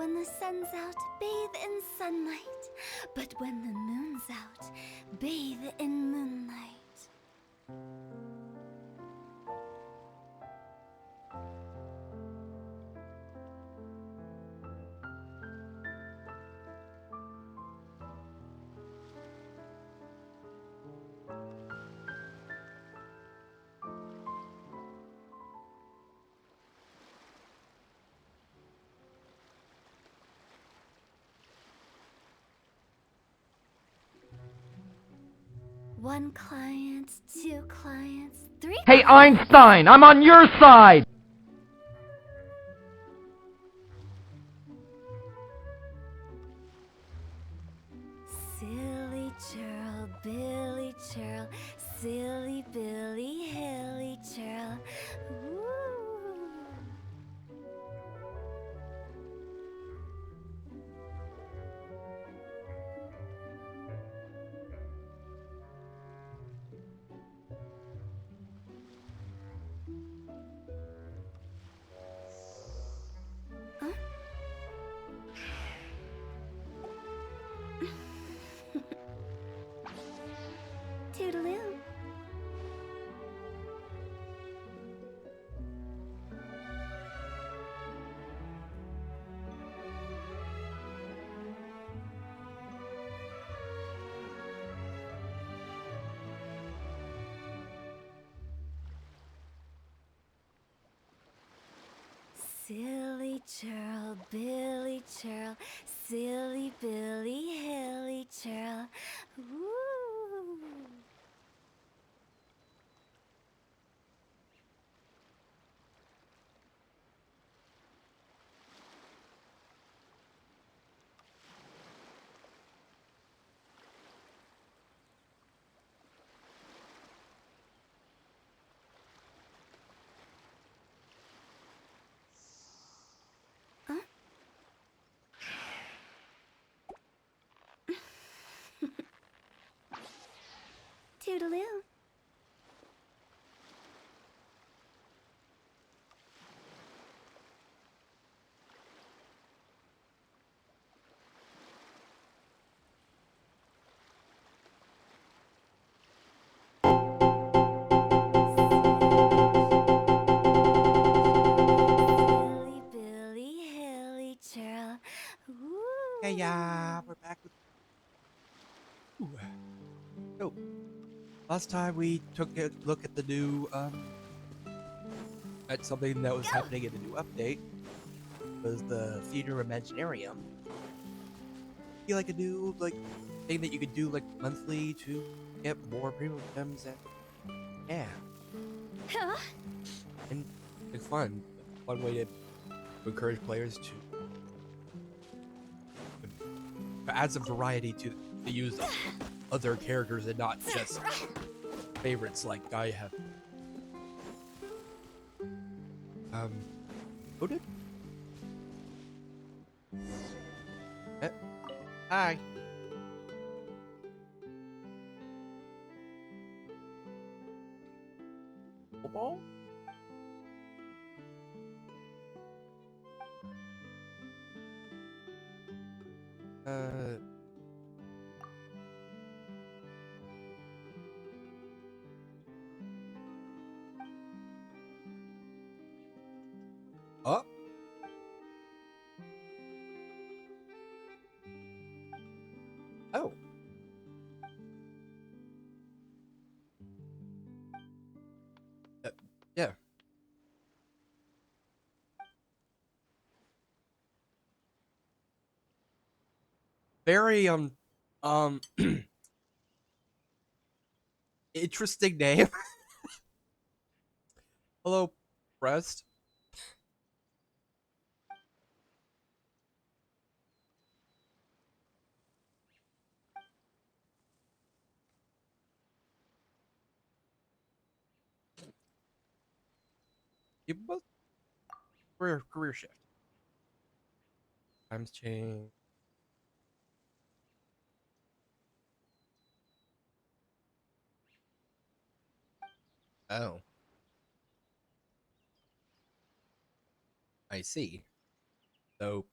when the sun's out, bathe in sunlight. But when the moon's out, bathe in moonlight. One client, two clients, three Hey, clients. Einstein, I'm on your side! Silly churl, Billy churl, silly Billy, hilly churl. Woo. Huh? Toodaloo. Silly churl, Billy churl, silly Billy, hilly churl. Woo. Huh? Toodaloo. Silly Billy, hilly churl. Woo. Hey, we're back with. Ooh. So, last time we took a look at the new, at something that was happening in the new update, was the Theater Imaginarium. Be like a new, thing that you could do, monthly to get more premium items and, yeah. Huh? And, fun. Fun way to encourage players to add some variety to use other characters and not just favorites like I have. Who did? Hi. Football? Oh. Oh. Yeah. Very, interesting name. Hello, Breast. You both career shift. Times change. Oh, I see. So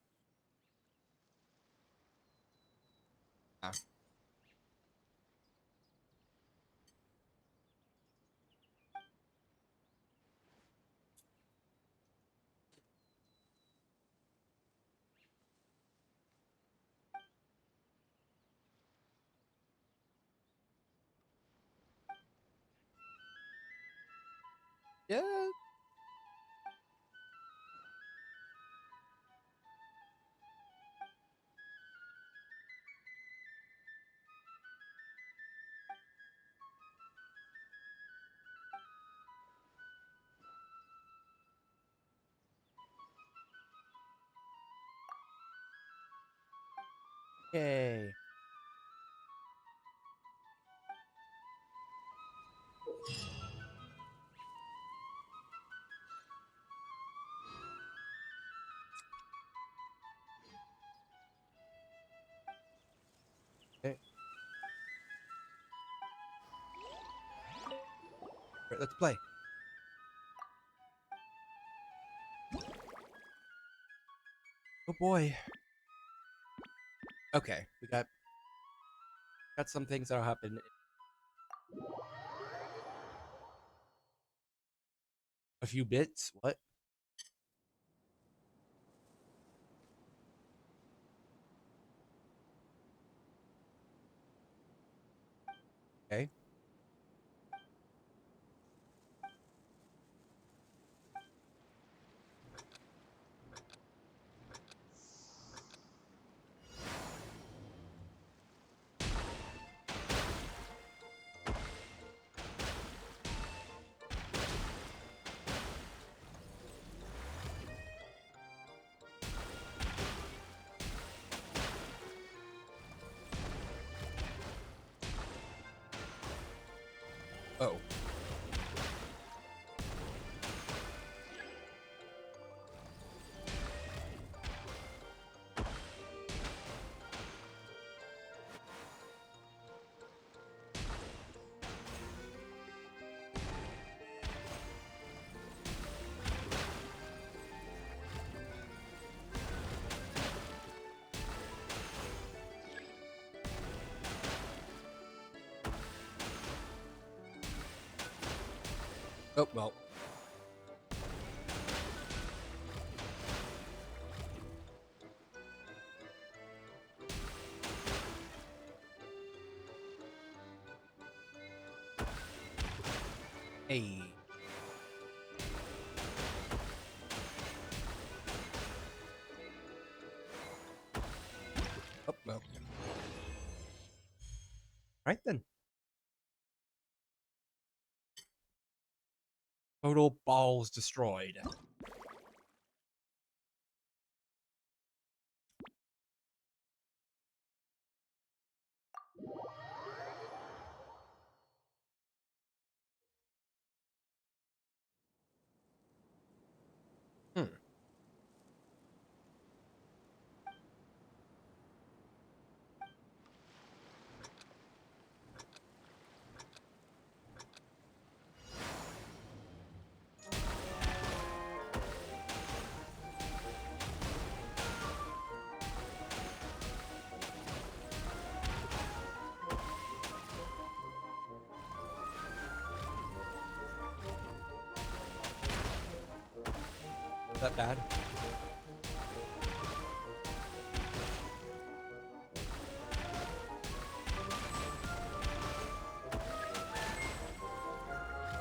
Yeah. Yay. Okay. Right, let's play. Oh boy. Okay, we got some things that'll happen. A few bits. What? Okay. Oh. Oh well. Hey. Oh well. Right then. Total balls destroyed. Hmm. Is that bad?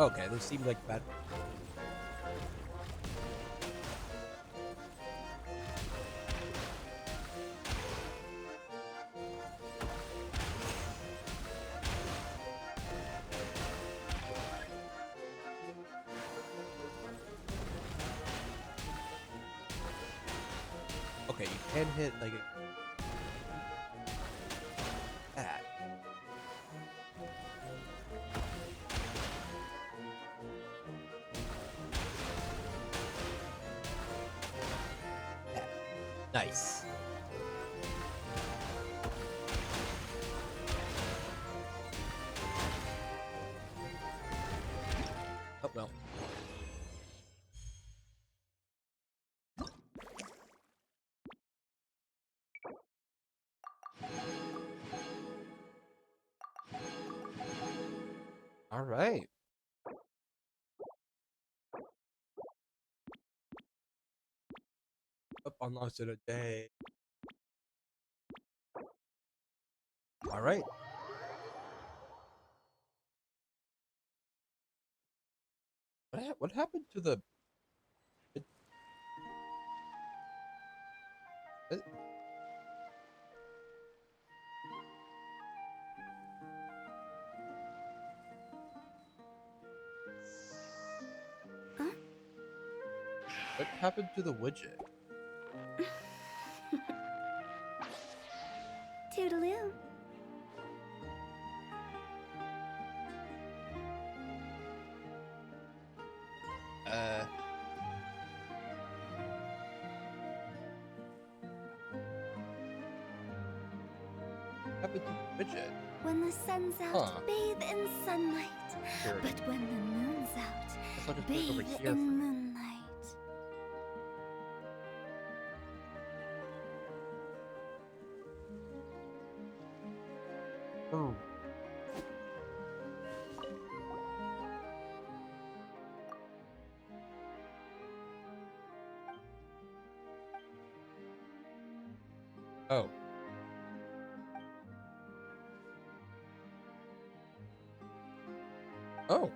Okay, those seem like bad. Okay, you can hit like that. That. Nice. Oh well. All right. Up unlocks in a day. All right. What happened to the? It, it, Huh? what happened to the widget? Toodaloo. Uh. Happened to the widget? When the sun's out, Huh. bathe in sunlight. Here. But when the moon's out, Guess I'll just put it over bathe here in for now. moonlight. Oh. Oh. Oh.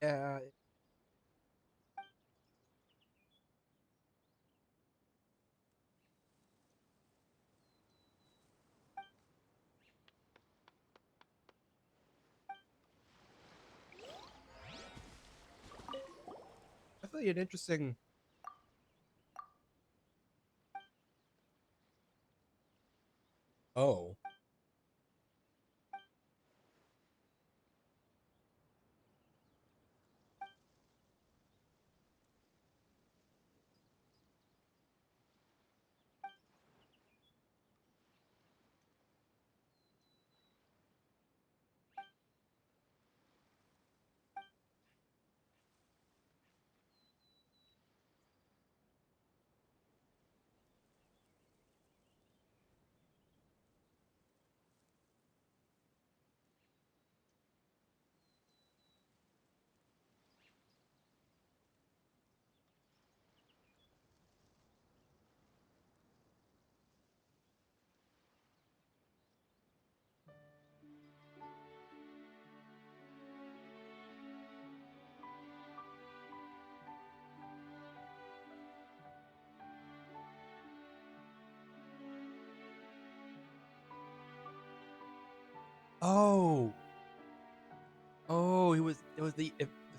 Yeah. Definitely an interesting. Oh. Oh. Oh. It was the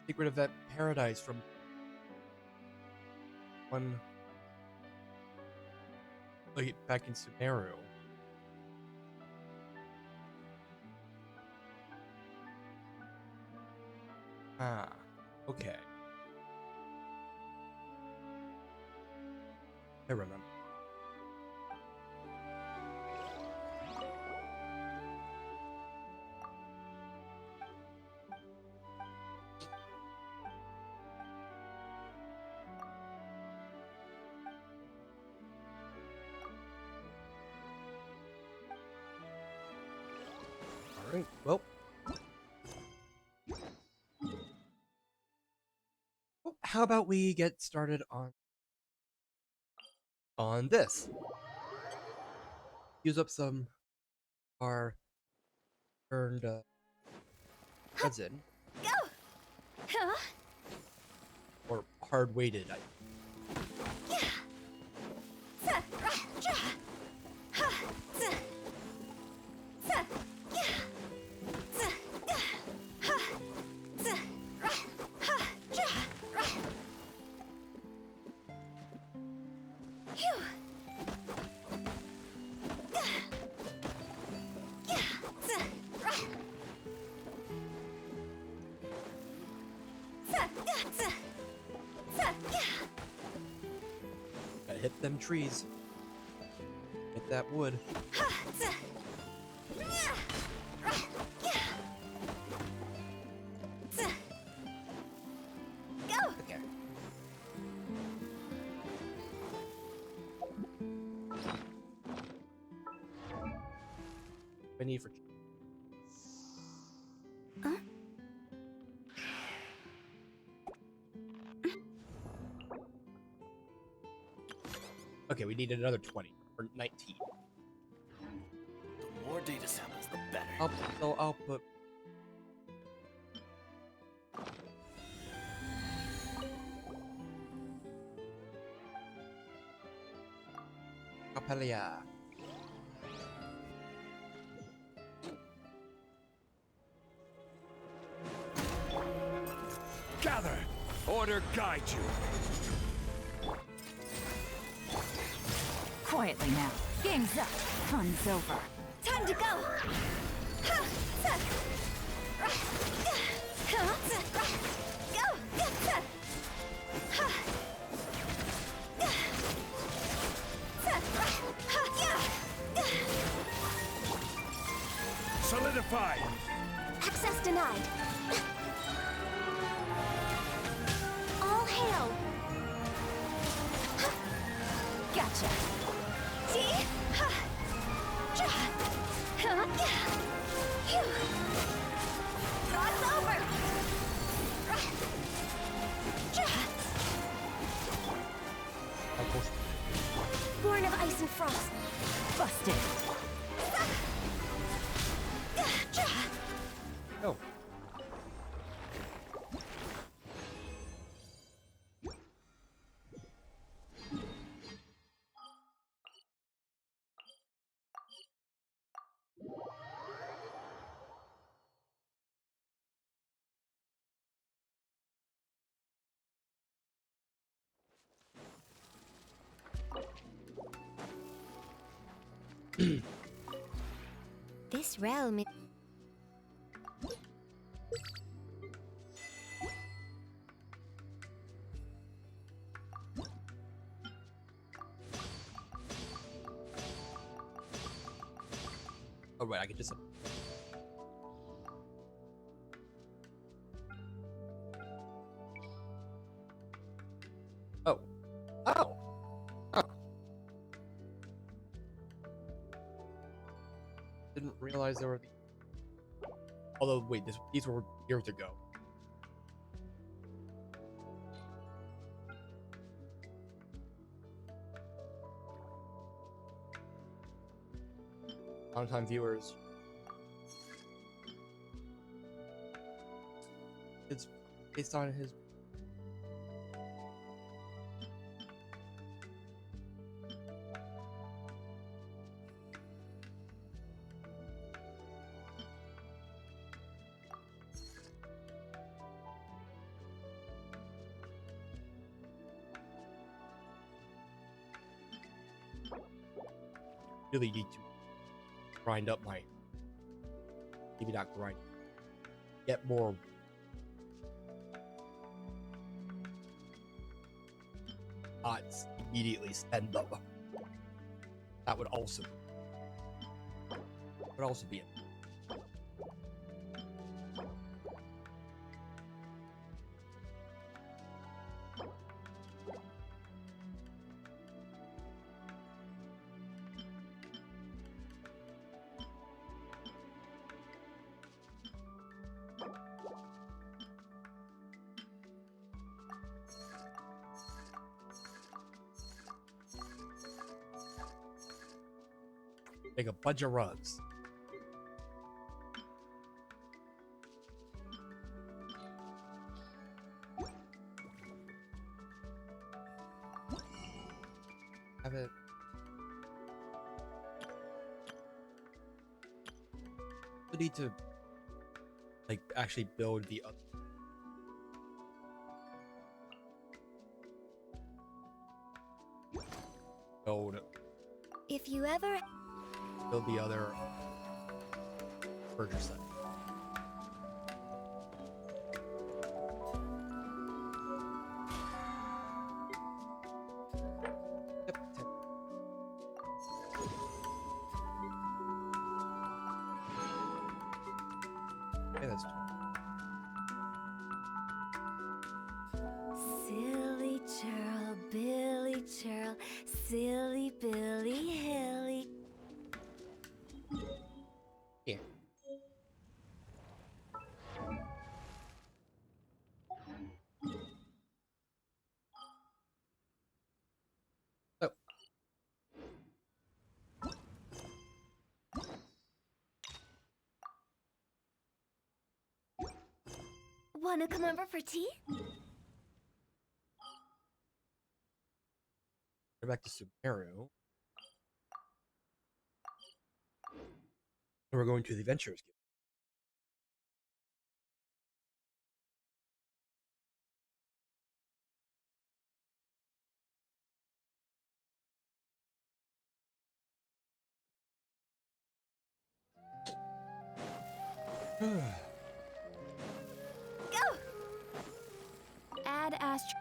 secret event paradise from when like back in Sumeru. Ah. Okay. I remember. All right. Well. How about we get started on this? Use up some of our earned resin Go! Huh? or hard weighted. Yeah. Za, ra, ja. Ha, za. Za, yeah. Za, yeah. Ha, za, ra, ha, ja, ra. Phew. Yeah. Yeah. Za, ra. Za, yeah. Za. Za, yeah. Gotta hit them trees. Hit that wood. Ha, za. Go! Okay. I need for. Huh? Okay, we need another 20 or 19. The more data samples, the better. I'll put. Capelia. Gather! Order guide you. Quietly now. Game's up. Fun's over. Time to go! Ha! Ha! Ha! Go! Ha! Ha! Solidify! Access denied. All hail. Gotcha. See? Ha! Ja! Ha! Yeah! Phew! God's over. Ja! Born of ice and frost. Busted. Ja! Oh. This realm is... Oh wait, I can just. Oh. Oh. Oh. Didn't realize there were. Although wait, these were years ago. Long-time viewers. It's based on his. Really need to grind up my. Maybe not grind. Get more. Odds immediately spend them. That would also be it. Make a bunch of runs. Have it. We need to like actually build the other. If you ever... Build the other purchase set. Yep. Okay, that's Silly churl, Billy churl, silly Billy Hilly. yeah. So, Wanna come over for tea? we're back to Sumeru. And we're going to the Adventurers Guild. Go! Add Astro.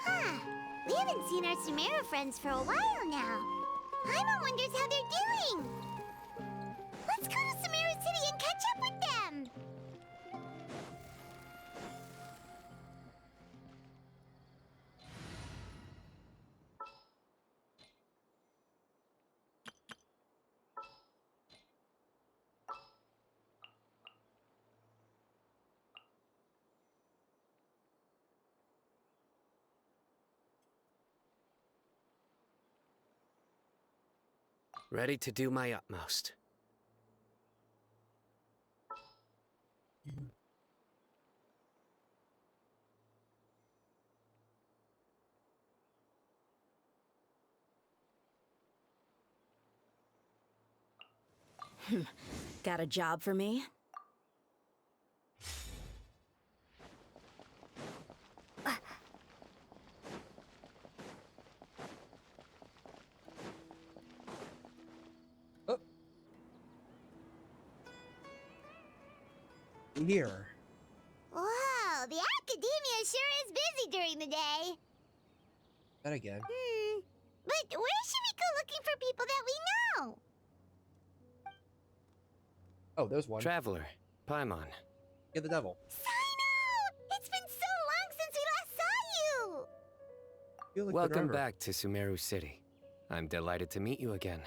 Huh. We haven't seen our Sumeru friends for a while now. Paimon wonders how they're doing. Let's go to Sumeru City and catch up with them. Ready to do my utmost. Got a job for me? Oh. Here. Wow, the academia sure is busy during the day. That again. But where should we go looking for people that we know? Oh, there's one. Traveler, Paimon. Get the devil. Cyno! It's been so long since we last saw you! Feel like Welcome forever. back to Sumeru City. I'm delighted to meet you again.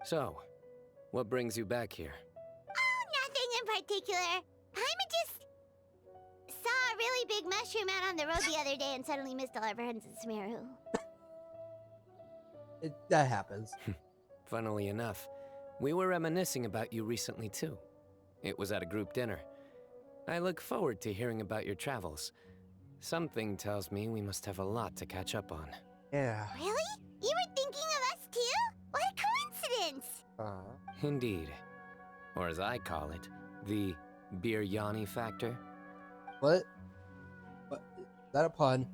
So, what brings you back here? Oh, nothing in particular. Paimon just saw a really big mushroom out on the road the other day and suddenly missed all our friends in Sumeru. That happens. Funnily enough, we were reminiscing about you recently too. It was at a group dinner. I look forward to hearing about your travels. Something tells me we must have a lot to catch up on. Yeah. Really? You were thinking of us too? What a coincidence! Indeed. Or as I call it, the biryani factor. What? What? Is that a pun?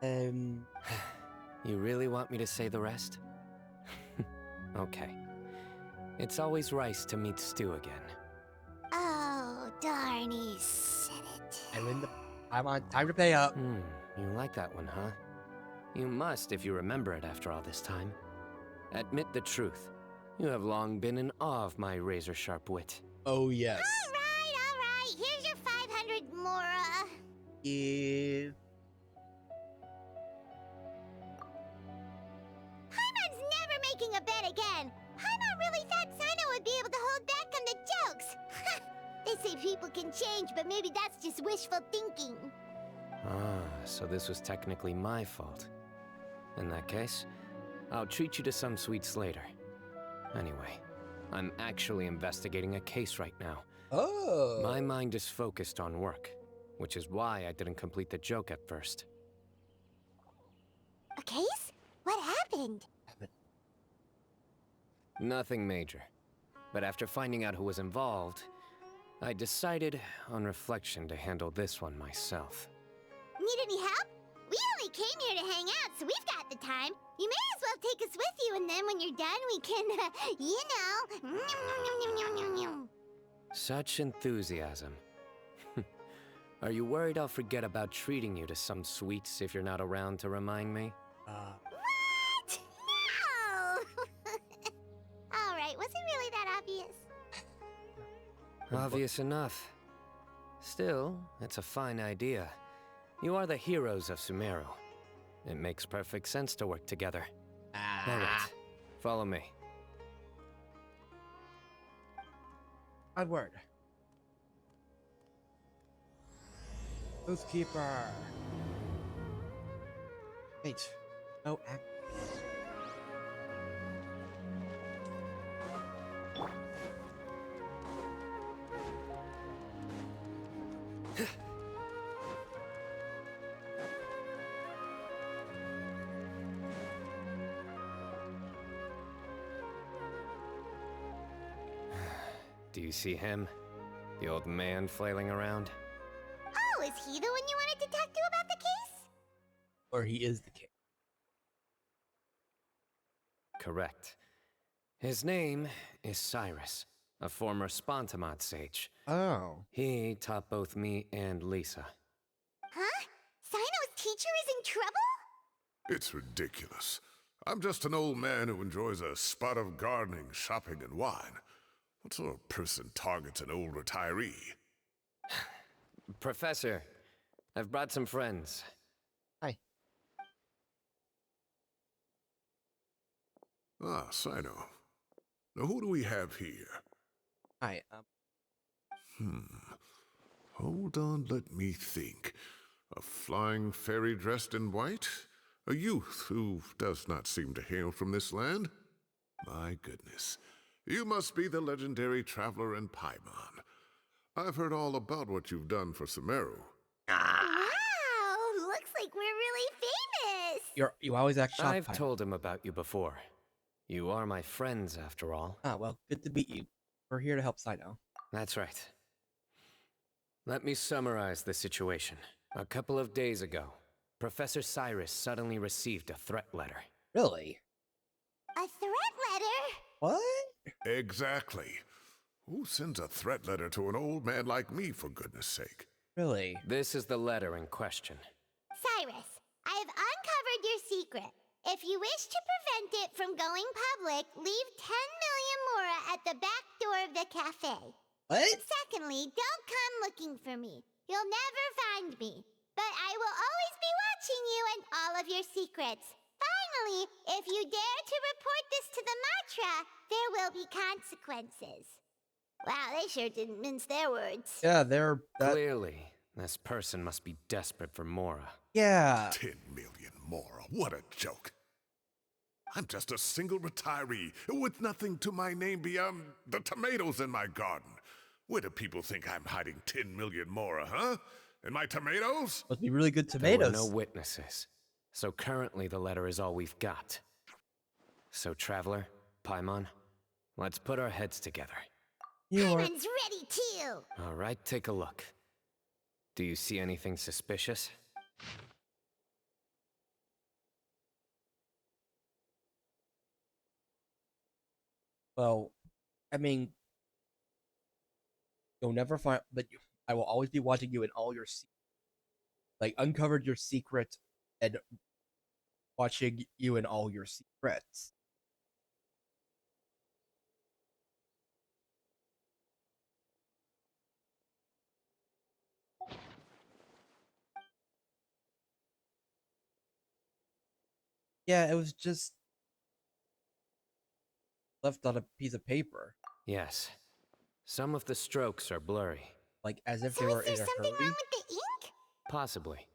You really want me to say the rest? Okay. It's always rice to meet stew again. Oh, darn, he said it. I'm on time to pay up. You like that one, huh? You must if you remember it after all this time. Admit the truth. You have long been in awe of my razor-sharp wit. Oh yes. All right. Here's your 500 Mora. Yeah. Paimon's never making a bet again. Paimon really thought Cyno would be They say people can change, but maybe that's just wishful thinking. Ah, so this was technically my fault. In that case, I'll treat you to some sweets later. Anyway, I'm actually investigating a case right now. Oh. My mind is focused on work, which is why I didn't complete the joke at first. A case? What happened? Nothing major. But after finding out who was involved, I decided, on reflection, to handle this one myself. Need any help? We only came here to hang out, so we've got the time. You may as well take us with you, and then when you're done, we can, Such enthusiasm. Are you worried I'll forget about treating you to some sweets if you're not around to remind me? What? No! Alright, was it really that obvious? Obvious enough. Still, it's a fine idea. You are the heroes of Sumeru. It makes perfect sense to work together. Alright, follow me. Onward. Oathkeeper. Wait. No act. Do you see him? The old man flailing around? Oh, is he the one you wanted to talk to about the case? Or he is the king. Correct. His name is Cyrus, a former Spontamod sage. Oh. He taught both me and Lisa. Huh? Cyno's teacher is in trouble? It's ridiculous. I'm just an old man who enjoys a spot of gardening, shopping, and wine. What sort of person targets an old retiree? Professor, I've brought some friends. Hi. Ah, Cyno. Now who do we have here? Hi. Hold on, let me think. A flying fairy dressed in white? A youth who does not seem to hail from this land? My goodness. You must be the legendary traveler in Paimon. I've heard all about what you've done for Sumeru. Wow, looks like we're really famous. You always act shocked. I've told him about you before. You are my friends, after all. Ah, well, good to meet you. We're here to help Cyno. That's right. Let me summarize the situation. A couple of days ago, Professor Cyrus suddenly received a threat letter. Really? A threat letter? What? Exactly. Who sends a threat letter to an old man like me, for goodness sake? Really? This is the letter in question. Cyrus, I have uncovered your secret. If you wish to prevent it from going public, leave 10 million mora at the back door of the cafe. What? Secondly, don't come looking for me. You'll never find me. But I will always be watching you and all of your secrets. Finally, if you dare to report this to the Matra, there will be consequences. Wow, they sure didn't mince their words. Yeah, they're... Clearly, this person must be desperate for Mora. Yeah. 10 million mora, what a joke. I'm just a single retiree with nothing to my name beyond the tomatoes in my garden. Where do people think I'm hiding 10 million mora, huh? In my tomatoes? Must be really good There tomatoes. were no witnesses, so currently the letter is all we've got. So, Traveler, Paimon, let's put our heads together. You are... Paimon's ready too. All right, take a look. Do you see anything suspicious? Well, I mean... You'll never find... But I will always be watching you in all your... Like, uncovered your secret and watching you in all your secrets. Yeah, it was just left on a piece of paper. Yes. Some of the strokes are blurry. Like as if So they were is there in a something hurry. wrong with the ink? Possibly.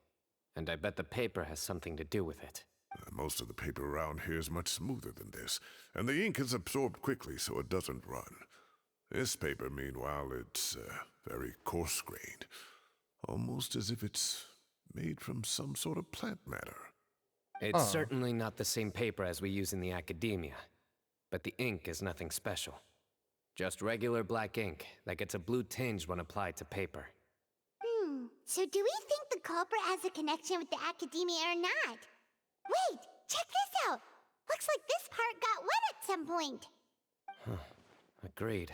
And I bet the paper has something to do with it. Most of the paper around here is much smoother than this, and the ink is absorbed quickly so it doesn't run. This paper, meanwhile, it's very coarse-grained, almost as if it's made from some sort of plant matter. It's certainly not the same paper as we use in the academia, but the ink is nothing special. Just regular black ink that gets a blue tinge when applied to paper. So do we think the culprit has a connection with the academia or not? Wait, check this out! Looks like this part got wet at some point. Agreed.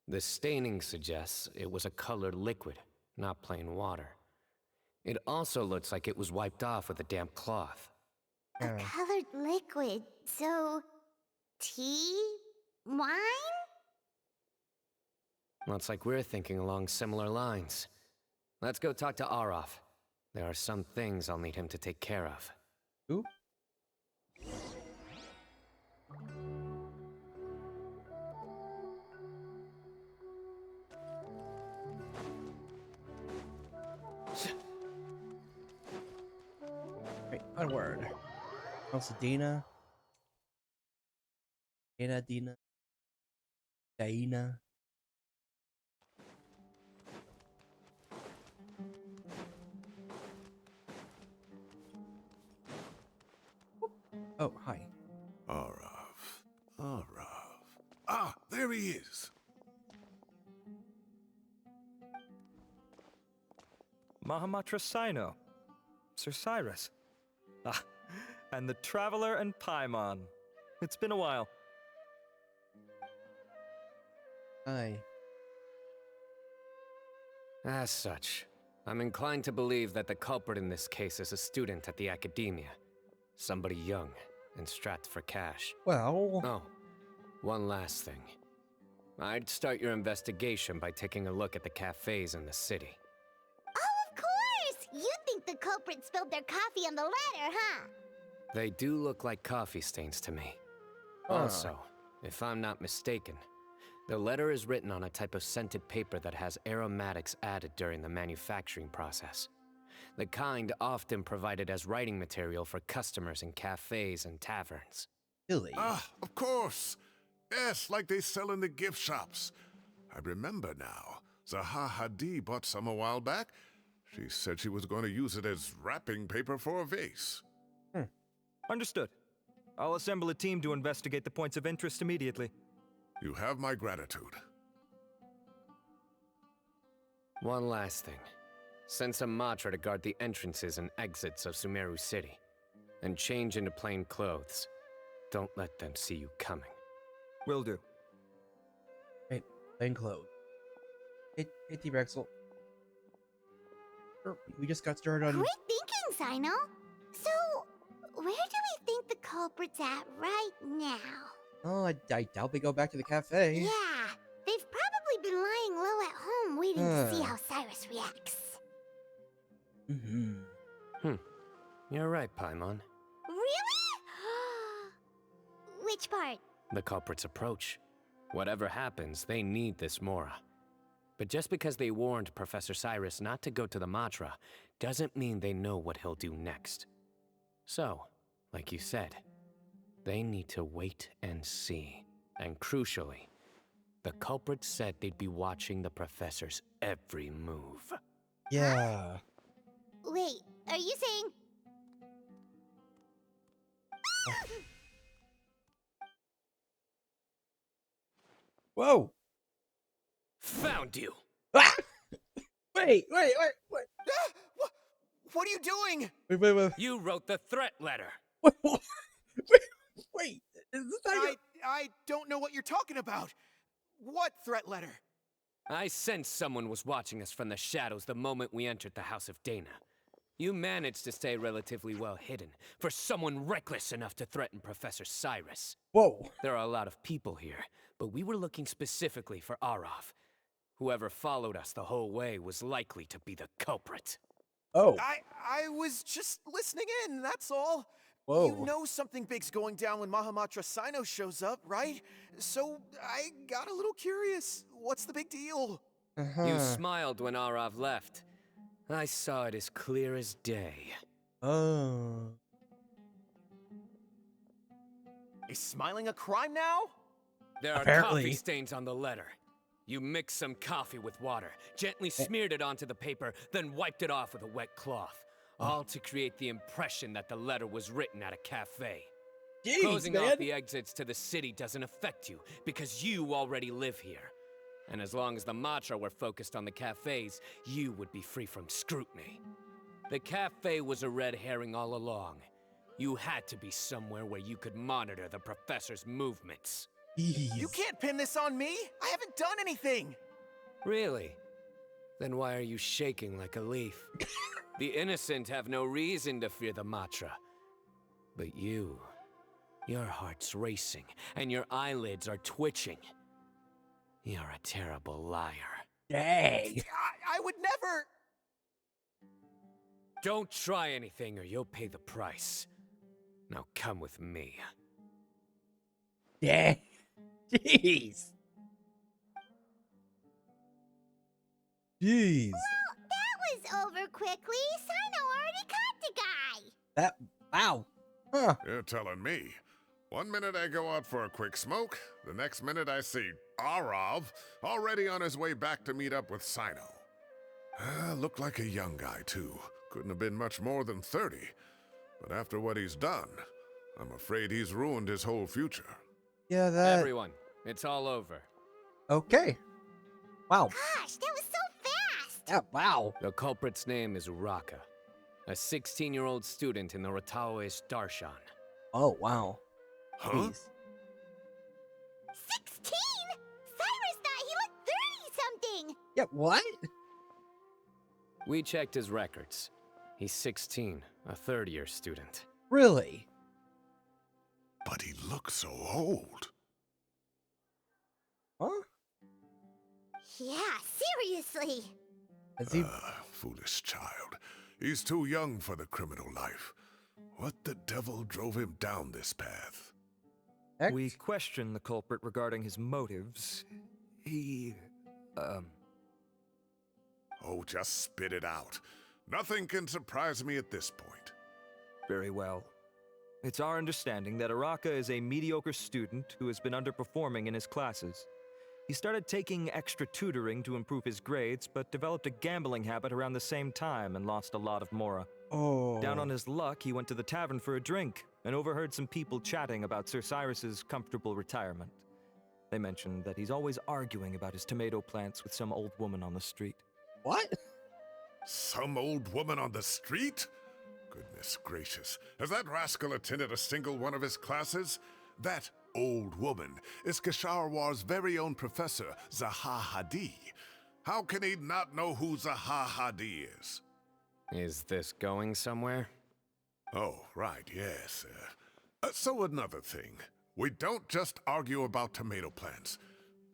The staining suggests it was a colored liquid, not plain water. It also looks like it was wiped off with a damp cloth. A colored liquid, so... tea? Wine? Looks like we're thinking along similar lines. Let's go talk to Arof. There are some things I'll need him to take care of. Who? Wait, onward. Also, Dina. Dina. Dina. Oh, hi. Arav. Ah, there he is. Mahamatra Cyno. Sir Cyrus. Ah, and the Traveler and Paimon. It's been a while. Hi. As such, I'm inclined to believe that the culprit in this case is a student at the academia. Somebody young and strapped for cash. Well... Oh, one last thing. I'd start your investigation by taking a look at the cafes in the city. Oh, of course! You think the culprit spilled their coffee on the ladder, huh? They do look like coffee stains to me. Also, if I'm not mistaken, the letter is written on a type of scented paper that has aromatics added during the manufacturing process. The kind often provided as writing material for customers in cafes and taverns. Really? Ah, of course. Yes, like they sell in the gift shops. I remember now. Zaha Hadid bought some a while back. She said she was going to use it as wrapping paper for a vase. Understood. I'll assemble a team to investigate the points of interest immediately. You have my gratitude. One last thing. Send some Matra to guard the entrances and exits of Sumeru City. And change into plain clothes. Don't let them see you coming. Will do. Right, plain clothes. Hey, T-Rexel. We just got started on... Great thinking, Cyno! So, where do we think the culprit's at right now? Oh, I doubt they go back to the cafe. Yeah, they've probably been lying low at home waiting to see how Cyrus reacts. You're right, Paimon. Really? Which part? The culprit's approach. Whatever happens, they need this Mora. But just because they warned Professor Cyrus not to go to the Matra, doesn't mean they know what he'll do next. So, like you said, they need to wait and see. And crucially, the culprit said they'd be watching the professor's every move. Yeah. Wait, are you saying... Whoa! Found you! Ah! Wait! What are you doing? Wait. You wrote the threat letter! Wait! Is this how I don't know what you're talking about. What threat letter? I sensed someone was watching us from the shadows the moment we entered the House of Dana. You managed to stay relatively well hidden for someone reckless enough to threaten Professor Cyrus. Whoa! There are a lot of people here, but we were looking specifically for Arof. Whoever followed us the whole way was likely to be the culprit. Oh. I was just listening in, that's all. Whoa. You know something big's going down when Mahamatra Cyno shows up, right? So I got a little curious. What's the big deal? You smiled when Arav left. I saw it as clear as day. Oh. Is smiling a crime now? There are Apparently. coffee stains on the letter. You mixed some coffee with water, gently smeared it onto the paper, then wiped it off with a wet cloth. All to create the impression that the letter was written at a cafe. Jeez, Closing man. off the exits to the city doesn't affect you, because you already live here. And as long as the Matra were focused on the cafes, you would be free from scrutiny. The cafe was a red herring all along. You had to be somewhere where you could monitor the professor's movements. You can't pin this on me. I haven't done anything. Really? Then why are you shaking like a leaf? The innocent have no reason to fear the Matra. But you, your heart's racing, and your eyelids are twitching. You're a terrible liar. Dang. I would never. Don't try anything or you'll pay the price. Now come with me. Dang. Jeez. Jeez. That was over quickly. Cyno already caught the guy. That. Wow. Huh. You're telling me. 1 minute I go out for a quick smoke, the next minute I see Arav already on his way back to meet up with Cyno. Looked like a young guy, too. Couldn't have been much more than 30. But after what he's done, I'm afraid he's ruined his whole future. Yeah, that. Everyone, it's all over. Okay. Wow. Gosh, that was so fast. Yeah, wow. The culprit's name is Uraka, a 16-year-old student in the Rataoist Darshan. Oh, wow. Huh? Jeez. 16? Cyrus thought he looked 30-something. Yeah, what? We checked his records. He's 16, a third-year student. Really? But he looks so old. Huh? Yeah, seriously. Is he? Foolish child. He's too young for the criminal life. What the devil drove him down this path? Heck? We questioned the culprit regarding his motives. He, Oh, just spit it out. Nothing can surprise me at this point. Very well. It's our understanding that Araka is a mediocre student who has been underperforming in his classes. He started taking extra tutoring to improve his grades, but developed a gambling habit around the same time and lost a lot of mora. Oh. Down on his luck, he went to the tavern for a drink and overheard some people chatting about Sir Cyrus's comfortable retirement. They mentioned that he's always arguing about his tomato plants with some old woman on the street. What? Some old woman on the street? Goodness gracious. Has that rascal attended a single one of his classes? That old woman is Kasharwar's very own professor, Zaha Hadi. How can he not know who Zaha Hadi is? Is this going somewhere? Oh, right, yes. So another thing. We don't just argue about tomato plants.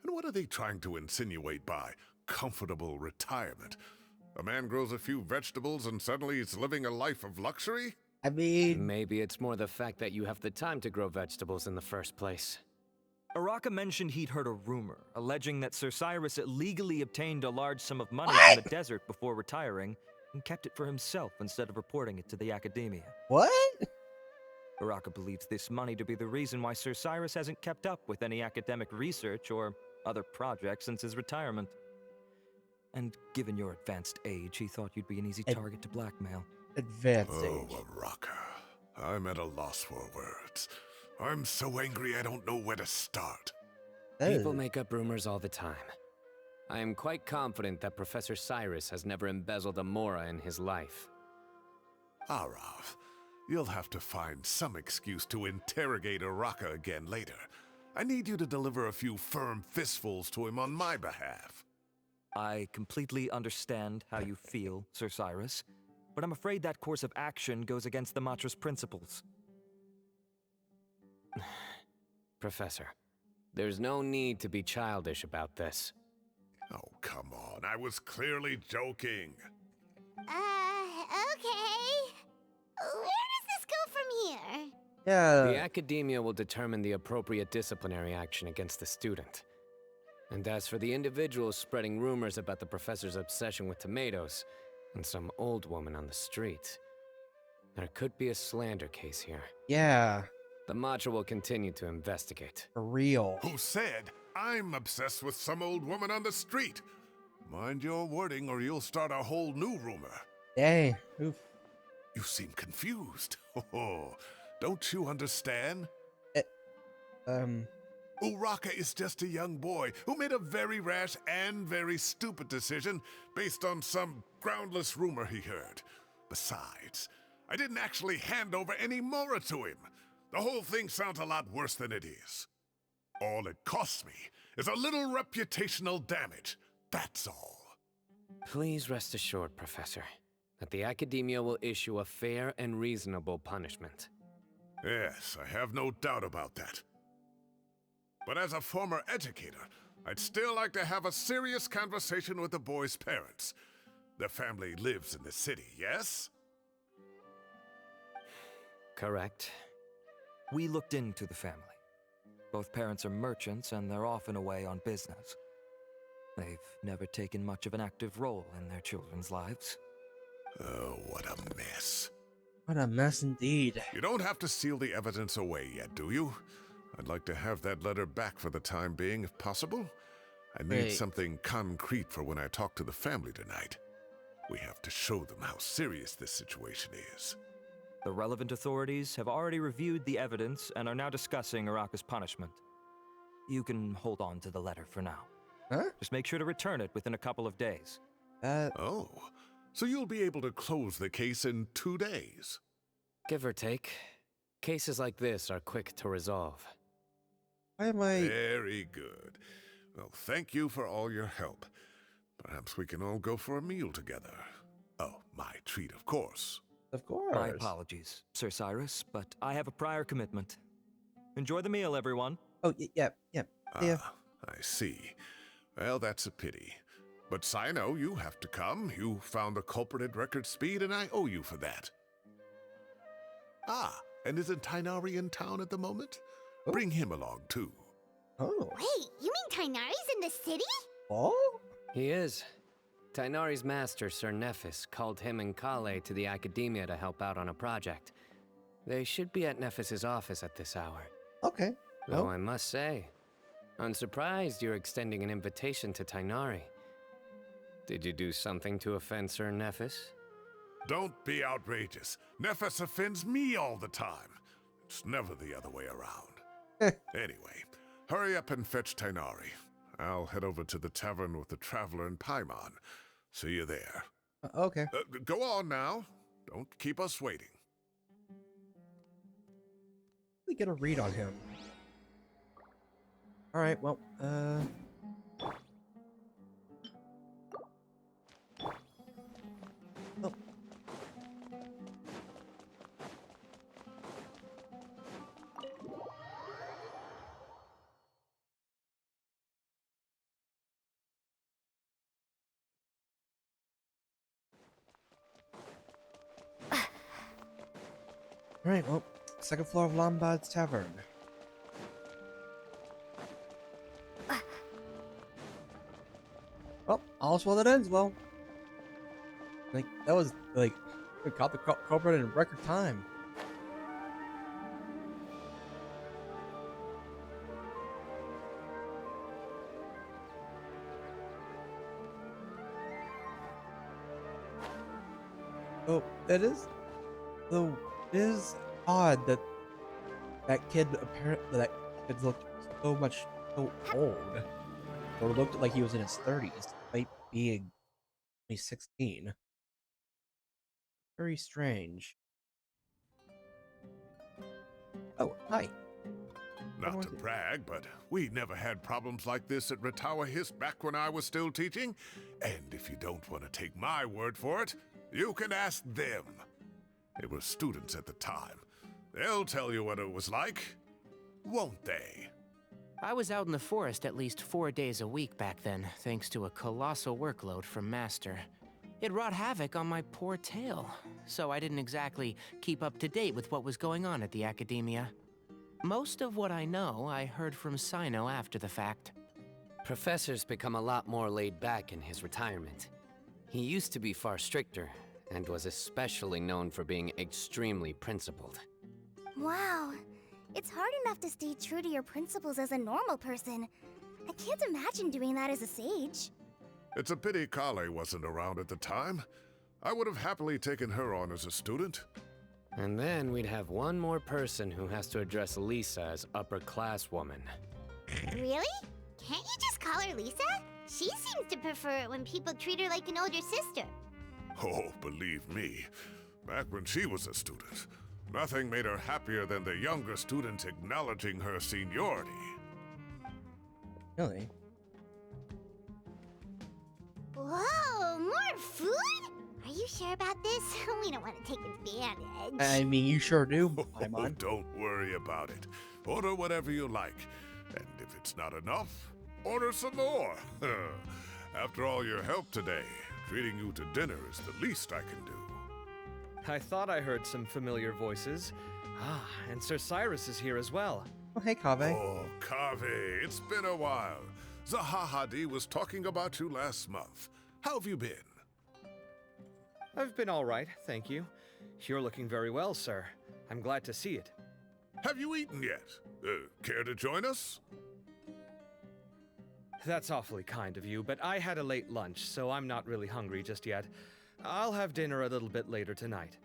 And what are they trying to insinuate by comfortable retirement? A man grows a few vegetables and suddenly he's living a life of luxury? I mean, Maybe it's more the fact that you have the time to grow vegetables in the first place. Araka mentioned he'd heard a rumor, alleging that Sir Cyrus illegally obtained a large sum of money What? from the desert before retiring, and kept it for himself instead of reporting it to the academia. what? Araka believes this money to be the reason why Sir Cyrus hasn't kept up with any academic research or other projects since his retirement. And given your advanced age, he thought you'd be an easy target to blackmail. Advanced Oh, age. Araka. I'm at a loss for words. I'm so angry I don't know where to start. People Oh. make up rumors all the time. I am quite confident that Professor Cyrus has never embezzled a mora in his life. Arav, you'll have to find some excuse to interrogate Araka again later. I need you to deliver a few firm fistfuls to him on my behalf. I completely understand how you feel, Sir Cyrus, but I'm afraid that course of action goes against the Matra's principles. Professor, there's no need to be childish about this. Oh, come on. I was clearly joking. Okay. Where does this go from here? Yeah. The academia will determine the appropriate disciplinary action against the student. And as for the individuals spreading rumors about the professor's obsession with tomatoes and some old woman on the street, there could be a slander case here. Yeah. The Matra will continue to investigate. For real. Who said I'm obsessed with some old woman on the street? Mind your wording or you'll start a whole new rumor. Dang. Oof. You seem confused. Oh, don't you understand? Uraka is just a young boy who made a very rash and very stupid decision based on some groundless rumor he heard. Besides, I didn't actually hand over any Mora to him. The whole thing sounds a lot worse than it is. All it costs me is a little reputational damage. That's all. Please rest assured, Professor, that the Academia will issue a fair and reasonable punishment. Yes, I have no doubt about that. But as a former educator, I'd still like to have a serious conversation with the boy's parents. Their family lives in the city, yes? Correct. We looked into the family. Both parents are merchants and they're often away on business. They've never taken much of an active role in their children's lives. Oh, what a mess. What a mess indeed. You don't have to seal the evidence away yet, do you? I'd like to have that letter back for the time being, if possible. I need Wait. something concrete for when I talk to the family tonight. We have to show them how serious this situation is. The relevant authorities have already reviewed the evidence and are now discussing Araka's punishment. You can hold on to the letter for now. Huh? Just make sure to return it within a couple of days. Oh, so you'll be able to close the case in 2 days? Give or take. Cases like this are quick to resolve. Why am I... Very good. Well, thank you for all your help. Perhaps we can all go for a meal together. Oh, my treat, of course. Of course. My apologies, Sir Cyrus, but I have a prior commitment. Enjoy the meal, everyone. Oh, yeah. Yeah. Ah, I see. Well, that's a pity. But Cyno, you have to come. You found the culprit at record speed, and I owe you for that. Ah, and isn't Tighnari in town at the moment? Oh. Bring him along, too. Oh. Wait, you mean Tighnari's in the city? Oh? He is. Tighnari's master, Sir Nephis, called him and Kale to the Academia to help out on a project. They should be at Nephis's office at this hour. Okay. Though Well, I must say, I'm surprised you're extending an invitation to Tighnari. Did you do something to offend Sir Nephis? Don't be outrageous. Nephis offends me all the time. It's never the other way around. Anyway, hurry up and fetch Tighnari. I'll head over to the tavern with the Traveler and Paimon. See you there. okay. Go on now. Don't keep us waiting. We get a read on him. Alright, well, oh. Alright, well, second floor of Lombard's Tavern. Well, all's well that ends well. Like, that was, like, we caught the culprit in record time. Oh, it is odd that that kid looked so old. Or looked like he was in his 30s, despite being only 16. Very strange. Oh, hi. Not to brag, but we never had problems like this at Ratawa Hiss back when I was still teaching. And if you don't want to take my word for it, you can ask them. They were students at the time. They'll tell you what it was like, won't they? I was out in the forest at least 4 days a week back then, thanks to a colossal workload from Master. It wrought havoc on my poor tail, so I didn't exactly keep up to date with what was going on at the academia. Most of what I know, I heard from Cyno after the fact. Professor's become a lot more laid back in his retirement. He used to be far stricter, and was especially known for being extremely principled. Wow. It's hard enough to stay true to your principles as a normal person. I can't imagine doing that as a sage. It's a pity Kale wasn't around at the time. I would have happily taken her on as a student. And then we'd have one more person who has to address Lisa as upper-class woman. Really? Can't you just call her Lisa? She seems to prefer it when people treat her like an older sister. Oh, believe me, back when she was a student, nothing made her happier than the younger students acknowledging her seniority. Really? Whoa, more food? Are you sure about this? We don't want to take advantage. I mean, you sure do. Oh, don't worry about it. Order whatever you like. And if it's not enough, order some more. After all your help today, treating you to dinner is the least I can do. I thought I heard some familiar voices. Ah, and Sir Cyrus is here as well. Oh, hey, Kaveh. Oh, Kaveh, it's been a while. Zahahadi was talking about you last month. How have you been? I've been all right, thank you. You're looking very well, sir. I'm glad to see it. Have you eaten yet? Care to join us? That's awfully kind of you, but I had a late lunch, so I'm not really hungry just yet. I'll have dinner a little bit later tonight.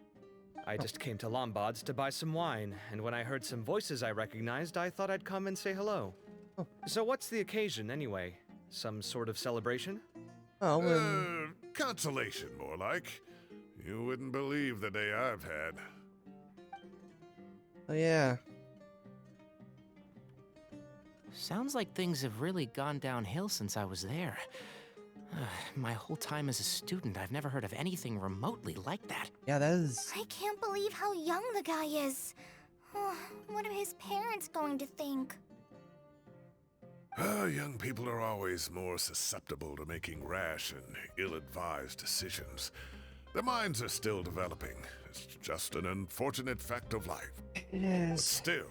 I just came to Lombard's to buy some wine, and when I heard some voices I recognized, I thought I'd come and say hello. Oh. So what's the occasion, anyway? Some sort of celebration? Oh, Consolation, more like. You wouldn't believe the day I've had. oh yeah. Sounds like things have really gone downhill since I was there. My whole time as a student, I've never heard of anything remotely like that. Yeah, that is... I can't believe how young the guy is. What are his parents going to think? Young people are always more susceptible to making rash and ill-advised decisions. Their minds are still developing. It's just an unfortunate fact of life. It But is. still,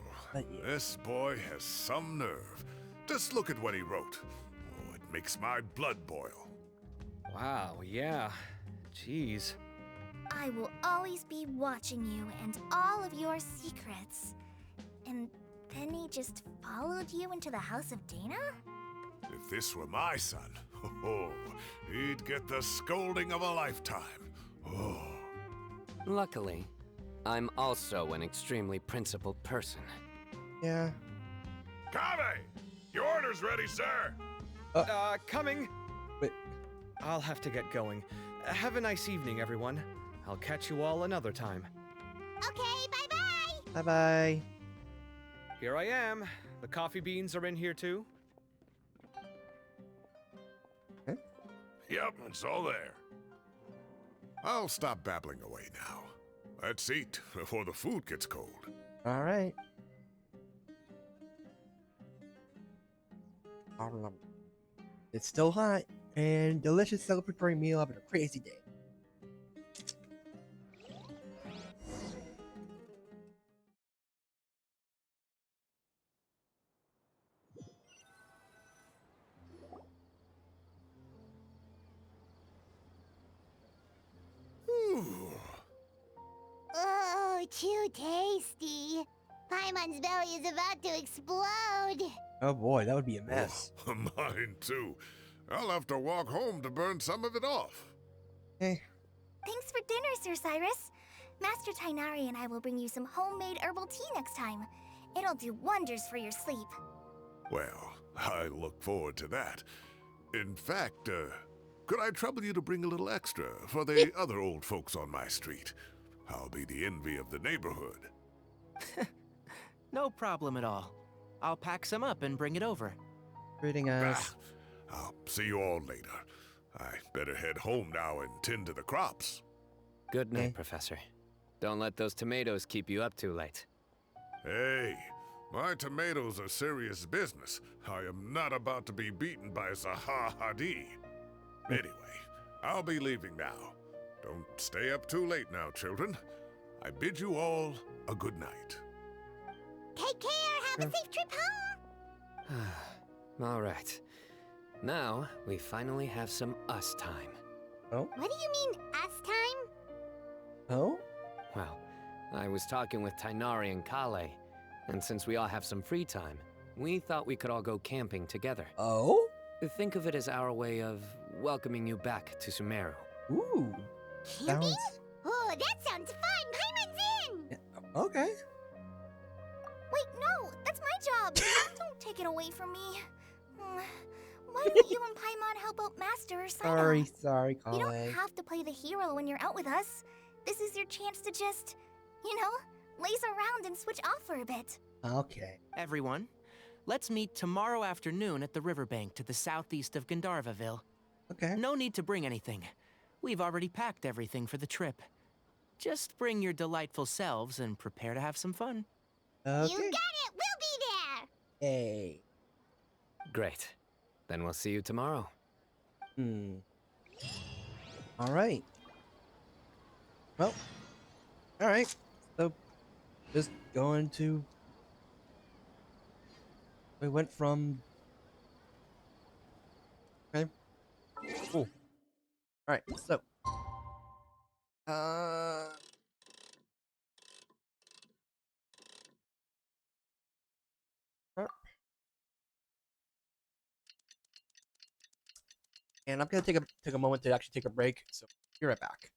this boy has some nerve. Just look at what he wrote. Oh, it makes my blood boil. Wow, yeah. Jeez. I will always be watching you and all of your secrets. And then he just followed you into the house of Dana? If this were my son, he'd get the scolding of a lifetime. Oh. Luckily, I'm also an extremely principled person. Yeah. Kaveh! Your order's ready, sir! Coming! Wait. I'll have to get going. Have a nice evening, everyone. I'll catch you all another time. Okay, bye-bye! Bye-bye. Here I am. The coffee beans are in here too. Yep, it's all there. I'll stop babbling away now. Let's eat before the food gets cold. All right. It's still hot and delicious celebratory meal after a crazy day. Ooh. Oh, too tasty. Paimon's belly is about to explode. Oh boy, that would be a mess. Oh, mine too. I'll have to walk home to burn some of it off. Hey, Thanks for dinner, Sir Cyrus. Master Tainari and I will bring you some homemade herbal tea next time. It'll do wonders for your sleep. Well, I look forward to that. In fact, could I trouble you to bring a little extra for the other old folks on my street? I'll be the envy of the neighborhood. No problem at all. I'll pack some up and bring it over. greeting guys. I'll see you all later. I better head home now and tend to the crops. Good night, Okay. Professor. Don't let those tomatoes keep you up too late. Hey, my tomatoes are serious business. I am not about to be beaten by Zaha Hadi. Anyway, I'll be leaving now. Don't stay up too late now, children. I bid you all a good night. Take care. Have a safe trip home. All right. Now, we finally have some us time. Oh? What do you mean, us time? Oh? Well, I was talking with Tainari and Kale, and since we all have some free time, we thought we could all go camping together. Oh? Think of it as our way of welcoming you back to Sumeru. Ooh. Camping? Oh, that sounds fun. Paimon's in. Okay. Wait, no, that's my job. Don't take it away from me. Why don't you and Paimon help out Master or Cyno? Sorry, You Kale. don't have to play the hero when you're out with us. This is your chance to just, laze around and switch off for a bit. Okay. Everyone, let's meet tomorrow afternoon at the riverbank to the southeast of Gandharvaville. Okay. No need to bring anything. We've already packed everything for the trip. Just bring your delightful selves and prepare to have some fun. Okay. You got it. We'll be there. Hey. Great. Then we'll see you tomorrow. All right. Well. All right. So, just going to. We went from. Okay. Cool. All right. So. And I'm gonna take a moment to actually take a break. So, be right back.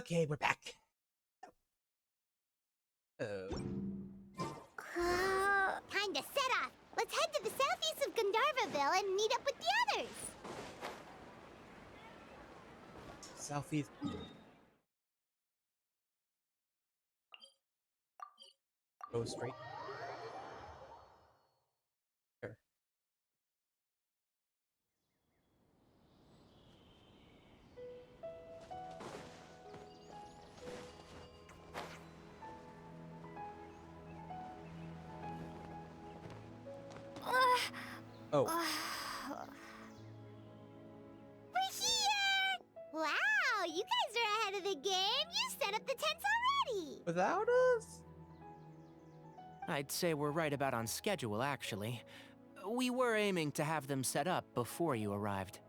Okay, we're back. Time to set off. Let's head to the southeast of Gandharvaville and meet up with the others. Southeast. Go straight. There. Oh. We're here! Wow, you guys are ahead of the game. You set up the tents already. Without us? I'd say we're right about on schedule, actually. We were aiming to have them set up before you arrived.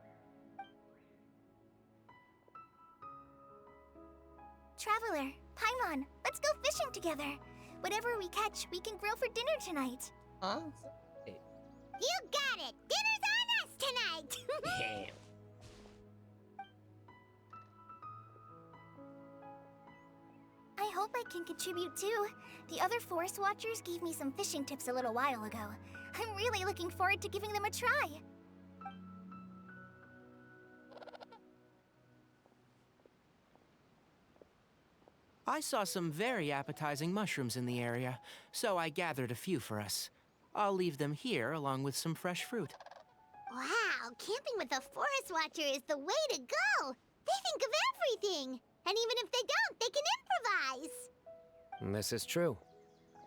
Traveler, Paimon, let's go fishing together. Whatever we catch, we can grill for dinner tonight. Huh? You got it. Dinner's on us tonight. I hope I can contribute too. The other Forest Watchers gave me some fishing tips a little while ago. I'm really looking forward to giving them a try. I saw some very appetizing mushrooms in the area, so I gathered a few for us. I'll leave them here along with some fresh fruit. Wow, camping with a Forest Watcher is the way to go. They think of everything. And even if they don't, they can improvise. This is true.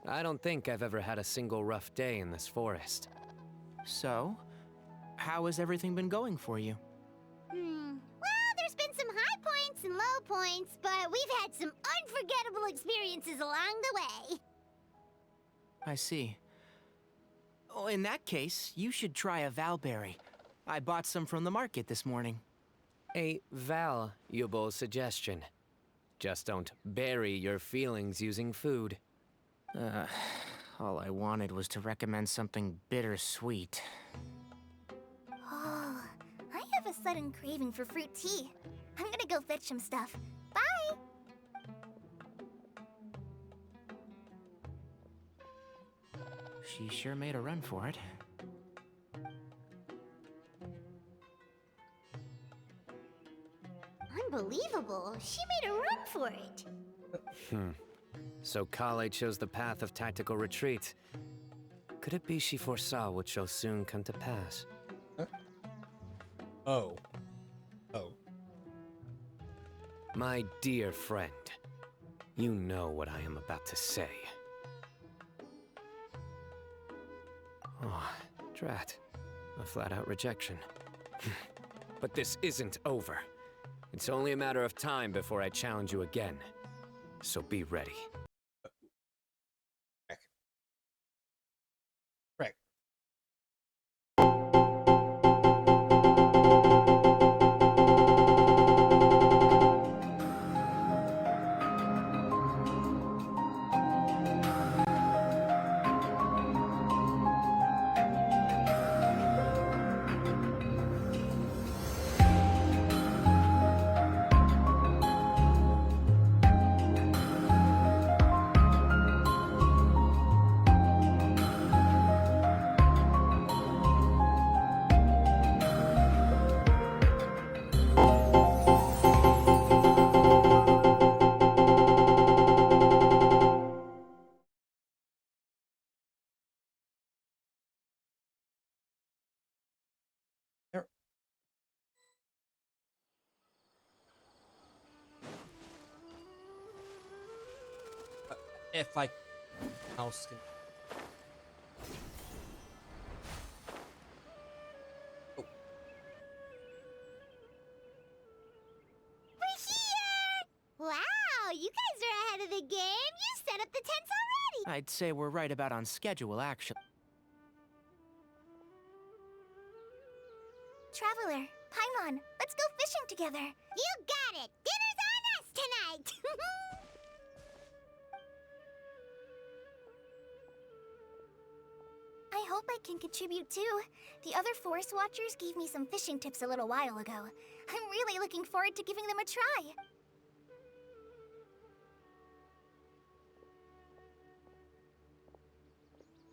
I don't think I've ever had a single rough day in this forest. So, how has everything been going for you? Well, there's been some high points and low points, but we've had some unforgettable experiences along the way. I see. Oh, in that case, you should try a valberry. I bought some from the market this morning. A valuable suggestion. Just don't bury your feelings using food. All I wanted was to recommend something bittersweet. Oh, I have a sudden craving for fruit tea. I'm gonna go fetch some stuff. Bye! She sure made a run for it. Unbelievable. She made a run for it. So Kale chose the path of tactical retreat. Could it be she foresaw what shall soon come to pass? Huh? Oh. Oh. My dear friend, you know what I am about to say. Oh, drat. A flat-out rejection. But this isn't over. It's only a matter of time before I challenge you again. So be ready. Correct. If I mouse can. Oh. We're here! Wow, you guys are ahead of the game. You set up the tents already. I'd say we're right about on schedule, actually. Traveler, Paimon, let's go fishing together. You got it. Dinner's on us tonight. I hope I can contribute too. The other Forest Watchers gave me some fishing tips a little while ago. I'm really looking forward to giving them a try.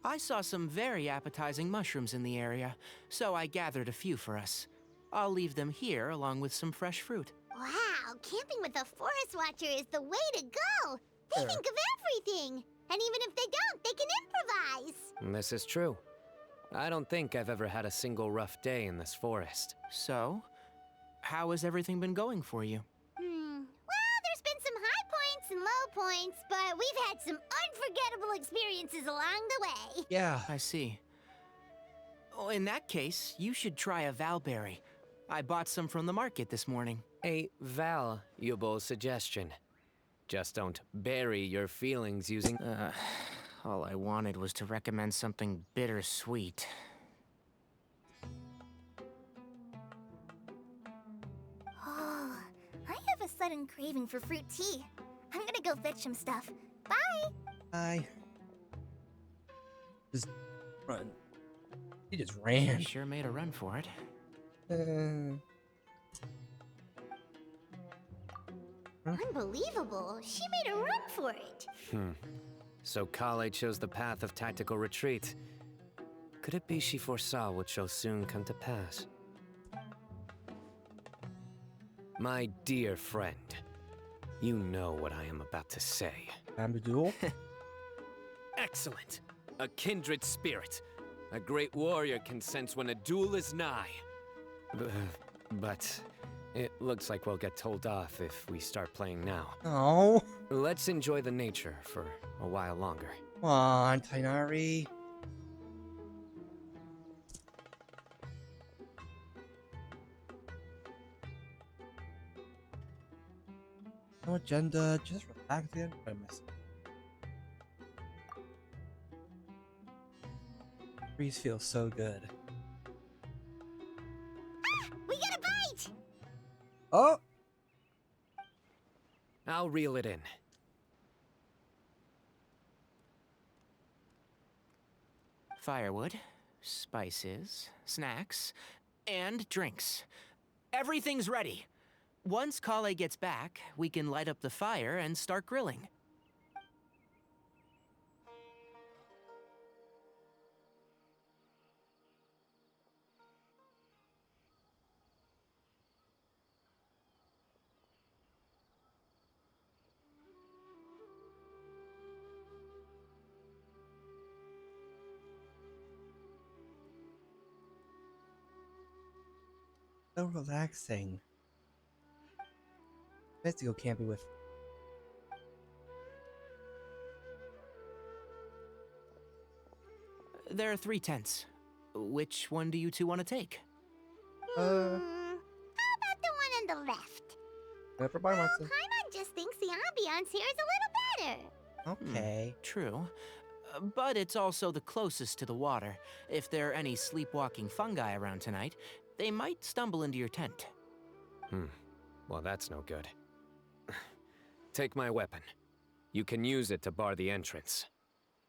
I saw some very appetizing mushrooms in the area, so I gathered a few for us. I'll leave them here along with some fresh fruit. Wow, camping with a forest watcher is the way to go. They Sure. think of everything. And even if they don't, they can improvise. This is true. I don't think I've ever had a single rough day in this forest. So, how has everything been going for you? Well, there's been some high points and low points, but we've had some unforgettable experiences along the way. Yeah. I see. Oh, in that case, you should try a valberry. I bought some from the market this morning. A valuable suggestion. Just don't bury your feelings using... All I wanted was to recommend something bittersweet. Oh, I have a sudden craving for fruit tea. I'm gonna go fetch some stuff. Bye! I just run. He just ran. She sure made a run for it. Unbelievable. She made a run for it. So Kale chose the path of tactical retreat. Could it be she foresaw what shall soon come to pass? My dear friend, you know what I am about to say. Time to duel? Excellent! A kindred spirit. A great warrior can sense when a duel is nigh. But it looks like we'll get told off if we start playing now. Oh. Let's enjoy the nature for a while longer. Come on, Tainari. No agenda, just relaxing. What am I missing? Breeze feels so good. We got a bite! Oh! I'll reel it in. Firewood, spices, snacks, and drinks. Everything's ready. Once Kale gets back, we can light up the fire and start grilling. So relaxing. Nice to go camping with. There are 3 tents. Which one do you two want to take? How about the one on the left? Everybody wants to. Paimon just thinks the ambiance here is a little better. Okay. True. But it's also the closest to the water. If there are any sleepwalking fungi around tonight, they might stumble into your tent. Well, that's no good. Take my weapon. You can use it to bar the entrance.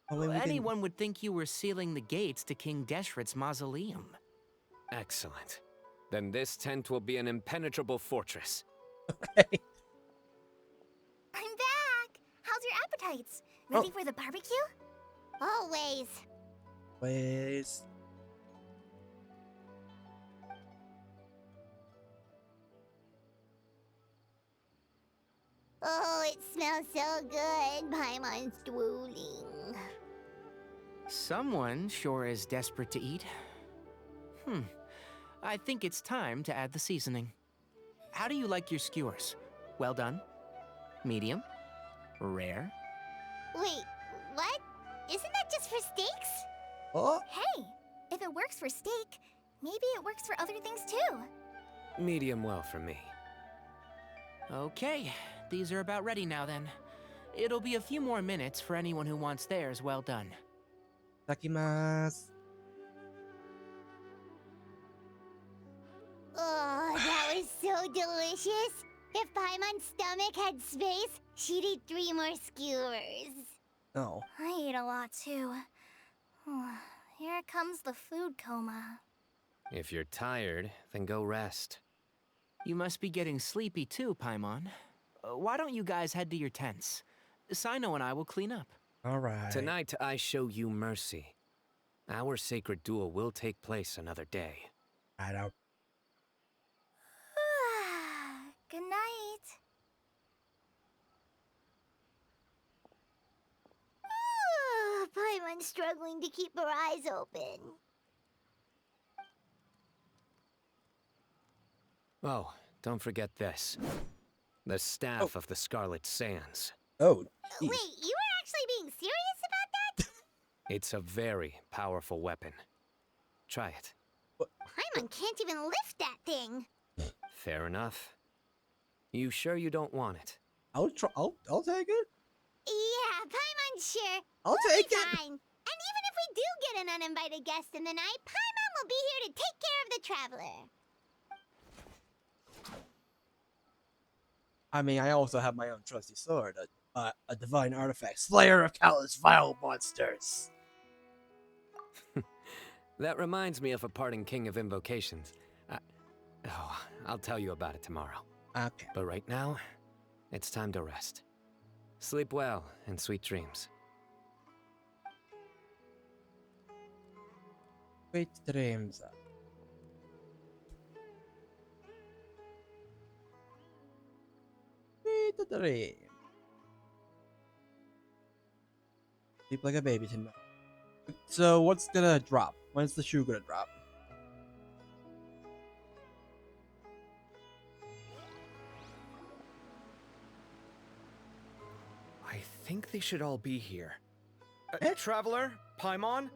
Only we can- Anyone would think you were sealing the gates to King Deshret's mausoleum. Excellent. Then this tent will be an impenetrable fortress. Okay. I'm back! How's your appetites? Ready for the barbecue? Always. Ways. Oh, it smells so good. Paimon's drooling. Someone sure is desperate to eat. I think it's time to add the seasoning. How do you like your skewers? Well done? Medium? Rare? Wait, what? Isn't that just for steaks? Oh! Hey, if it works for steak, maybe it works for other things too. Medium well for me. Okay, these are about ready now then. It'll be a few more minutes for anyone who wants theirs well done. Takimasu. Oh, that was so delicious. If Paimon's stomach had space, she'd eat 3 more skewers. No. I ate a lot too. Here comes the food coma. If you're tired, then go rest. You must be getting sleepy too, Paimon. Why don't you guys head to your tents? Cyno and I will clean up. Alright. Tonight I show you mercy. Our sacred duel will take place another day. I don't. Good night. Paimon's struggling to keep her eyes open. Oh, don't forget this. The staff of the Scarlet Sands. Oh, Wait, you were actually being serious about that? It's a very powerful weapon. Try it. Paimon can't even lift that thing. Fair enough. You sure you don't want it? I'll try. I'll take it. Yeah, Paimon's sure. I'll We'll take be it. fine. And even if we do get an uninvited guest in the night, Paimon will be here to take care of the traveler. I mean, I also have my own trusty sword, a divine artifact, slayer of countless vile monsters. That reminds me of a parting king of invocations. I'll tell you about it tomorrow. Okay. But right now, it's time to rest. Sleep well and sweet dreams. Sweet dreams. Sweet dreams. Sleep like a baby tonight. So what's gonna drop? When's the shoe gonna drop? I think they should all be here. Traveler? Paimon?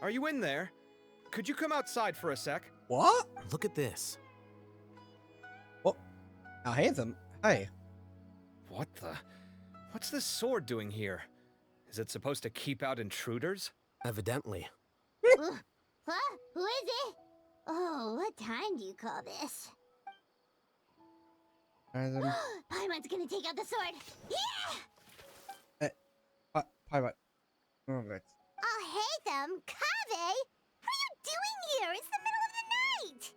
Are you in there? Could you come outside for a sec? What? Look at this. Oh, handsome. Hey. What the? What's this sword doing here? Is it supposed to keep out intruders? Evidently. Huh? Who is it? Oh, what time do you call this? Paimon's gonna take out the sword. Yeah! Pirate. Oh, right. Oh, hey them, Kave! What are you doing here? It's the middle of the night!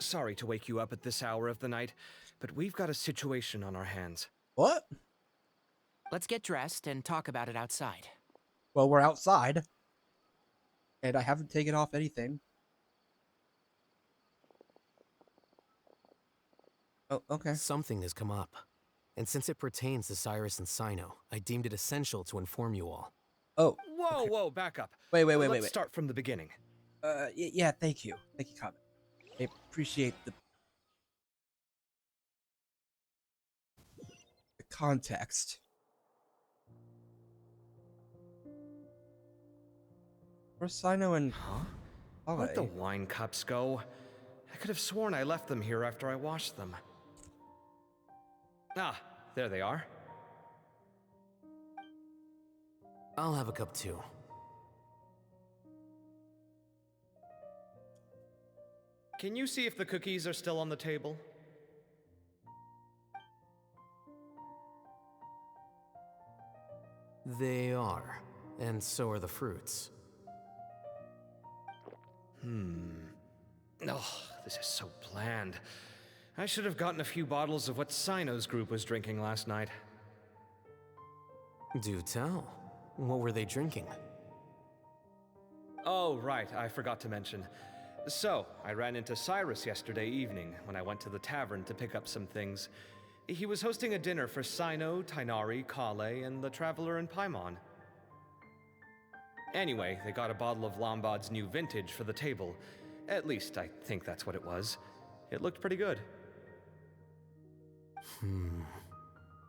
Sorry to wake you up at this hour of the night, but we've got a situation on our hands. What? Let's get dressed and talk about it outside. Well, we're outside. And I haven't taken off anything. Oh, okay. Something has come up. And since it pertains to Cyrus and Cyno, I deemed it essential to inform you all. Oh. Whoa, okay. whoa, back up. Wait. Let's start from the beginning. Yeah, thank you. Thank you, Comet. I appreciate the context. Where's Cyno and... Huh? All Where'd right. the wine cups go? I could have sworn I left them here after I washed them. Ah, there they are. I'll have a cup too. Can you see if the cookies are still on the table? They are. And so are the fruits. Oh, this is so bland. I should have gotten a few bottles of what Cyno's group was drinking last night. Do tell. What were they drinking? Oh, right, I forgot to mention. So, I ran into Cyrus yesterday evening when I went to the tavern to pick up some things. He was hosting a dinner for Cyno, Tighnari, Kale, and the Traveler and Paimon. Anyway, they got a bottle of Lombard's new vintage for the table. At least, I think that's what it was. It looked pretty good.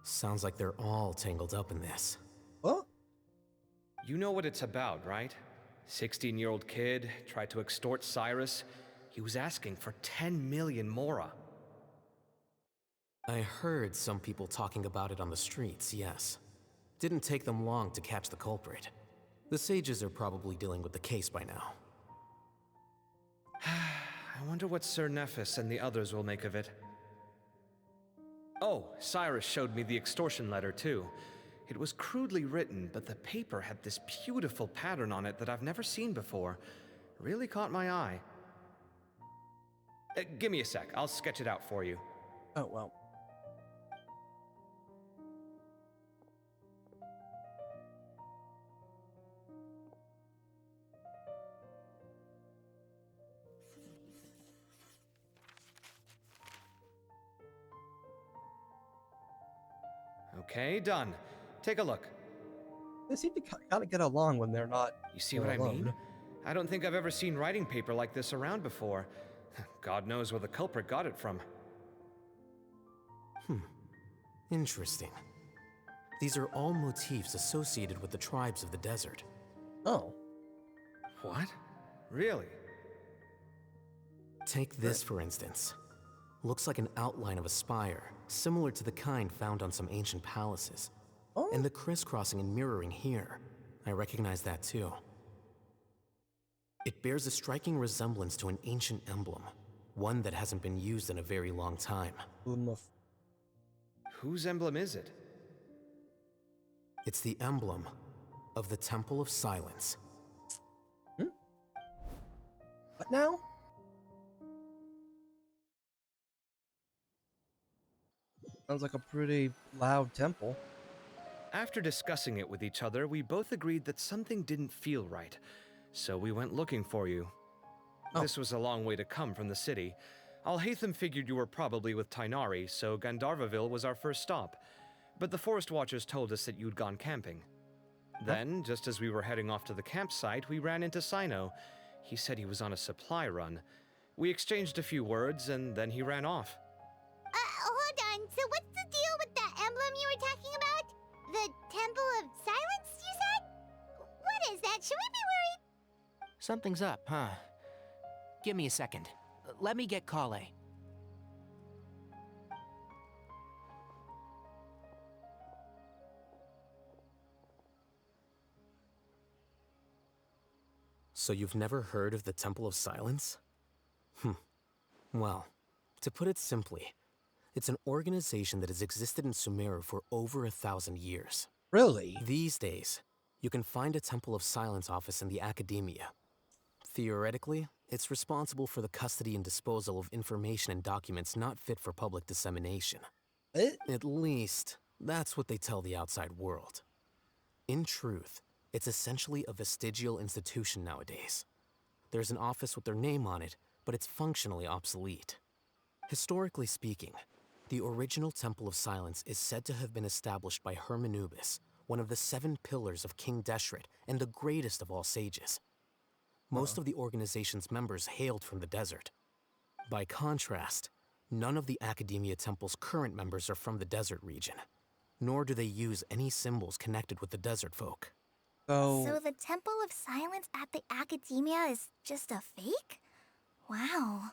Sounds like they're all tangled up in this. What? You know what it's about, right? 16-year-old kid tried to extort Cyrus. He was asking for 10 million mora. I heard some people talking about it on the streets, yes. Didn't take them long to catch the culprit. The sages are probably dealing with the case by now. I wonder what Sir Nephis and the others will make of it. Oh, Cyrus showed me the extortion letter, too. It was crudely written, but the paper had this beautiful pattern on it that I've never seen before. Really caught my eye. Give me a sec, I'll sketch it out for you. Oh, well. Okay, done. Take a look. They seem to kind of get along when they're not. You see what I alone. mean? I don't think I've ever seen writing paper like this around before. God knows where the culprit got it from. Interesting. These are all motifs associated with the tribes of the desert. Oh. What? Really? Take this, for instance. Looks like an outline of a spire, similar to the kind found on some ancient palaces. Oh. And the crisscrossing and mirroring here. I recognize that too. It bears a striking resemblance to an ancient emblem, one that hasn't been used in a very long time. Whose emblem is it? It's the emblem of the Temple of Silence. What now? Sounds like a pretty loud temple. After discussing it with each other, we both agreed that something didn't feel right, so we went looking for you. Oh. This was a long way to come from the city. Alhaitham figured you were probably with Tainari, so Gandharvaville was our first stop. But the Forest Watchers told us that you'd gone camping. Then, just as we were heading off to the campsite, we ran into Cyno. He said he was on a supply run. We exchanged a few words, and then he ran off. Hold on. So what's the deal with that emblem you were talking about? The Temple of Silence, you said? What is that? Should we be worried? Something's up, huh? Give me a second. Let me get Kale. So you've never heard of the Temple of Silence? Well, to put it simply, it's an organization that has existed in Sumeru for over 1,000 years. Really? These days, you can find a Temple of Silence office in the academia. Theoretically, it's responsible for the custody and disposal of information and documents not fit for public dissemination. At least, that's what they tell the outside world. In truth, it's essentially a vestigial institution nowadays. There's an office with their name on it, but it's functionally obsolete. Historically speaking, the original Temple of Silence is said to have been established by Hermanubis, one of the 7 pillars of King Deshret and the greatest of all sages. Most of the organization's members hailed from the desert. By contrast, none of the Academia Temple's current members are from the desert region, nor do they use any symbols connected with the desert folk. So the Temple of Silence at the Academia is just a fake? Wow.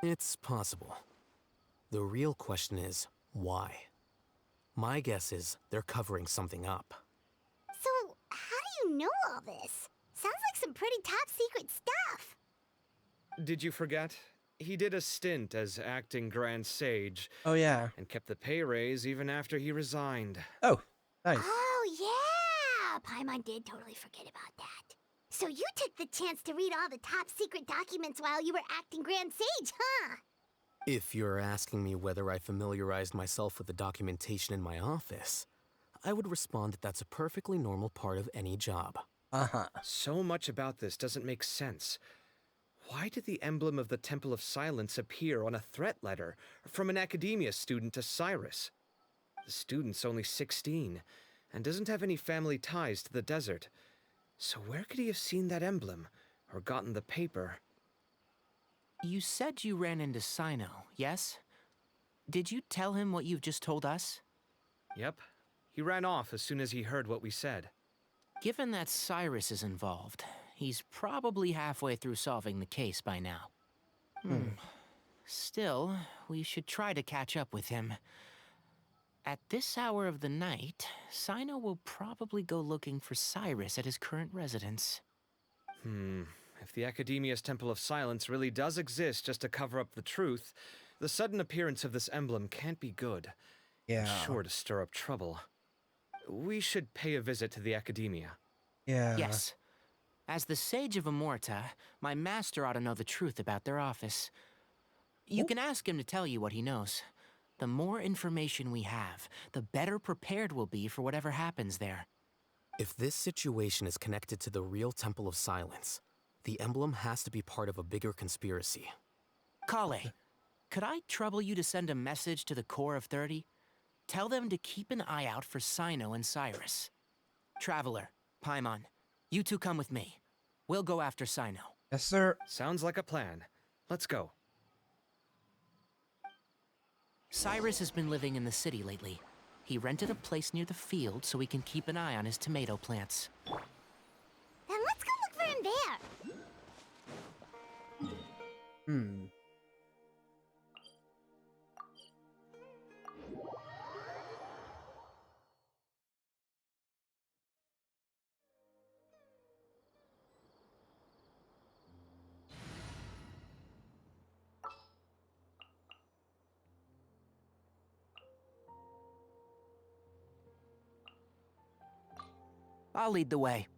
It's possible. The real question is, why? My guess is they're covering something up. So, how do you know all this? Sounds like some pretty top secret stuff. Did you forget? He did a stint as acting Grand Sage. Oh, yeah. And kept the pay raise even after he resigned. Oh, nice. Oh, yeah! Paimon did totally forget about that. So you took the chance to read all the top secret documents while you were acting Grand Sage, huh? If you're asking me whether I familiarized myself with the documentation in my office, I would respond that that's a perfectly normal part of any job. So much about this doesn't make sense. Why did the emblem of the Temple of Silence appear on a threat letter from an academia student to Cyrus? The student's only 16 and doesn't have any family ties to the desert. So where could he have seen that emblem or gotten the paper? You said you ran into Cyno, yes? Did you tell him what you've just told us? Yep. He ran off as soon as he heard what we said. Given that Cyrus is involved, he's probably halfway through solving the case by now. Still, we should try to catch up with him. At this hour of the night, Cyno will probably go looking for Cyrus at his current residence. If the Academia's Temple of Silence really does exist just to cover up the truth, the sudden appearance of this emblem can't be good. Yeah. It's sure to stir up trouble. We should pay a visit to the Academia. Yeah. Yes. As the Sage of Amorta, my master ought to know the truth about their office. You can ask him to tell you what he knows. The more information we have, the better prepared we'll be for whatever happens there. If this situation is connected to the real Temple of Silence, the emblem has to be part of a bigger conspiracy. Kale, could I trouble you to send a message to the Core of 30? Tell them to keep an eye out for Cyno and Cyrus. Traveler, Paimon, you two come with me. We'll go after Cyno. Yes, sir. Sounds like a plan. Let's go. Cyrus has been living in the city lately. He rented a place near the field so he can keep an eye on his tomato plants. Then let's go look for him there. I'll lead the way.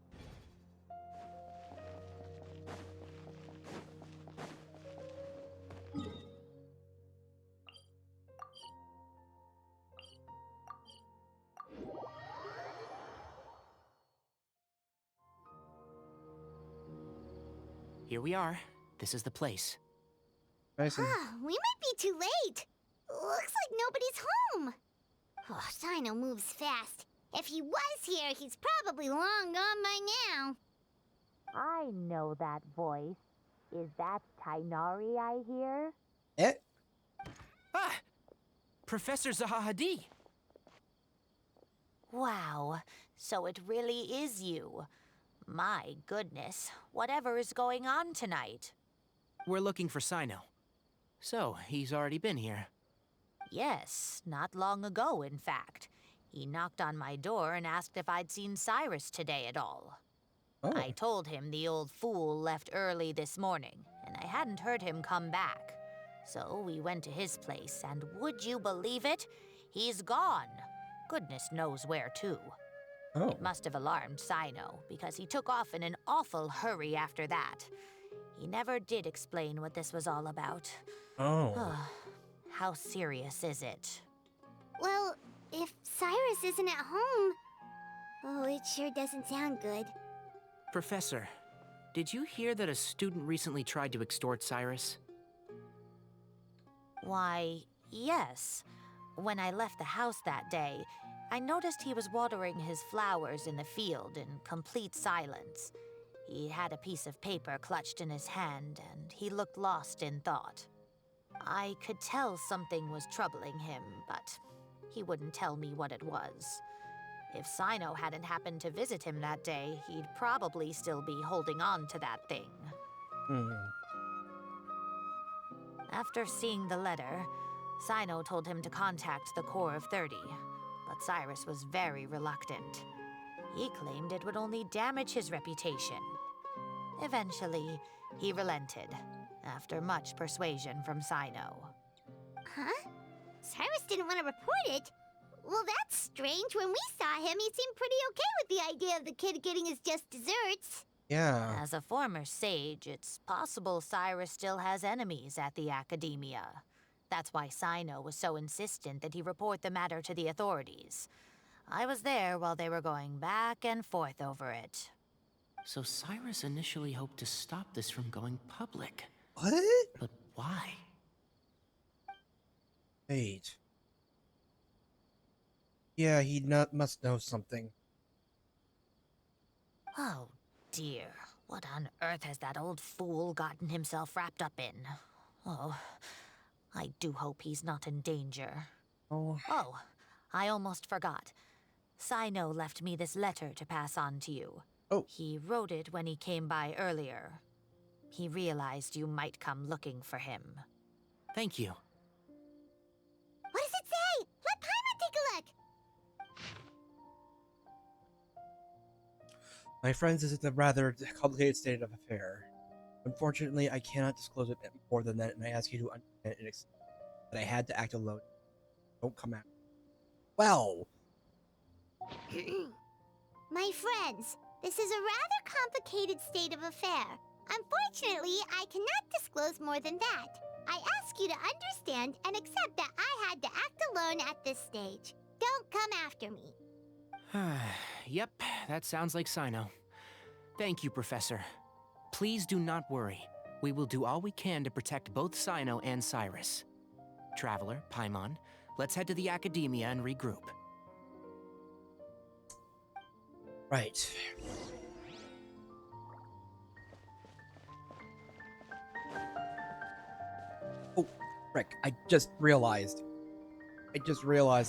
Here we are. This is the place. We might be too late. Looks like nobody's home. Oh, Cyno moves fast. If he was here, he's probably long gone by now. I know that voice. Is that Tainari I hear? Ah! Professor Zahahadi! Wow, so it really is you. My goodness, whatever is going on tonight? We're looking for Cyno. So, he's already been here. Yes, not long ago, in fact. He knocked on my door and asked if I'd seen Cyrus today at all. I told him the old fool left early this morning, and I hadn't heard him come back. So we went to his place, and would you believe it? He's gone. Goodness knows where to. It must have alarmed Cyno, because he took off in an awful hurry after that. He never did explain what this was all about. How serious is it? Well, if Cyrus isn't at home... Oh, it sure doesn't sound good. Professor, did you hear that a student recently tried to extort Cyrus? Why, yes. When I left the house that day, I noticed he was watering his flowers in the field in complete silence. He had a piece of paper clutched in his hand, and he looked lost in thought. I could tell something was troubling him, but he wouldn't tell me what it was. If Cyno hadn't happened to visit him that day, he'd probably still be holding on to that thing. After seeing the letter, Cyno told him to contact the Corps of 30, but Cyrus was very reluctant. He claimed it would only damage his reputation. Eventually, he relented, after much persuasion from Cyno. Huh? Cyrus didn't want to report it? Well, that's strange. When we saw him, he seemed pretty okay with the idea of the kid getting his just desserts. Yeah. As a former sage, it's possible Cyrus still has enemies at the Academia. That's why Cyno was so insistent that he report the matter to the authorities. I was there while they were going back and forth over it. So Cyrus initially hoped to stop this from going public. What? But why? Wait. Yeah, he must know something. Oh, dear. What on earth has that old fool gotten himself wrapped up in? Oh, I do hope he's not in danger. Oh, I almost forgot. Cyno left me this letter to pass on to you. He wrote it when he came by earlier. He realized you might come looking for him. Thank you. What does it say? Let Paimon take a look! My friends, this is a rather complicated state of affair. Unfortunately, I cannot disclose it more than that, and I ask you to understand and accept that I had to act alone. Don't come out. Well. My friends, this is a rather complicated state of affair. Unfortunately, I cannot disclose more than that. I ask you to understand and accept that I had to act alone at this stage. Don't come after me. Yep, that sounds like Cyno. Thank you, Professor. Please do not worry. We will do all we can to protect both Cyno and Cyrus. Traveler, Paimon, Let's head to the academia and regroup. Right. Oh, frick, I just realized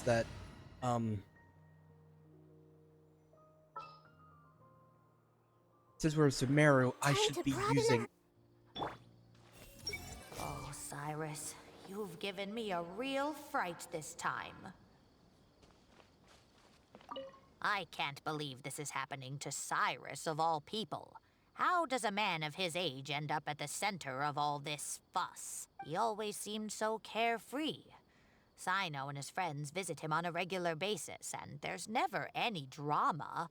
that, since we're in Sumeru, I should be using... Oh, Cyrus, you've given me a real fright this time. I can't believe this is happening to Cyrus of all people. How does a man of his age end up at the center of all this fuss? He always seemed so carefree. Cyno and his friends visit him on a regular basis, and there's never any drama.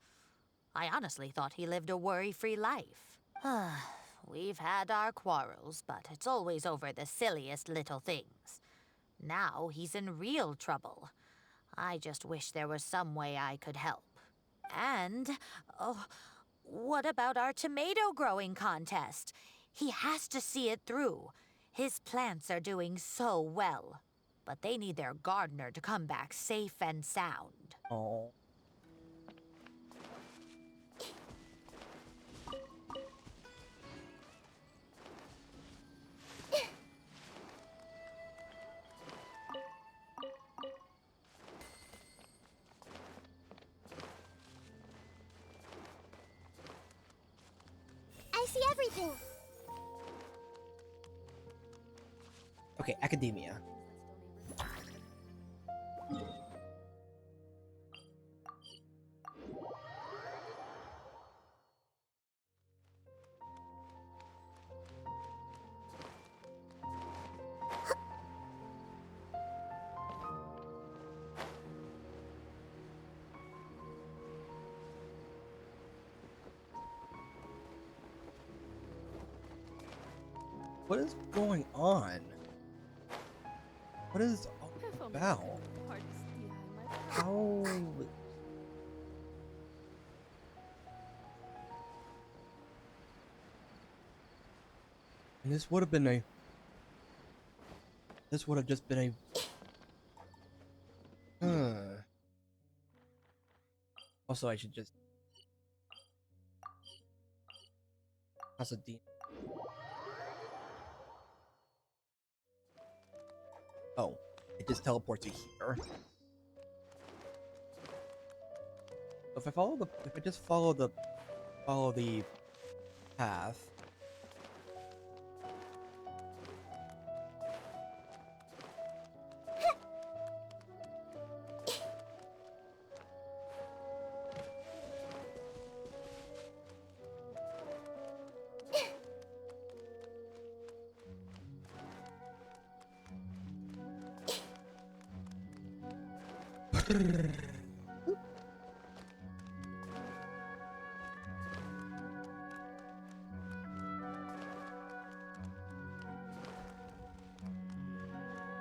I honestly thought he lived a worry-free life. We've had our quarrels, but it's always over the silliest little things. Now he's in real trouble. I just wish there was some way I could help. And, oh, what about our tomato growing contest? He has to see it through. His plants are doing so well, but they need their gardener to come back safe and sound. Oh. I see everything. Okay, academia. What is going on? What is this all about? How... And this would have been a... This would have just been a... Also, I should just... That's a D. Oh, it just teleports you here. So if I just follow the path.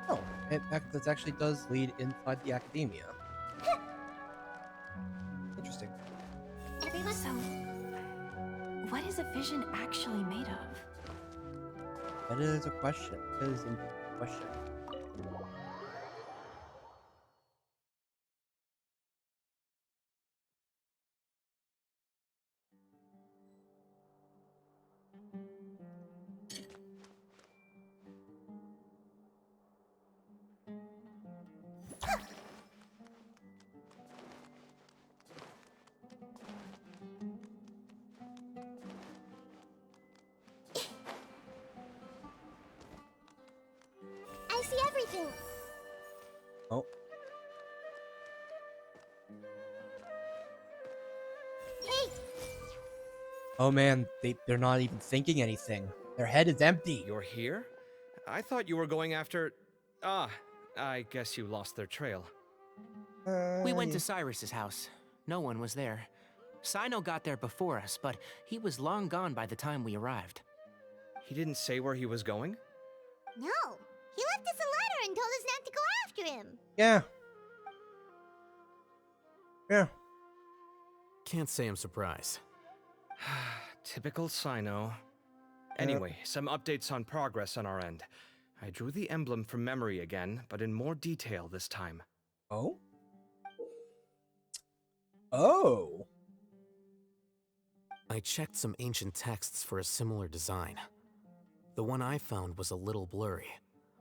Oh, in fact, this actually does lead inside the academia. Interesting. Everyone. So, what is a vision actually made of? That is a question. That is a question. I see everything. Oh. Hey, Oh man, they're not even thinking anything. Their head is empty. You're here? I thought you were going after... Ah, I guess you lost their trail. We went to Cyrus's house. No one was there. Cyno got there before us, but he was long gone by the time we arrived. He didn't say where he was going? no. He left us a letter and told us not to go after him. Yeah. Yeah. Can't say I'm surprised. Typical Cyno. Anyway, some updates on progress on our end. I drew the emblem from memory again, but in more detail this time. Oh? Oh! I checked some ancient texts for a similar design. The one I found was a little blurry,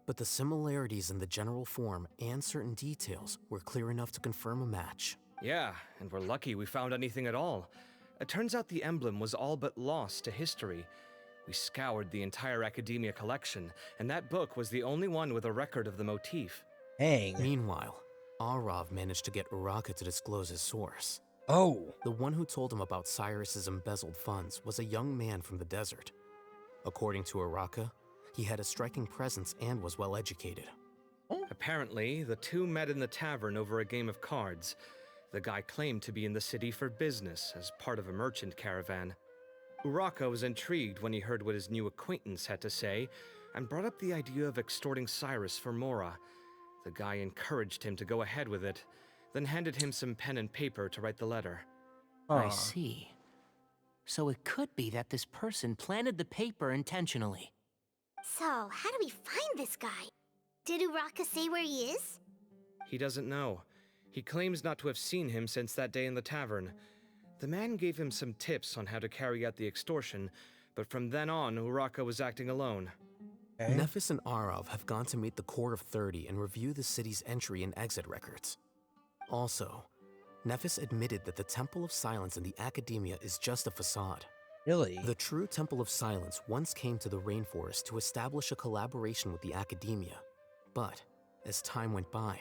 but the similarities in the general form and certain details were clear enough to confirm a match. Yeah, and we're lucky we found anything at all. It turns out the emblem was all but lost to history. We scoured the entire Academia collection, and that book was the only one with a record of the motif. Dang. Meanwhile, Arav managed to get Uraka to disclose his source. Oh. The one who told him about Cyrus's embezzled funds was a young man from the desert. According to Uraka, he had a striking presence and was well educated. Apparently, the two met in the tavern over a game of cards. The guy claimed to be in the city for business as part of a merchant caravan. Uraka was intrigued when he heard what his new acquaintance had to say and brought up the idea of extorting Cyrus for Mora. The guy encouraged him to go ahead with it, then handed him some pen and paper to write the letter. I see. So it could be that this person planted the paper intentionally. So, how do we find this guy? Did Uraka say where he is? He doesn't know. He claims not to have seen him since that day in the tavern. The man gave him some tips on how to carry out the extortion, but from then on, Uraka was acting alone. Okay. Nephis and Arav have gone to meet the Core of 30 and review the city's entry and exit records. Also, Nephis admitted that the Temple of Silence in the Academia is just a facade. Really? The true Temple of Silence once came to the rainforest to establish a collaboration with the Academia. But, as time went by,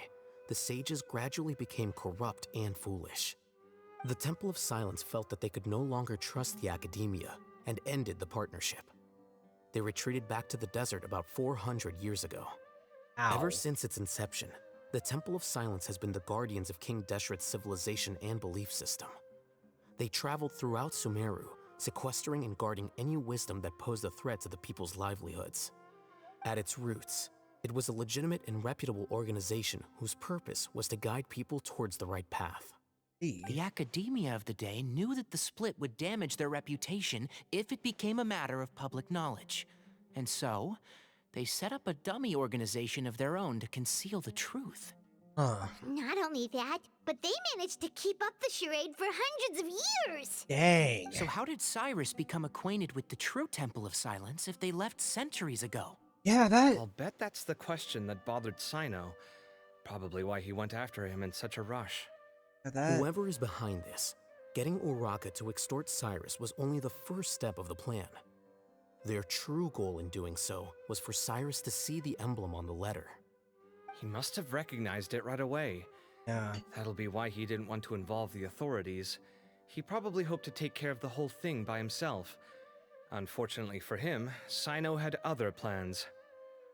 the sages gradually became corrupt and foolish. The Temple of Silence felt that they could no longer trust the Academia and ended the partnership. They retreated back to the desert about 400 years ago. Ow. Ever since its inception, the Temple of Silence has been the guardians of King Deshret's civilization and belief system. They traveled throughout Sumeru, sequestering and guarding any wisdom that posed a threat to the people's livelihoods. At its roots, it was a legitimate and reputable organization whose purpose was to guide people towards the right path. The academia of the day knew that the split would damage their reputation if it became a matter of public knowledge. And so, they set up a dummy organization of their own to conceal the truth. Not only that, but they managed to keep up the charade for hundreds of years! Dang. So how did Cyrus become acquainted with the true Temple of Silence if they left centuries ago? Yeah, I'll bet that's the question that bothered Cyno. Probably why he went after him in such a rush. Whoever is behind this, getting Uraka to extort Cyrus was only the first step of the plan. Their true goal in doing so was for Cyrus to see the emblem on the letter. He must have recognized it right away. Yeah. That'll be why he didn't want to involve the authorities. He probably hoped to take care of the whole thing by himself. Unfortunately for him, Cyno had other plans.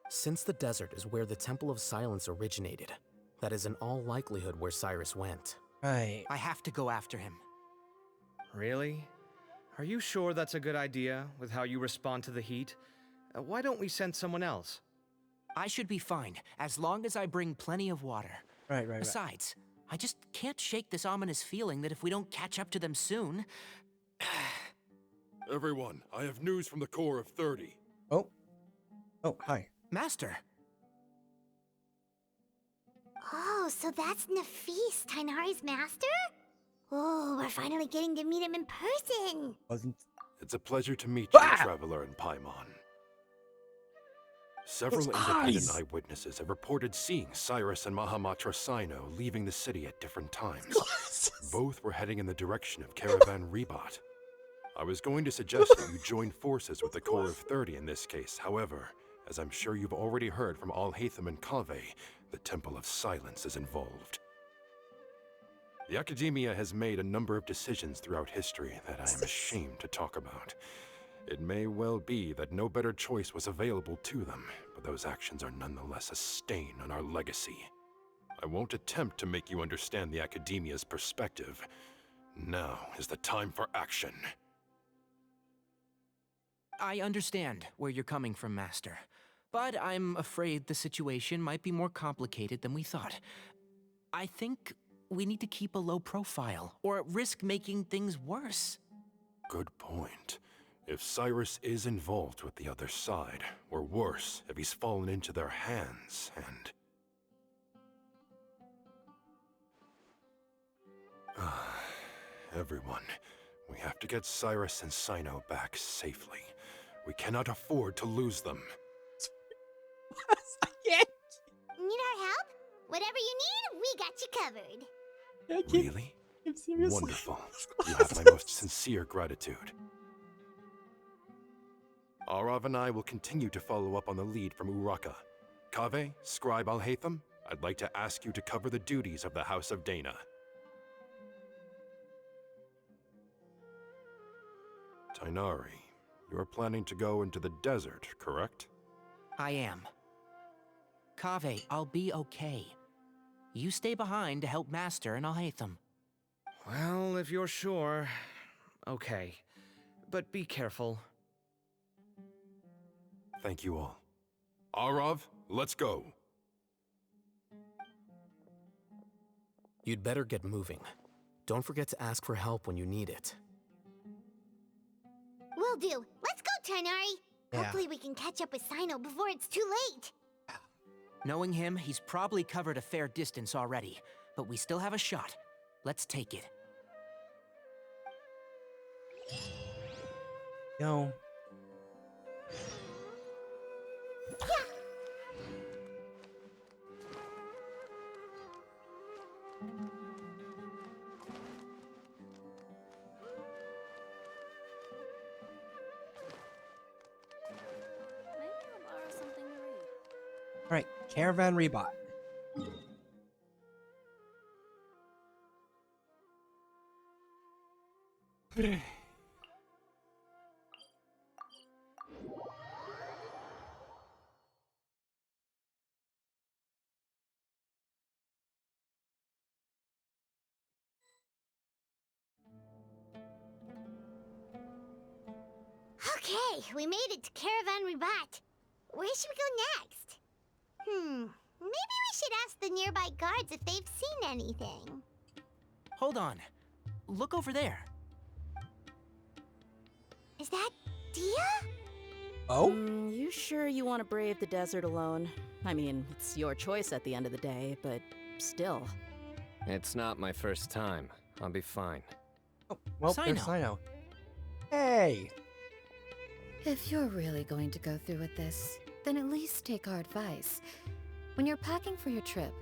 Since the desert is where the Temple of Silence originated, that is in all likelihood where Cyrus went. Right. I have to go after him. Really? Are you sure that's a good idea, with how you respond to the heat? Why don't we send someone else? I should be fine, as long as I bring plenty of water. Right. Besides, I just can't shake this ominous feeling that if we don't catch up to them soon... Everyone, I have news from the Core of 30. Oh, hi. Master! Oh, so that's Nafis, Tainari's master? Oh, we're finally getting to meet him in person! It's a pleasure to meet you, Traveler in Paimon. Several independent eyewitnesses have reported seeing Cyrus and Mahamatra Cyno leaving the city at different times. Both were heading in the direction of Caravan Rebat. I was going to suggest that you join forces with the Core of 30 in this case. However, as I'm sure you've already heard from Al-Haytham and Kaveh, the Temple of Silence is involved. The Academia has made a number of decisions throughout history that I am ashamed to talk about. It may well be that no better choice was available to them, but those actions are nonetheless a stain on our legacy. I won't attempt to make you understand the Academia's perspective. Now is the time for action. I understand where you're coming from, Master. But I'm afraid the situation might be more complicated than we thought. I think we need to keep a low profile, or risk making things worse. Good point. If Cyrus is involved with the other side, or worse, if he's fallen into their hands, and... Everyone, we have to get Cyrus and Cyno back safely. We cannot afford to lose them. Need our help? Whatever you need, we got you covered. Really? Wonderful. You have my most sincere gratitude. Arav and I will continue to follow up on the lead from Uraka. Kaveh, Scribe Alhaitham, I'd like to ask you to cover the duties of the House of Dana. Tighnari, you are planning to go into the desert, correct? I am. Kaveh, I'll be okay. You stay behind to help Master and Alhaitham. Well, if you're sure. Okay. But be careful. Thank you all. Arav, let's go. You'd better get moving. Don't forget to ask for help when you need it. Will do. Let's go, Tighnari. Yeah. Hopefully we can catch up with Cyno before it's too late. Knowing him, he's probably covered a fair distance already, but we still have a shot. Let's take it. Yo. Alright, Caravan Rebot. Okay, we made it to Caravan Ribat. Where should we go next? Maybe we should ask the nearby guards if they've seen anything. Hold on. Look over there. Is that Dia? Oh? You sure you want to brave the desert alone? I mean, it's your choice at the end of the day, but still. It's not my first time. I'll be fine. Oh, well, there's Cyno. Hey! If you're really going to go through with this, then at least take our advice. When you're packing for your trip,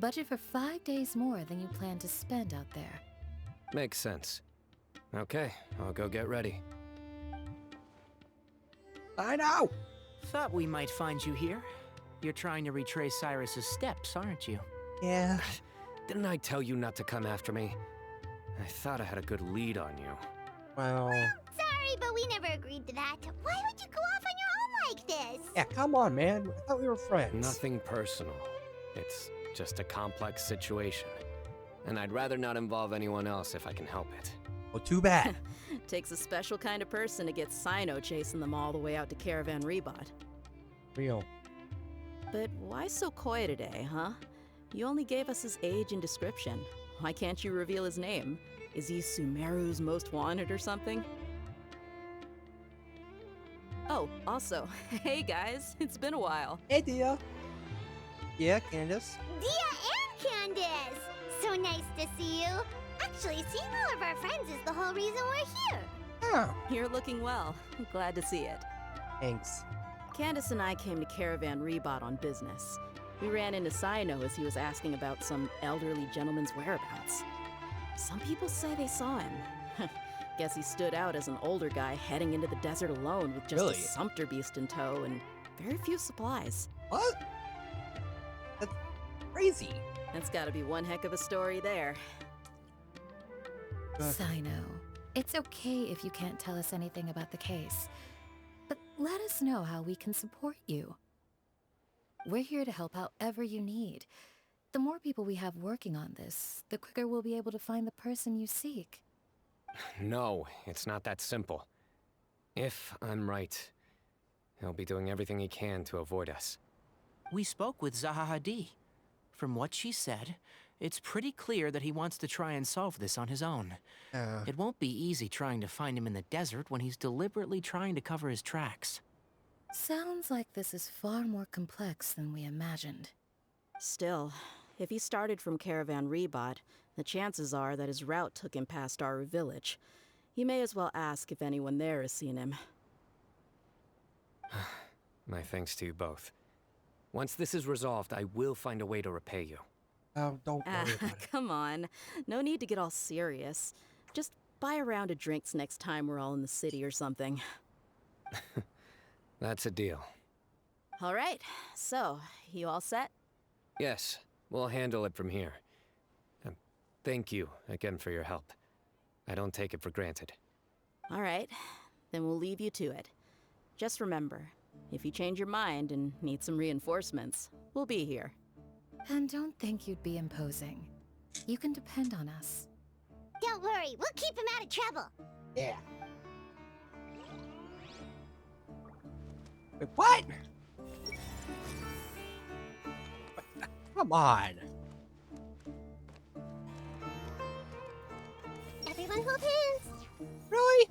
budget for 5 days more than you plan to spend out there. Makes sense. Okay, I'll go get ready. I know! Thought we might find you here. You're trying to retrace Cyrus's steps, aren't you? Yeah. Didn't I tell you not to come after me? I thought I had a good lead on you. Well... Sorry, but we never agreed to that. Why would you go off on your own like this? Yeah, come on, man. I thought we were friends. Nothing personal. It's just a complex situation. And I'd rather not involve anyone else if I can help it. Well, too bad. Takes a special kind of person to get Cyno chasing them all the way out to Caravan Rebot. Real. But why so coy today, huh? You only gave us his age and description. Why can't you reveal his name? Is he Sumeru's most wanted or something? Oh, also, hey guys, it's been a while. Hey, Dia. Yeah, Candace. Dia and Candace! So nice to see you. Actually, seeing all of our friends is the whole reason we're here. Oh. You're looking well. Glad to see it. Thanks. Candace and I came to Caravan Rebot on business. We ran into Cyno as he was asking about some elderly gentleman's whereabouts. Some people say they saw him. Guess he stood out as an older guy heading into the desert alone with just Really? a sumpter beast in tow and very few supplies. What? That's crazy. That's gotta be one heck of a story there. Cyno, it's okay if you can't tell us anything about the case. But let us know how we can support you. We're here to help however you need. The more people we have working on this, the quicker we'll be able to find the person you seek. No, it's not that simple. If I'm right, he'll be doing everything he can to avoid us. We spoke with Zaha Hadid. From what she said, It's pretty clear that he wants to try and solve this on his own. It won't be easy trying to find him in the desert when he's deliberately trying to cover his tracks. Sounds like this is far more complex than we imagined. Still, if he started from Caravan Rebot, the chances are that his route took him past Aru village. You may as well ask if anyone there has seen him. My thanks to you both. Once this is resolved, I will find a way to repay you. Oh, don't worry about it. Come on. No need to get all serious. Just buy a round of drinks next time we're all in the city or something. That's a deal. All right. So, you all set? Yes, we'll handle it from here. Thank you again for your help. I don't take it for granted. All right. Then we'll leave you to it. Just remember, if you change your mind and need some reinforcements, we'll be here. And don't think you'd be imposing. You can depend on us. Don't worry, we'll keep him out of trouble. Yeah. Wait, what? Come on. Everyone hold hands. Really?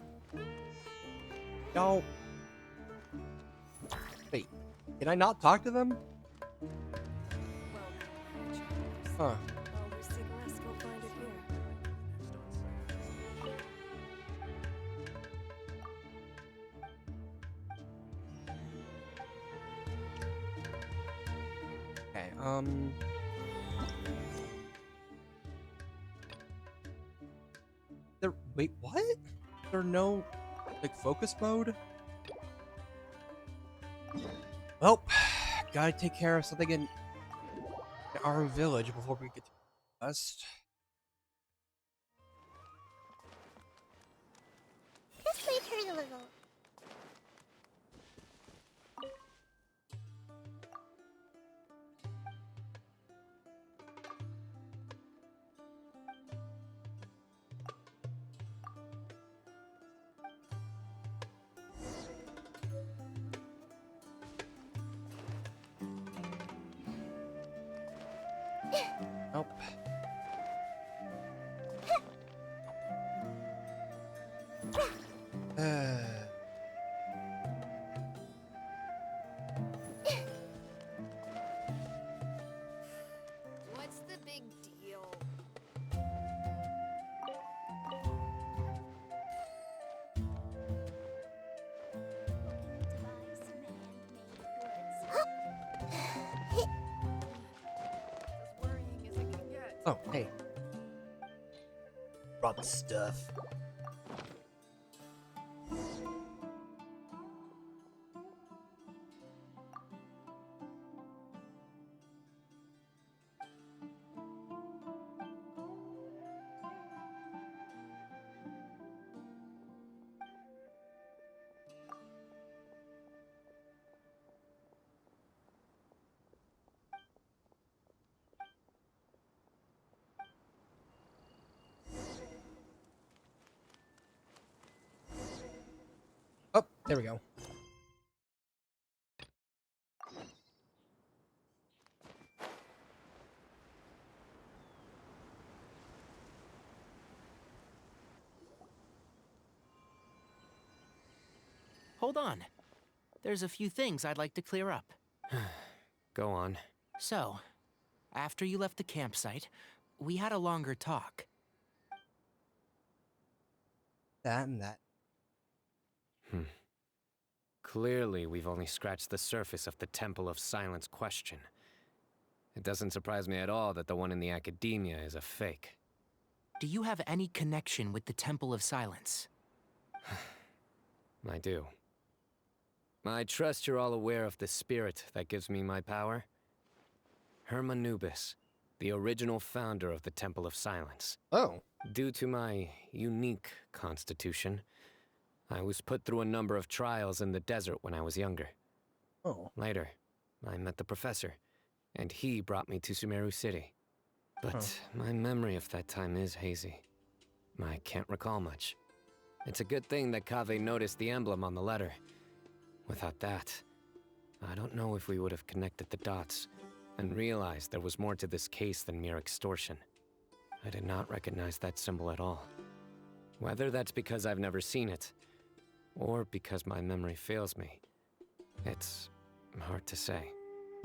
No. Wait, can I not talk to them? Huh. Okay, wait, what? There are no, like, focus mode? Well, gotta take care of something in our village before we get to the west. This might hurt a little. Nope. What's the big deal? Oh, hey. Brought the stuff. Oh, there we go. Hold on. There's a few things I'd like to clear up. Go on. So, after you left the campsite, we had a longer talk. That and that. Clearly, we've only scratched the surface of the Temple of Silence question. It doesn't surprise me at all that the one in the academia is a fake. Do you have any connection with the Temple of Silence? I do. I trust you're all aware of the spirit that gives me my power. Hermanubis, the original founder of the Temple of Silence. Oh. Due to my unique constitution, I was put through a number of trials in the desert when I was younger. Oh. Later, I met the professor, and he brought me to Sumeru City. But my memory of that time is hazy. I can't recall much. It's a good thing that Kaveh noticed the emblem on the letter. Without that, I don't know if we would have connected the dots. and realized there was more to this case than mere extortion. I did not recognize that symbol at all. Whether that's because I've never seen it, or because my memory fails me, it's hard to say.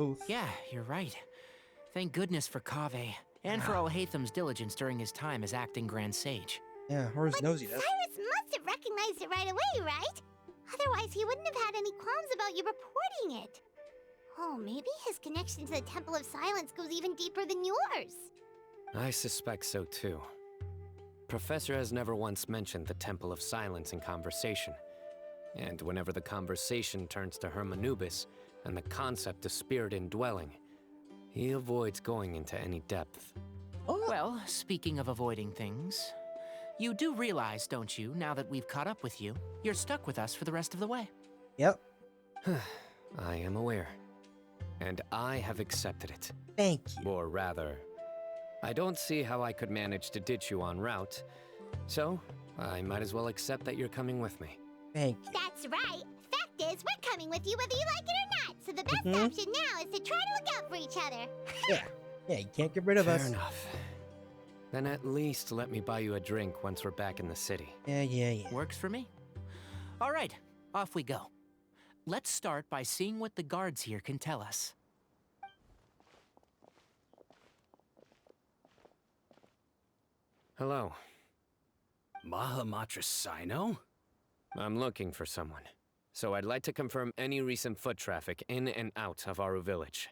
Oof. Yeah, you're right. Thank goodness for Kaveh, and for Alhatham's diligence during his time as acting Grand Sage. Yeah, Horace knows he does. Cyrus must have recognized it right away, right? Otherwise, he wouldn't have had any qualms about you reporting it. Oh, maybe his connection to the Temple of Silence goes even deeper than yours. I suspect so too. Professor has never once mentioned the Temple of Silence in conversation. And whenever the conversation turns to Hermanubis and the concept of spirit indwelling, he avoids going into any depth. Well, speaking of avoiding things, you do realize, don't you, now that we've caught up with you, you're stuck with us for the rest of the way. Yep. I am aware. And I have accepted it. Thank you. Or rather, I don't see how I could manage to ditch you en route, so I might as well accept that you're coming with me. Thank you. That's right. Fact is, we're coming with you whether you like it or not. So the best option now is to try to look out for each other. Yeah, you can't get rid of us. Fair enough. Then at least let me buy you a drink once we're back in the city. Yeah. Works for me. All right, off we go. Let's start by seeing what the guards here can tell us. Hello. Mahamatra Cyno? I'm looking for someone, so I'd like to confirm any recent foot traffic in and out of Aru Village.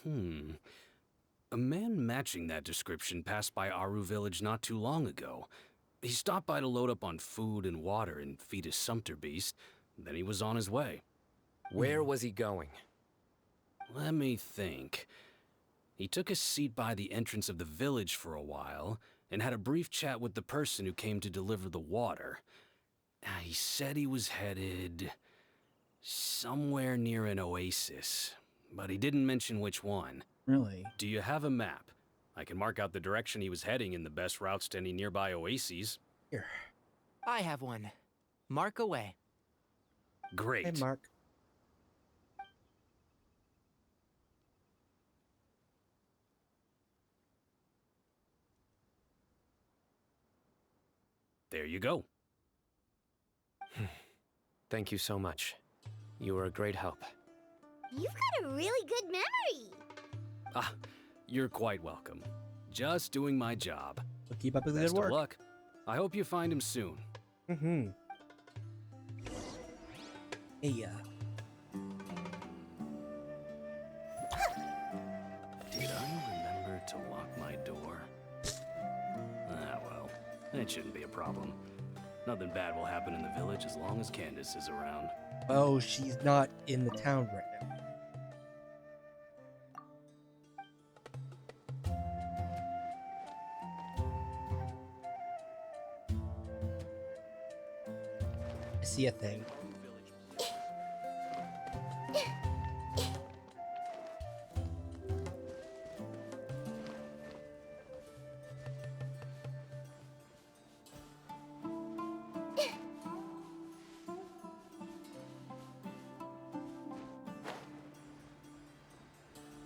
A man matching that description passed by Aru Village not too long ago. He stopped by to load up on food and water and feed his sumpter beast, then he was on his way. Where was he going? Let me think. He took a seat by the entrance of the village for a while, and had a brief chat with the person who came to deliver the water. He said he was headed somewhere near an oasis, but he didn't mention which one. Really? Do you have a map? I can mark out the direction he was heading and the best routes to any nearby oases. Here. I have one. Mark away. Great. Hey, Mark. There you go. Thank you so much. You were a great help. You've got a really good memory. Ah, you're quite welcome. Just doing my job. So keep up the good Best work. of luck. I hope you find him soon. Hey, Did I remember to lock my door? Ah, well, it shouldn't be a problem. Nothing bad will happen in the village as long as Candace is around. oh, she's not in the town right now. I see a thing.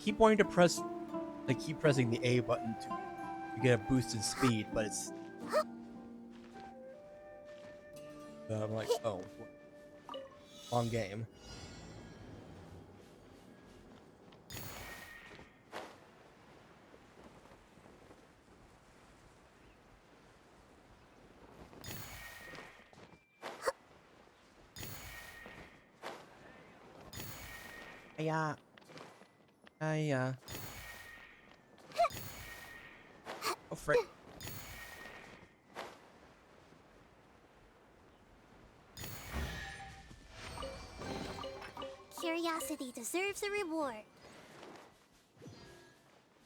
Keep wanting to press, like, keep pressing the A button to get a boosted speed, but it's. I'm like, oh, wrong game. Yeah. Oh, frick. Curiosity deserves a reward.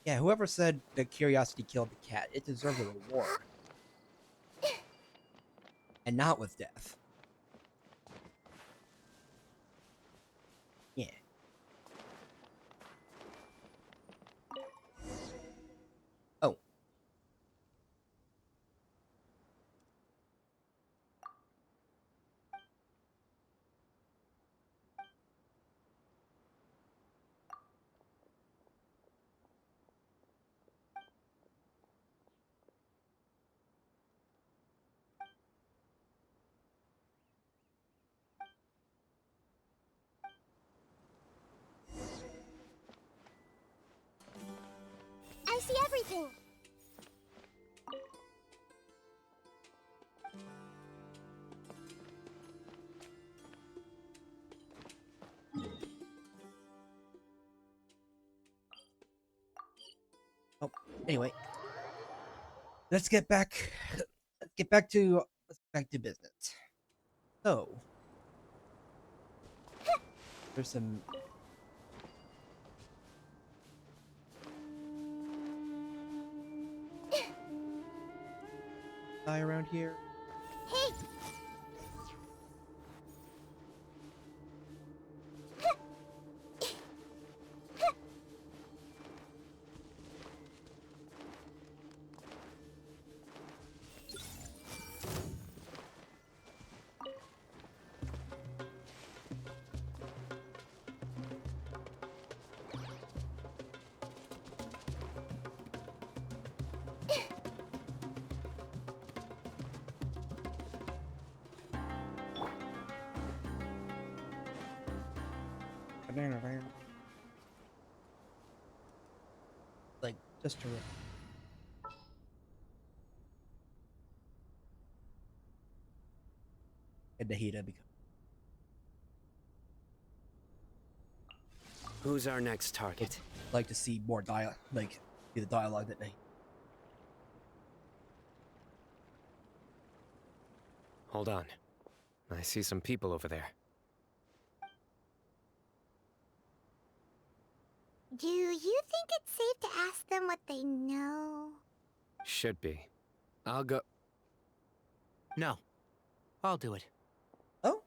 Yeah, whoever said that curiosity killed the cat, it deserved a reward. And not with death. Yeah. Oh. I see everything. Oh, anyway, let's get back. Let's get back to business. So, there's some. Guy around here. Hey! Like, just to. And Nahida because. Who's our next target? Like to see more dialogue, like see the dialogue that they. Hold on. I see some people over there. Do you think it's safe to ask them what they know? Should be. I'll go. No. I'll do it. Oh?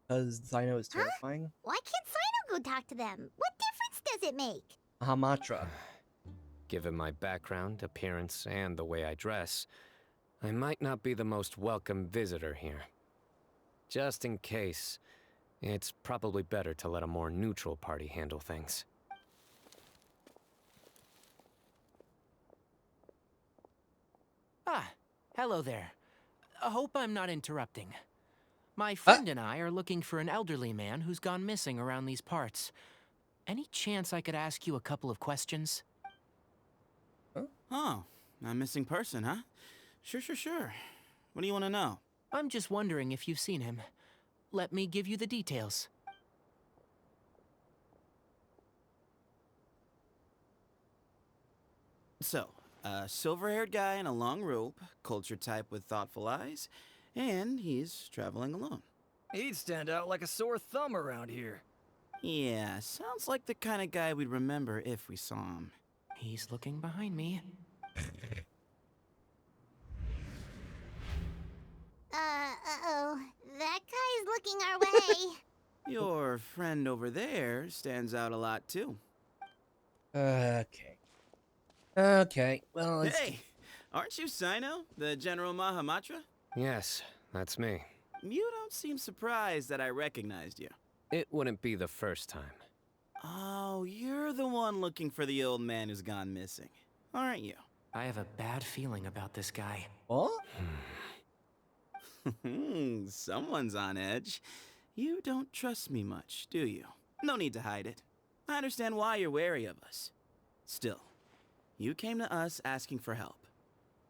Because Cyno is terrifying? Why can't Cyno go talk to them? What difference does it make? Mahamatra. Given my background, appearance, and the way I dress, I might not be the most welcome visitor here. Just in case, it's probably better to let a more neutral party handle things. Ah, hello there. I hope I'm not interrupting. My friend and I are looking for an elderly man who's gone missing around these parts. Any chance I could ask you a couple of questions? Oh, a missing person, huh? Sure. What do you want to know? I'm just wondering if you've seen him. Let me give you the details. So, a silver-haired guy in a long robe, culture type with thoughtful eyes, and he's traveling alone. He'd stand out like a sore thumb around here. Yeah, sounds like the kind of guy we'd remember if we saw him. He's looking behind me. Uh-oh. That guy's looking our way. Your friend over there stands out a lot, too. Okay, well, let's... Hey! Aren't you Cyno, the General Mahamatra? Yes, that's me. You don't seem surprised that I recognized you. It wouldn't be the first time. Oh, you're the one looking for the old man who's gone missing, aren't you? I have a bad feeling about this guy. What? Someone's on edge. You don't trust me much, do you? No need to hide it. I understand why you're wary of us. Still, you came to us asking for help.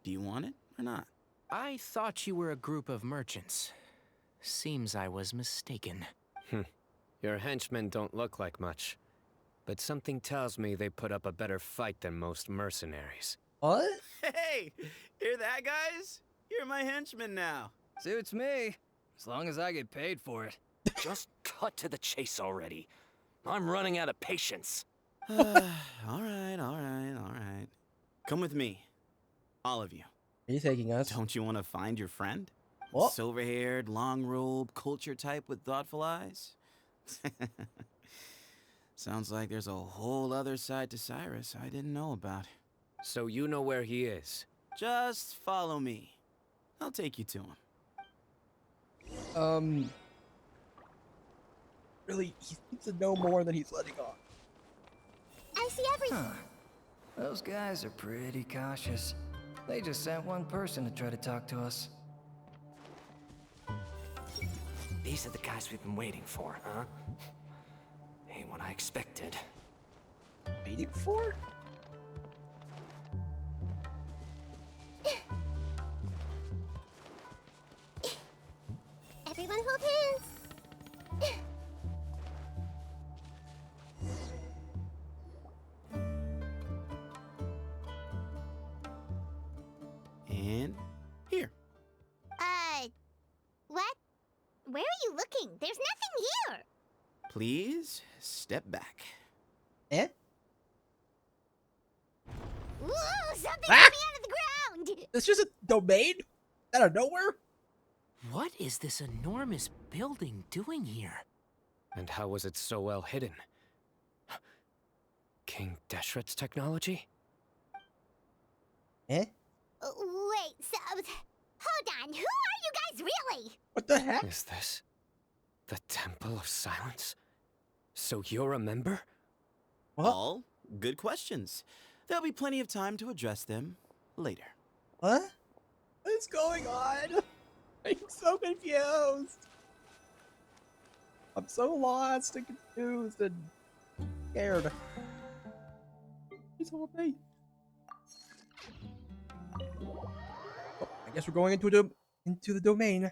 Do you want it or not? I thought you were a group of merchants. Seems I was mistaken. Your henchmen don't look like much, but something tells me they put up a better fight than most mercenaries. What? Hey! Hear that, guys? You're my henchman now. Suits me, as long as I get paid for it. Just cut to the chase already. I'm running out of patience. All right. Come with me. All of you. Are you taking us? Don't you want to find your friend? What? Silver-haired, long robe, culture type with thoughtful eyes? Sounds like there's a whole other side to Cyrus I didn't know about. So you know where he is? Just follow me. I'll take you to him. Really, he seems to know more than he's letting on. I see everything. Those guys are pretty cautious. They just sent one person to try to talk to us. These are the guys we've been waiting for, huh? Ain't what I expected. waiting for? Everyone hold hands. And here. What? Where are you looking? There's nothing here. Please step back. Eh? Ooh, something's coming out of the ground. It's just a domain? Out of nowhere? What is this enormous building doing here? And how was it so well hidden? King Deshret's technology? Eh? Wait, so hold on. Who are you guys really? What the heck? Is this the Temple of Silence? So you're a member? What? All good questions. There'll be plenty of time to address them later. What? What's going on? I'm so confused. I'm so lost and confused and scared. Please help me. Oh, I guess we're going into the domain.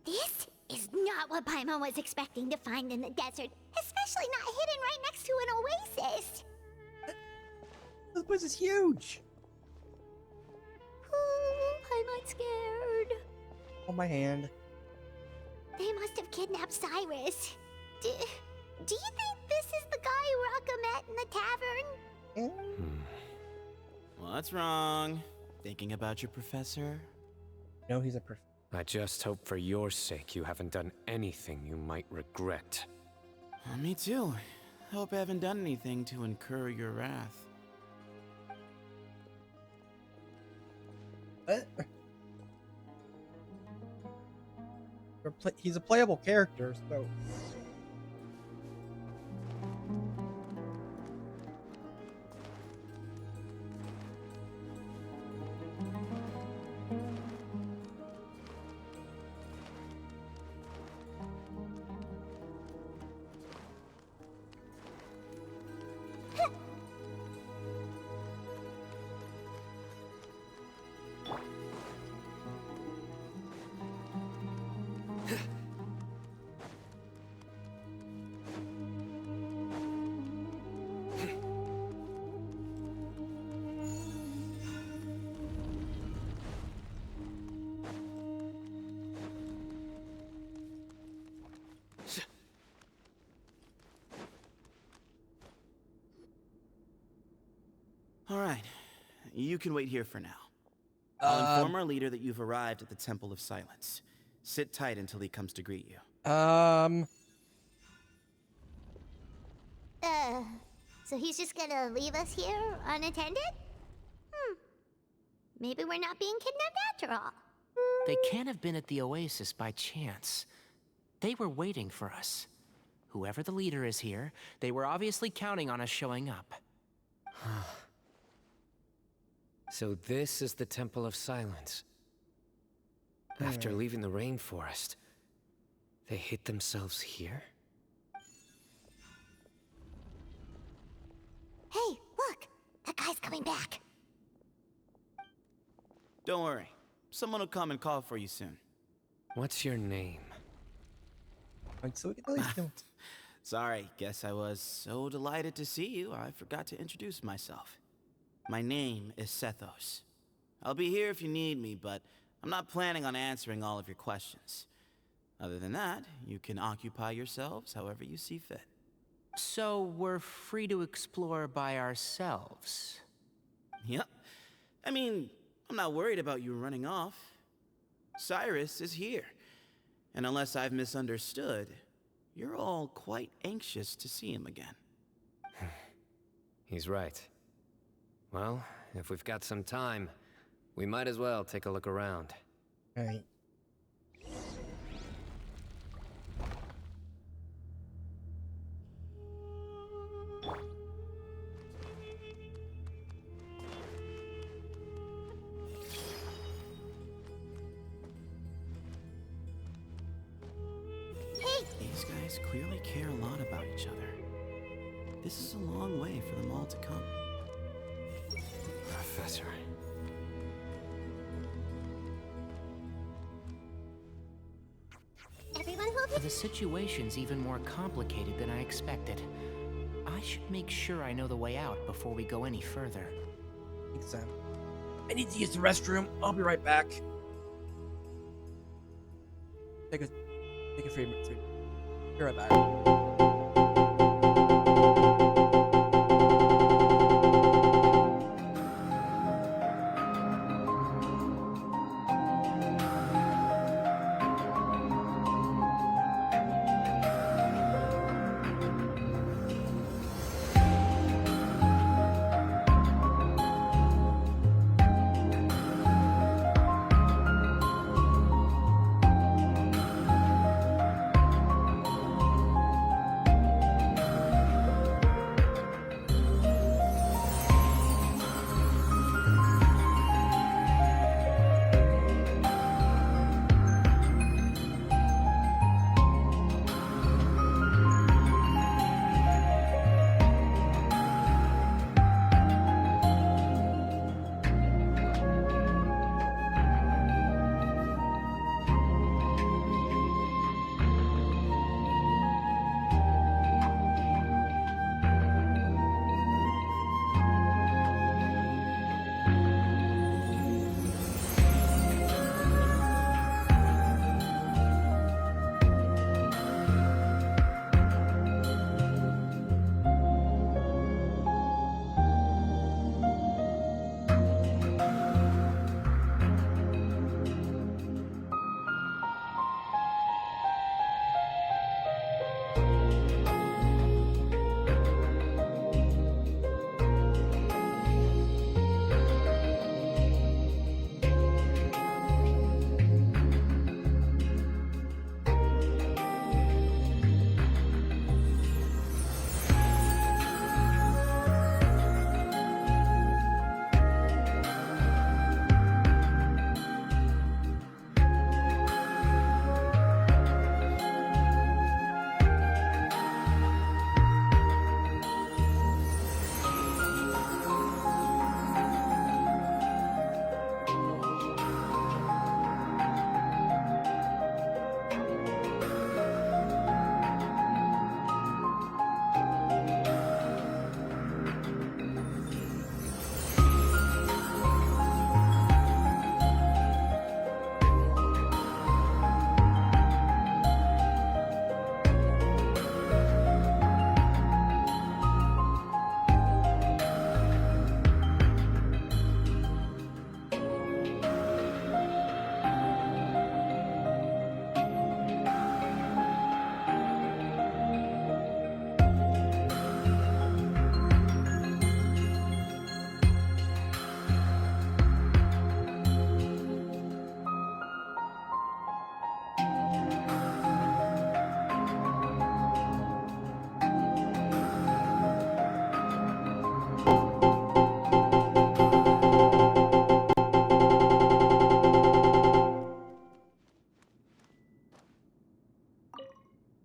This is not what Paimon was expecting to find in the desert, especially not hidden right next to an oasis. This place is huge. Paimon's scared. Hold my hand. They must have kidnapped Cyrus. Do you think this is the guy Raka met in the tavern? What's wrong? Thinking about your professor? No, he's a professor. I just hope for your sake you haven't done anything you might regret. Me too. Hope I haven't done anything to incur your wrath. What? He's a playable character, so... All right. You can wait here for now. I'll inform our leader that you've arrived at the Temple of Silence. Sit tight until he comes to greet you. So he's just gonna leave us here unattended? Maybe we're not being kidnapped after all. They can't have been at the oasis by chance. They were waiting for us. Whoever the leader is here, they were obviously counting on us showing up. So this is the Temple of Silence. After leaving the rainforest, they hid themselves here? Hey, look! That guy's coming back. Don't worry. Someone will come and call for you soon. What's your name? Sorry, guess I was so delighted to see you, I forgot to introduce myself. My name is Sethos. I'll be here if you need me, but I'm not planning on answering all of your questions. Other than that, you can occupy yourselves however you see fit. So we're free to explore by ourselves? Yep. I mean, I'm not worried about you running off. Cyrus is here. And unless I've misunderstood, you're all quite anxious to see him again. He's right. Well, if we've got some time, we might as well take a look around. Alright. guys clearly care a lot about each other. This is a long way for them all to come. Professor. Everyone will be... The situation's even more complicated than I expected. I should make sure I know the way out before we go any further. Makes sense. I need to use the restroom. I'll be right back. Take a free minute. Be right back.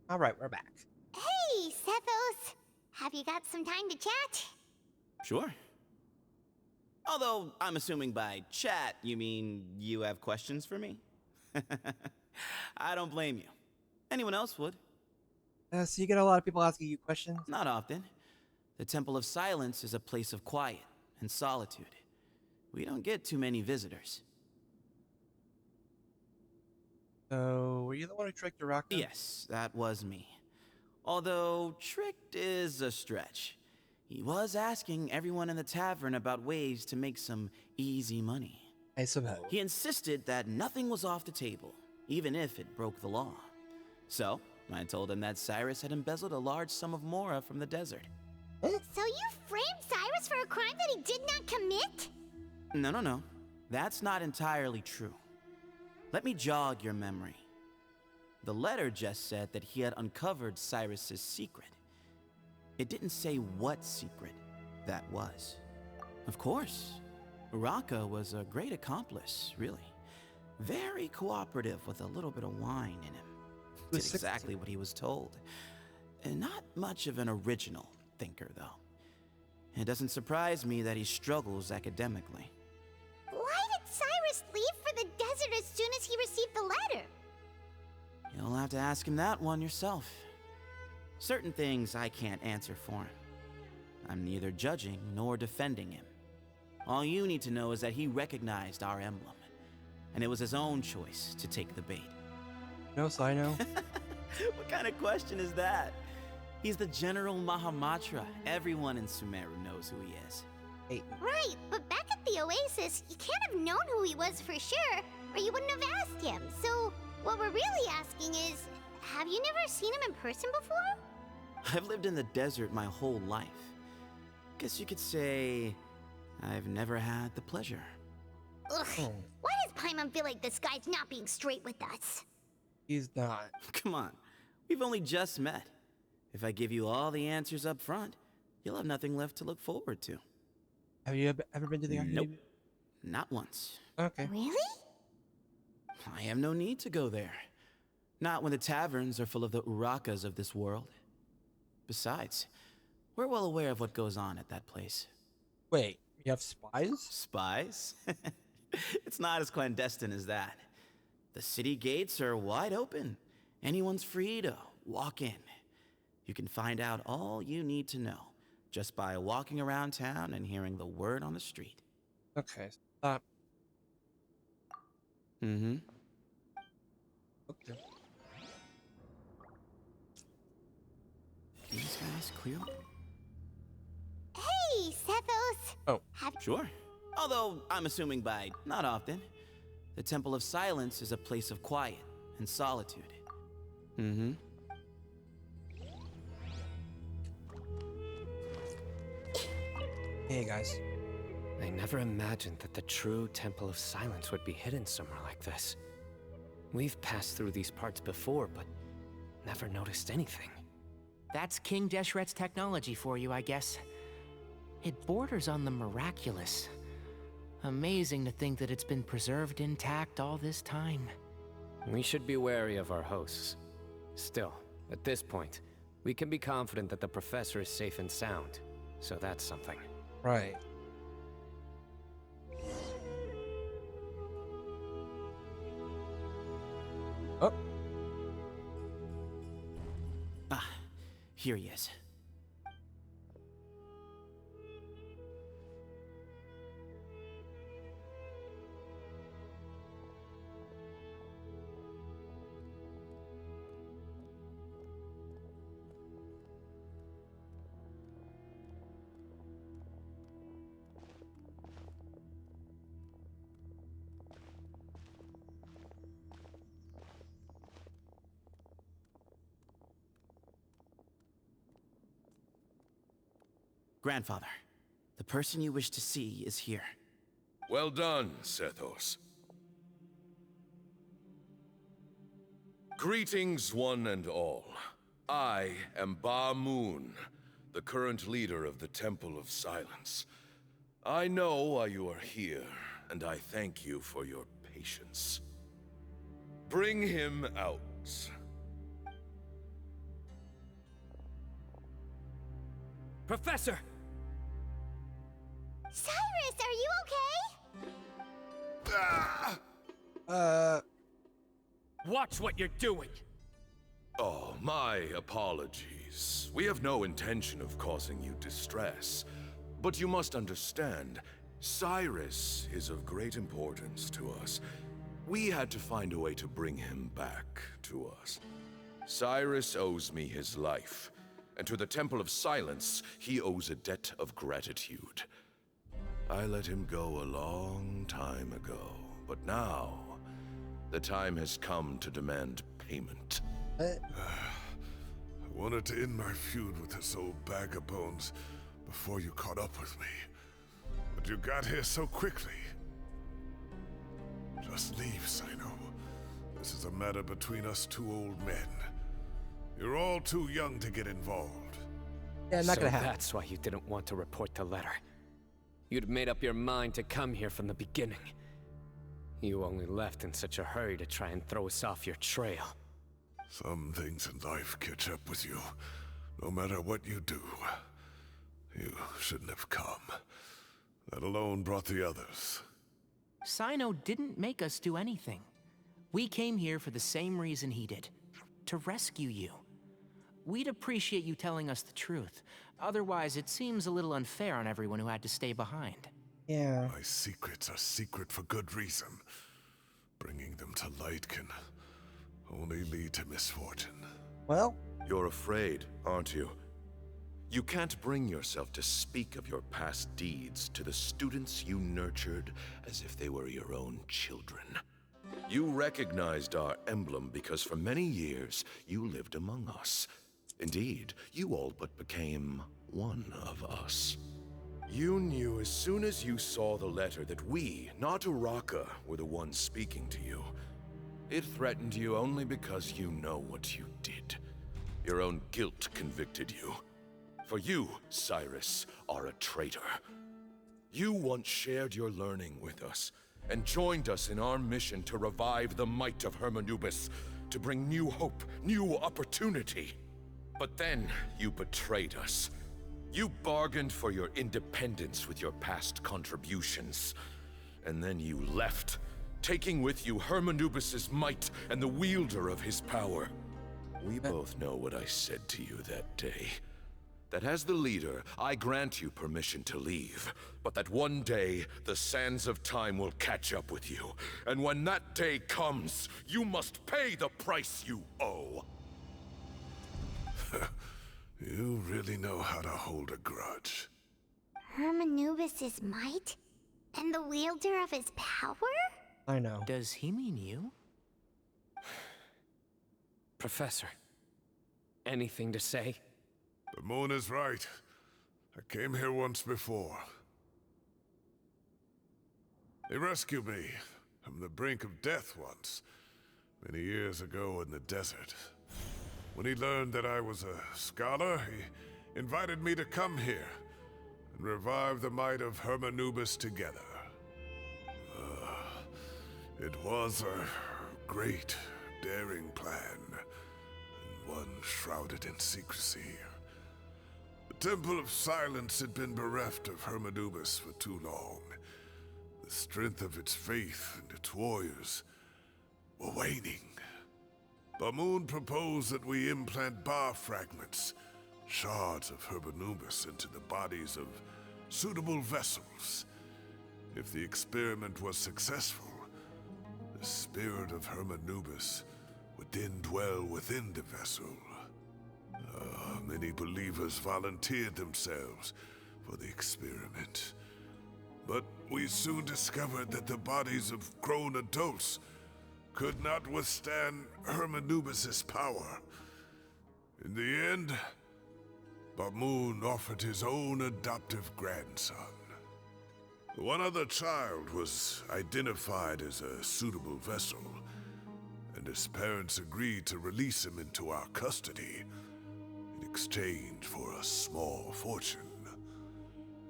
All right, we're back. Hey, Sethos! Have you got some time to chat? Sure. Although, I'm assuming by chat, you mean you have questions for me? I don't blame you. Anyone else would. So you get a lot of people asking you questions? Not often. The Temple of Silence is a place of quiet and solitude. We don't get too many visitors. So, were you the one who tricked Uraka? Yes, that was me. Although, tricked is a stretch. He was asking everyone in the tavern about ways to make some easy money. I suppose. He insisted that nothing was off the table, even if it broke the law. So, I told him that Cyrus had embezzled a large sum of mora from the desert. So you framed Cyrus for a crime that he did not commit? No. That's not entirely true. Let me jog your memory. The letter just said that he had uncovered Cyrus's secret. It didn't say what secret that was. Of course, Uraka was a great accomplice, really. Very cooperative with a little bit of wine in him. was did 16. exactly what he was told. And not much of an original thinker, though. It doesn't surprise me that he struggles academically. Why did Cyrus leave for the desert as soon as he received the letter? You'll have to ask him that one yourself. Certain things I can't answer for him. I'm neither judging nor defending him. All you need to know is that he recognized our emblem, and it was his own choice to take the bait. No, Cyno. What kind of question is that? He's the General Mahamatra. Everyone in Sumeru knows who he is. Hey. Right, but back at the Oasis, you can't have known who he was for sure, or you wouldn't have asked him. So, what we're really asking is, have you never seen him in person before? I've lived in the desert my whole life. Guess you could say I've never had the pleasure. Ugh, why does Paimon feel like this guy's not being straight with us? He's not. Come on, we've only just met. If I give you all the answers up front, you'll have nothing left to look forward to. Have you ever been to the Academia? Nope, not once. Okay. Really? I have no need to go there. Not when the taverns are full of the Urakas of this world. Besides, we're well aware of what goes on at that place. Wait, you have spies? Spies? It's not as clandestine as that. The city gates are wide open. Anyone's free to walk in. You can find out all you need to know just by walking around town and hearing the word on the street. Okay, stop. Mm-hmm. Okay. These guys clear? Hey, Sethos! Oh. Sure. Although, I'm assuming by not often. The Temple of Silence is a place of quiet and solitude. Mm-hmm. Hey, guys. I never imagined that the true Temple of Silence would be hidden somewhere like this. We've passed through these parts before, but never noticed anything. That's King Deshret's technology for you, I guess. It borders on the miraculous. Amazing to think that it's been preserved intact all this time. We should be wary of our hosts. Still, at this point, we can be confident that the professor is safe and sound. So that's something. Right. Oh. Ah, here he is. Grandfather, the person you wish to see is here. Well done, Sethos. Greetings, one and all. I am Ba Moon, the current leader of the Temple of Silence. I know why you are here, and I thank you for your patience. Bring him out. Professor! Cyrus, are you Ah! Watch what you're doing! Oh, my apologies. We have no intention of causing you distress. But you must understand, Cyrus is of great importance to us. We had to find a way to bring him back to us. Cyrus owes me his life, and to the Temple of Silence, he owes a debt of gratitude. I let him go a long time ago, but now, the time has come to demand payment. I wanted to end my feud with this old bag of bones before you caught up with me. But you got here so quickly. Just leave, Cyno. This is a matter between us two old men. You're all too young to get involved. Yeah, not gonna happen. That's why you didn't want to report the letter. You'd made up your mind to come here from the beginning. You only left in such a hurry to try and throw us off your trail. Some things in life catch up with you, no matter what you do. You shouldn't have come, let alone brought the others. Cyno didn't make us do anything. We came here for the same reason he did, to rescue you. We'd appreciate you telling us the truth. Otherwise, it seems a little unfair on everyone who had to stay behind. Yeah. My secrets are secret for good reason. Bringing them to light can only lead to misfortune. Well, you're afraid, aren't you? You can't bring yourself to speak of your past deeds to the students you nurtured as if they were your own children. You recognized our emblem because for many years you lived among us. Indeed, you all but became one of us. You knew as soon as you saw the letter that we, not Araka, were the ones speaking to you. It threatened you only because you know what you did. Your own guilt convicted you. For you, Cyrus, are a traitor. You once shared your learning with us, and joined us in our mission to revive the might of Hermanubis, to bring new hope, new opportunity. But then you betrayed us. You bargained for your independence with your past contributions. And then you left, taking with you Hermanubis' might and the wielder of his power. We both know what I said to you that day. That as the leader, I grant you permission to leave, but that one day, the sands of time will catch up with you. And when that day comes, you must pay the price you owe. You really know how to hold a grudge. Hermanubis' might? And the wielder of his power? I know. Does he mean you? Professor, anything to say? The moon is right. I came here once before. He rescued me from the brink of death once, many years ago in the desert. When he learned that I was a scholar, he invited me to come here and revive the might of Hermanubis together. It was a great, daring plan, and one shrouded in secrecy. The Temple of Silence had been bereft of Hermanubis for too long. The strength of its faith and its warriors were waning. Bamoon proposed that we implant bar fragments, shards of Hermanubis, into the bodies of suitable vessels. If the experiment was successful, the spirit of Hermanubis would then dwell within the vessel. Many believers volunteered themselves for the experiment. But we soon discovered that the bodies of grown adults could not withstand Hermanubis' power. In the end, Bamoon offered his own adoptive grandson. One other child was identified as a suitable vessel, and his parents agreed to release him into our custody in exchange for a small fortune.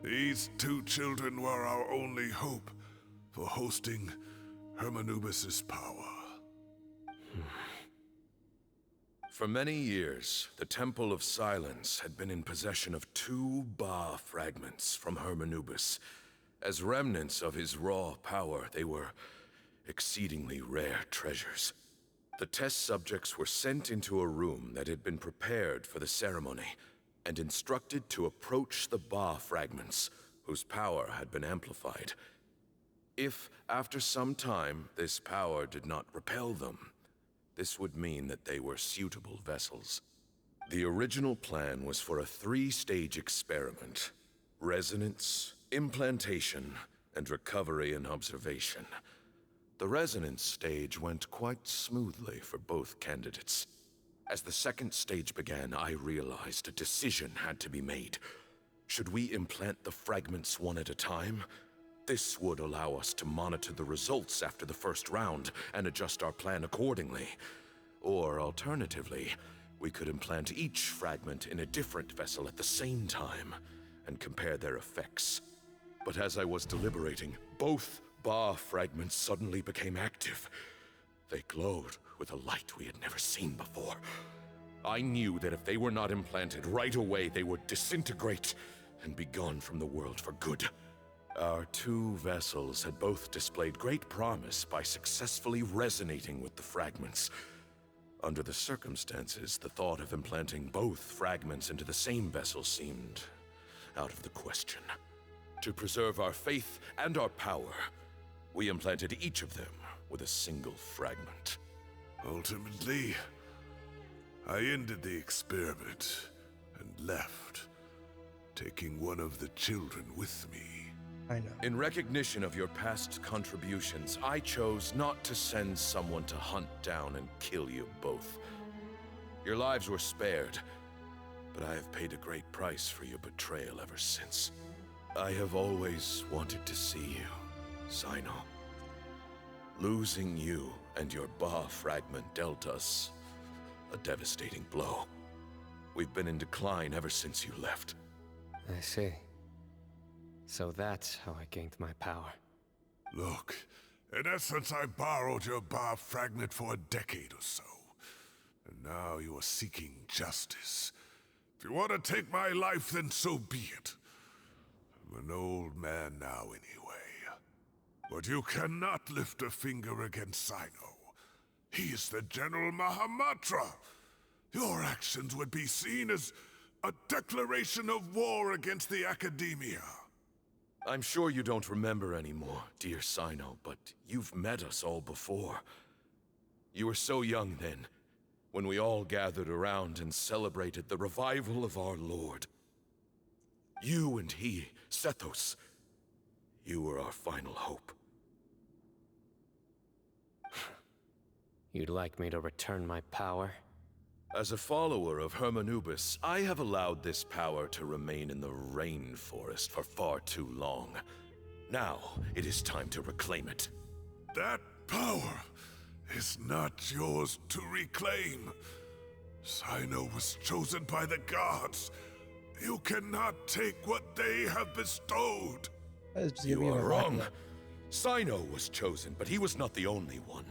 These two children were our only hope for hosting Hermanubis' power. For many years, the Temple of Silence had been in possession of 2 Ba fragments from Hermanubis. As remnants of his raw power, they were exceedingly rare treasures. The test subjects were sent into a room that had been prepared for the ceremony, and instructed to approach the Ba fragments, whose power had been amplified. If, after some time, this power did not repel them, this would mean that they were suitable vessels. The original plan was for a 3-stage experiment: resonance, implantation, and recovery and observation. The resonance stage went quite smoothly for both candidates. As the 2nd stage began, I realized a decision had to be made. Should we implant the fragments one at a time? This would allow us to monitor the results after the first round and adjust our plan accordingly. Or alternatively, we could implant each fragment in a different vessel at the same time and compare their effects. But as I was deliberating, both Ba fragments suddenly became active. They glowed with a light we had never seen before. I knew that if they were not implanted right away, they would disintegrate and be gone from the world for good. Our two vessels had both displayed great promise by successfully resonating with the fragments. Under the circumstances, the thought of implanting both fragments into the same vessel seemed out of the question. To preserve our faith and our power, we implanted each of them with a single fragment. Ultimately, I ended the experiment and left, taking one of the children with me. I know. In recognition of your past contributions, I chose not to send someone to hunt down and kill you both. Your lives were spared, but I have paid a great price for your betrayal ever since. I have always wanted to see you, Cyno. Losing you and your Ba fragment dealt us a devastating blow. We've been in decline ever since you left. I see. So that's how I gained my power. Look, in essence, I borrowed your Ba fragment for a decade or so. And now you are seeking justice. If you want to take my life, then so be it. I'm an old man now anyway. But you cannot lift a finger against Cyno. He is the General Mahamatra. Your actions would be seen as a declaration of war against the Academia. I'm sure you don't remember anymore, dear Cyno, but you've met us all before. You were so young then, when we all gathered around and celebrated the revival of our Lord. You and he, Sethos, you were our final hope. You'd like me to return my power? As a follower of Hermanubis, I have allowed this power to remain in the rainforest for far too long. Now, it is time to reclaim it. That power is not yours to reclaim. Cyno was chosen by the gods. You cannot take what they have bestowed. You are wrong. Cyno was chosen, but he was not the only one.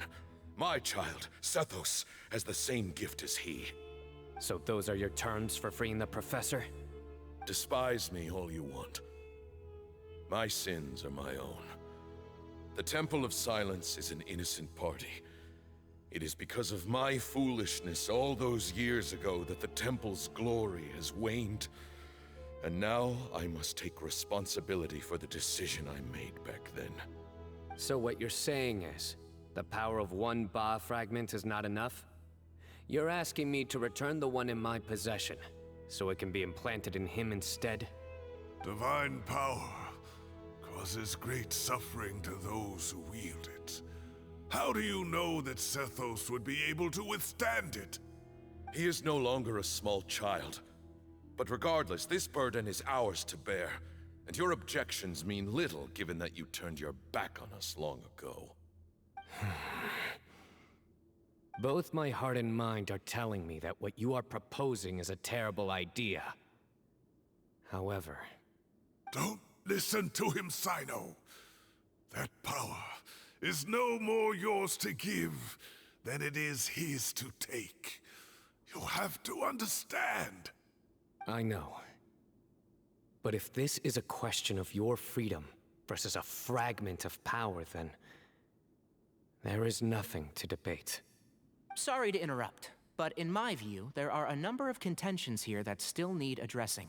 My child, Sethos, has the same gift as he. So those are your terms for freeing the professor? Despise me all you want. My sins are my own. The Temple of Silence is an innocent party. It is because of my foolishness all those years ago that the Temple's glory has waned. And now I must take responsibility for the decision I made back then. So what you're saying is, the power of one Ba fragment is not enough? You're asking me to return the one in my possession, so it can be implanted in him instead? Divine power causes great suffering to those who wield it. How do you know that Sethos would be able to withstand it? He is no longer a small child. But regardless, this burden is ours to bear, and your objections mean little given that you turned your back on us long ago. Both my heart and mind are telling me that what you are proposing is a terrible idea. However... Don't listen to him, Cyno. That power is no more yours to give than it is his to take. You have to understand. I know. But if this is a question of your freedom versus a fragment of power, then... there is nothing to debate. Sorry to interrupt, but in my view, there are a number of contentions here that still need addressing.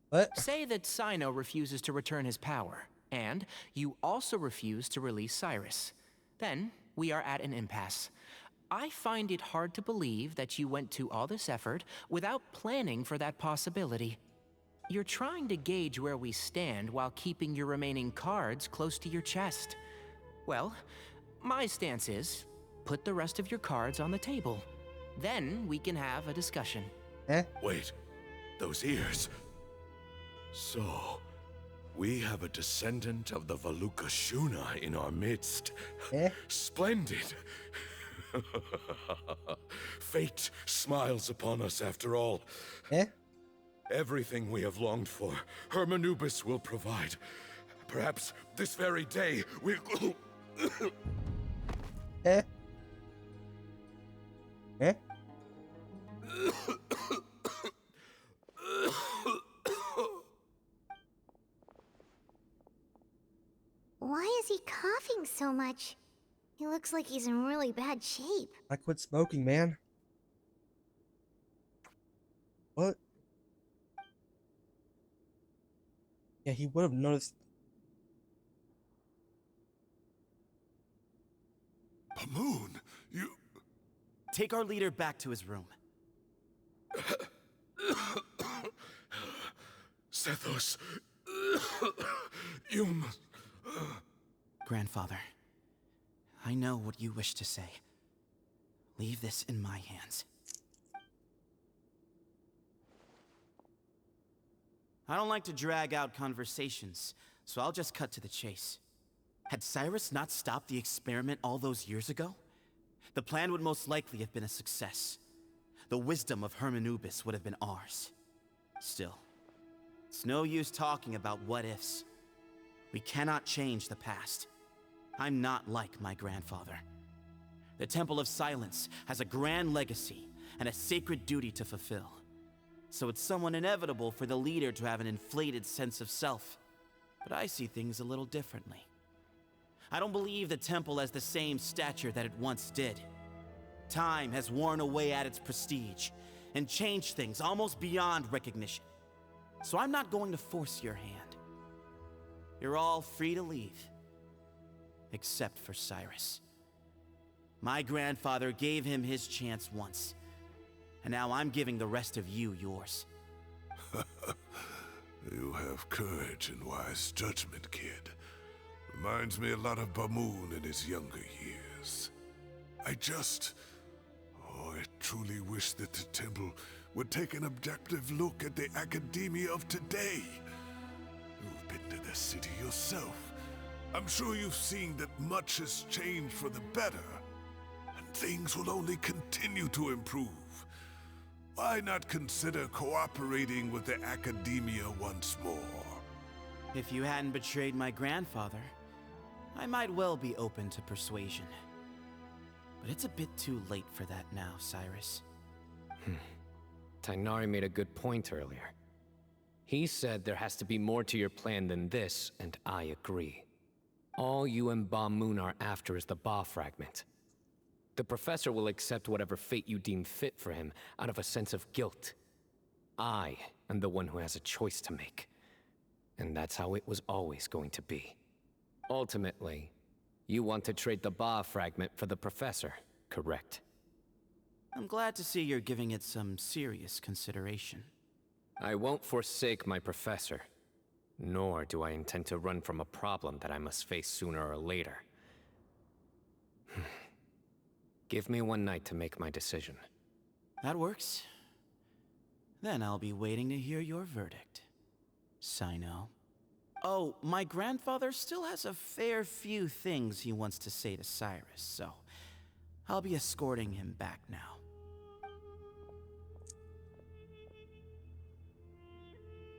What? Say that Cyno refuses to return his power, and you also refuse to release Cyrus. Then, we are at an impasse. I find it hard to believe that you went to all this effort without planning for that possibility. You're trying to gauge where we stand while keeping your remaining cards close to your chest. Well, my stance is, put the rest of your cards on the table. Then we can have a discussion. Wait, those ears. So, we have a descendant of the Valukashuna in our midst. Splendid. Fate smiles upon us after all. Everything we have longed for, Hermanubis will provide. Perhaps this very day we'll... Eh? Why is he coughing so much? He looks like he's in really bad shape. I quit smoking, man. What? Yeah, he would have noticed. Pamoon, you... Take our leader back to his room. Sethos, you must... Grandfather, I know what you wish to say. Leave this in my hands. I don't like to drag out conversations, so I'll just cut to the chase. Had Cyrus not stopped the experiment all those years ago, the plan would most likely have been a success. The wisdom of Hermanubis would have been ours. Still, it's no use talking about what-ifs. We cannot change the past. I'm not like my grandfather. The Temple of Silence has a grand legacy and a sacred duty to fulfill. So it's somewhat inevitable for the leader to have an inflated sense of self. But I see things a little differently. I don't believe the temple has the same stature that it once did. Time has worn away at its prestige and changed things almost beyond recognition. So I'm not going to force your hand. You're all free to leave. Except for Cyrus. My grandfather gave him his chance once. And now I'm giving the rest of you yours. You have courage and wise judgment, kid. Reminds me a lot of Bamoon in his younger years. I truly wish that the temple would take an objective look at the academia of today. You've been to the city yourself. I'm sure you've seen that much has changed for the better, and things will only continue to improve. Why not consider cooperating with the academia once more? If you hadn't betrayed my grandfather, I might well be open to persuasion. But it's a bit too late for that now, Cyrus. Tainari made a good point earlier. He said there has to be more to your plan than this, and I agree. All you and Ba Moon are after is the Ba fragment. The professor will accept whatever fate you deem fit for him out of a sense of guilt. I am the one who has a choice to make. And that's how it was always going to be. Ultimately, you want to trade the Ba fragment for the professor, correct? I'm glad to see you're giving it some serious consideration. I won't forsake my professor. Nor do I intend to run from a problem that I must face sooner or later. Give me one night to make my decision. That works. Then I'll be waiting to hear your verdict, Cyno. Oh, my grandfather still has a fair few things he wants to say to Cyrus, so I'll be escorting him back now.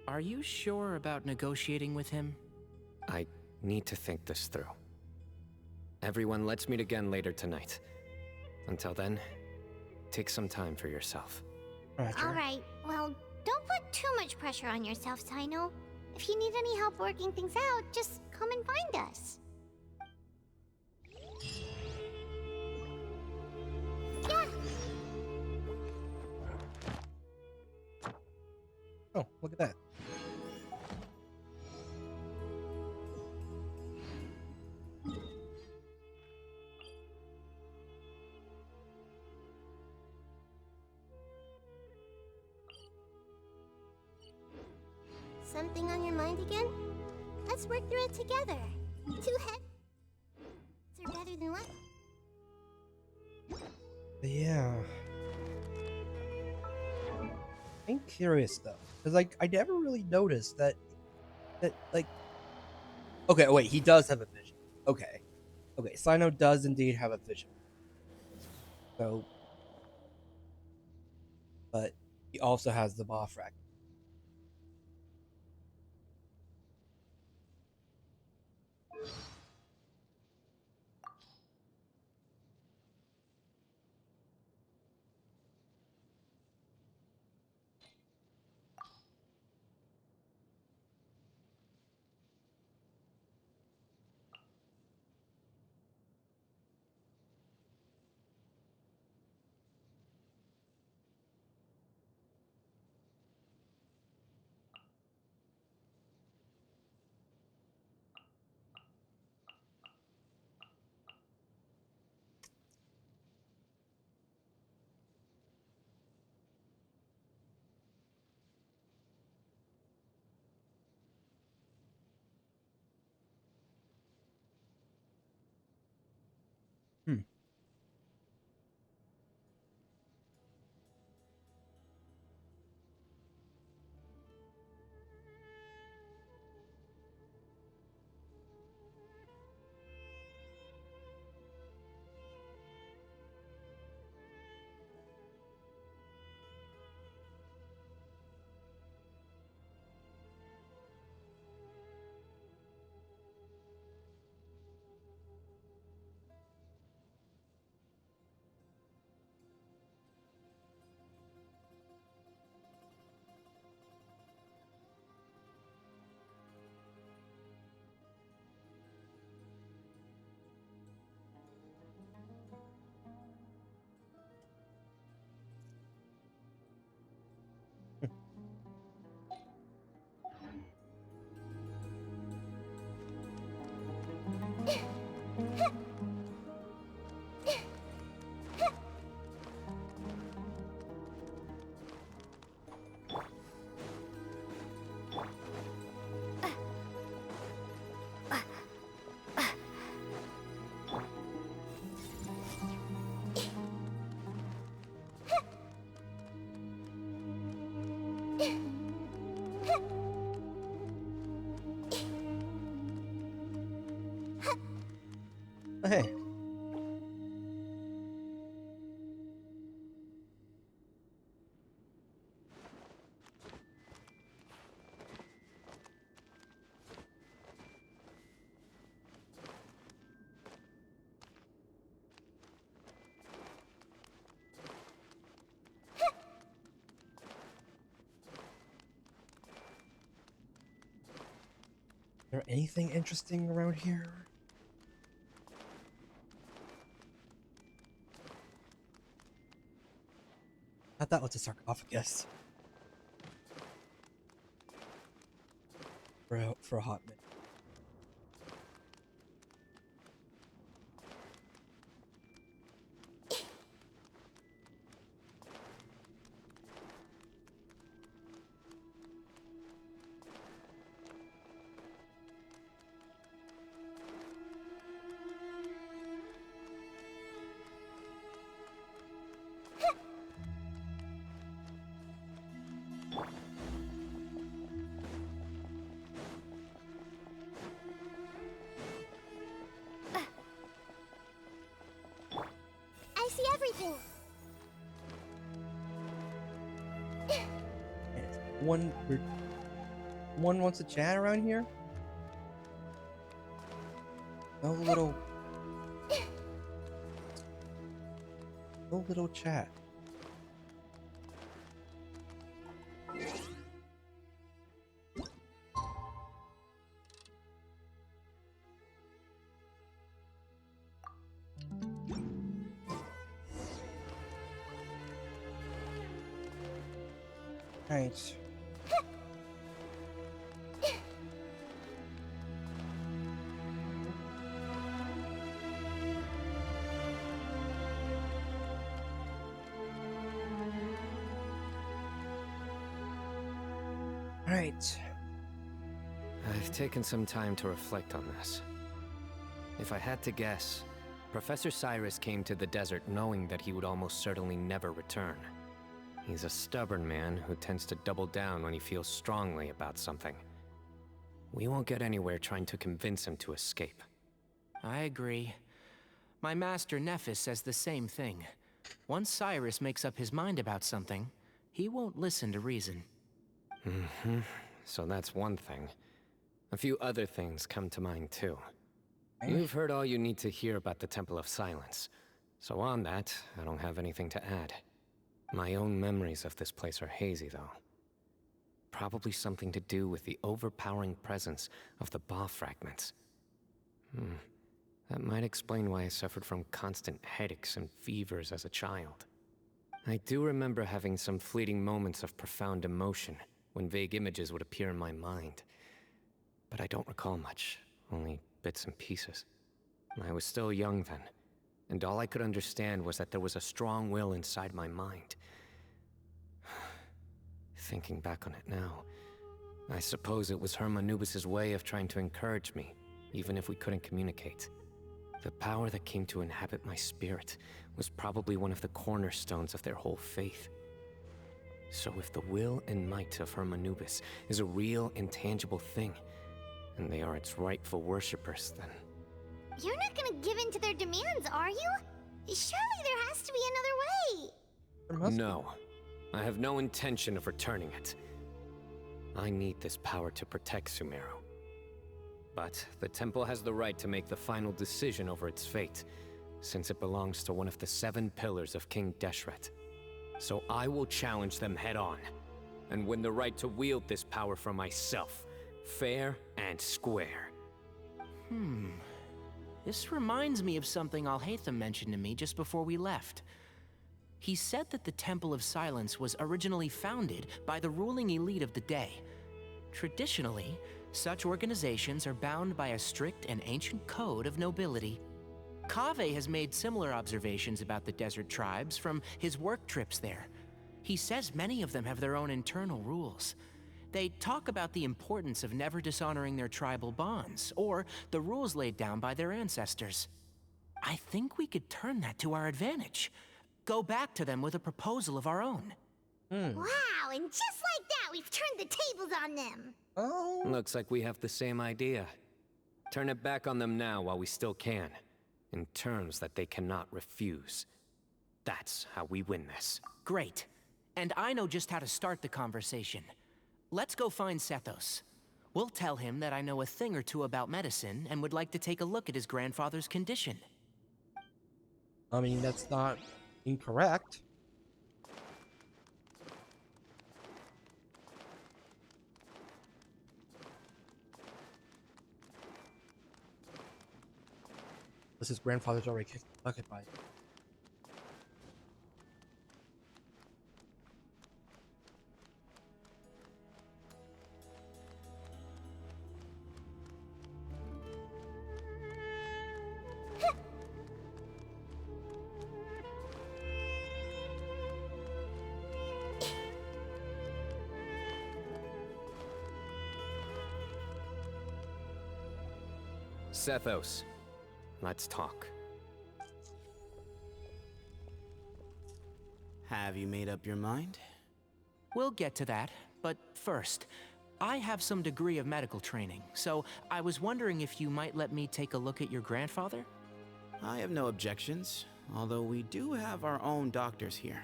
Are you sure about negotiating with him? I need to think this through. Everyone, let's meet again later tonight. Until then, take some time for yourself. Alright, well, don't put too much pressure on yourself, Cyno. If you need any help working things out, just come and find us. Yeah. Oh, look at that. Something on your mind again? Let's work through it together. Two heads are better than one. Yeah. I'm curious though, because like I never really noticed that like. Okay, wait, he does have a vision. Okay, Cyno does indeed have a vision. So, but he also has the Ba fragment. Hey. Is there anything interesting around here? I thought that was a sarcophagus. For a hot minute. I see everything. One wants to chat around here? No little chat. Right. Right. I've taken some time to reflect on this. If I had to guess, Professor Cyrus came to the desert knowing that he would almost certainly never return. He's a stubborn man who tends to double down when he feels strongly about something. We won't get anywhere trying to convince him to escape. I agree. My master Nephis says the same thing. Once Cyrus makes up his mind about something, he won't listen to reason. Mm-hmm. So that's one thing. A few other things come to mind too. You've heard all you need to hear about the Temple of Silence. So on that, I don't have anything to add. My own memories of this place are hazy though. Probably something to do with the overpowering presence of the Ba fragments. That might explain why I suffered from constant headaches and fevers as a child. I do remember having some fleeting moments of profound emotion when vague images would appear in my mind. But I don't recall much, only bits and pieces. I was still young then, and all I could understand was that there was a strong will inside my mind. Thinking back on it now, I suppose it was Hermanubis' way of trying to encourage me, even if we couldn't communicate. The power that came to inhabit my spirit was probably one of the cornerstones of their whole faith. So if the will and might of Hermanubis is a real, intangible thing, and they are its rightful worshippers, then... You're not gonna give in to their demands, are you? Surely there has to be another way. No. I have no intention of returning it. I need this power to protect Sumeru. But the temple has the right to make the final decision over its fate, since it belongs to one of the 7 pillars of King Deshret. So I will challenge them head-on, and win the right to wield this power for myself, fair and square. This reminds me of something Alhaitham mentioned to me just before we left. He said that the Temple of Silence was originally founded by the ruling elite of the day. Traditionally, such organizations are bound by a strict and ancient code of nobility. Kaveh has made similar observations about the desert tribes from his work trips there. He says many of them have their own internal rules. They talk about the importance of never dishonoring their tribal bonds, or the rules laid down by their ancestors. I think we could turn that to our advantage. Go back to them with a proposal of our own. Wow, and just like that, we've turned the tables on them. Looks like we have the same idea. Turn it back on them now while we still can. in terms that they cannot refuse. That's how we win this. Great. And I know just how to start the conversation. Let's go find Sethos. We'll tell him that I know a thing or two about medicine and would like to take a look at his grandfather's condition. I mean, that's not incorrect. This his grandfather's already kicked the bucket by. Sethos, let's talk. Have you made up your mind? We'll get to that, but first, I have some degree of medical training, so I was wondering if you might let me take a look at your grandfather? I have no objections, although we do have our own doctors here.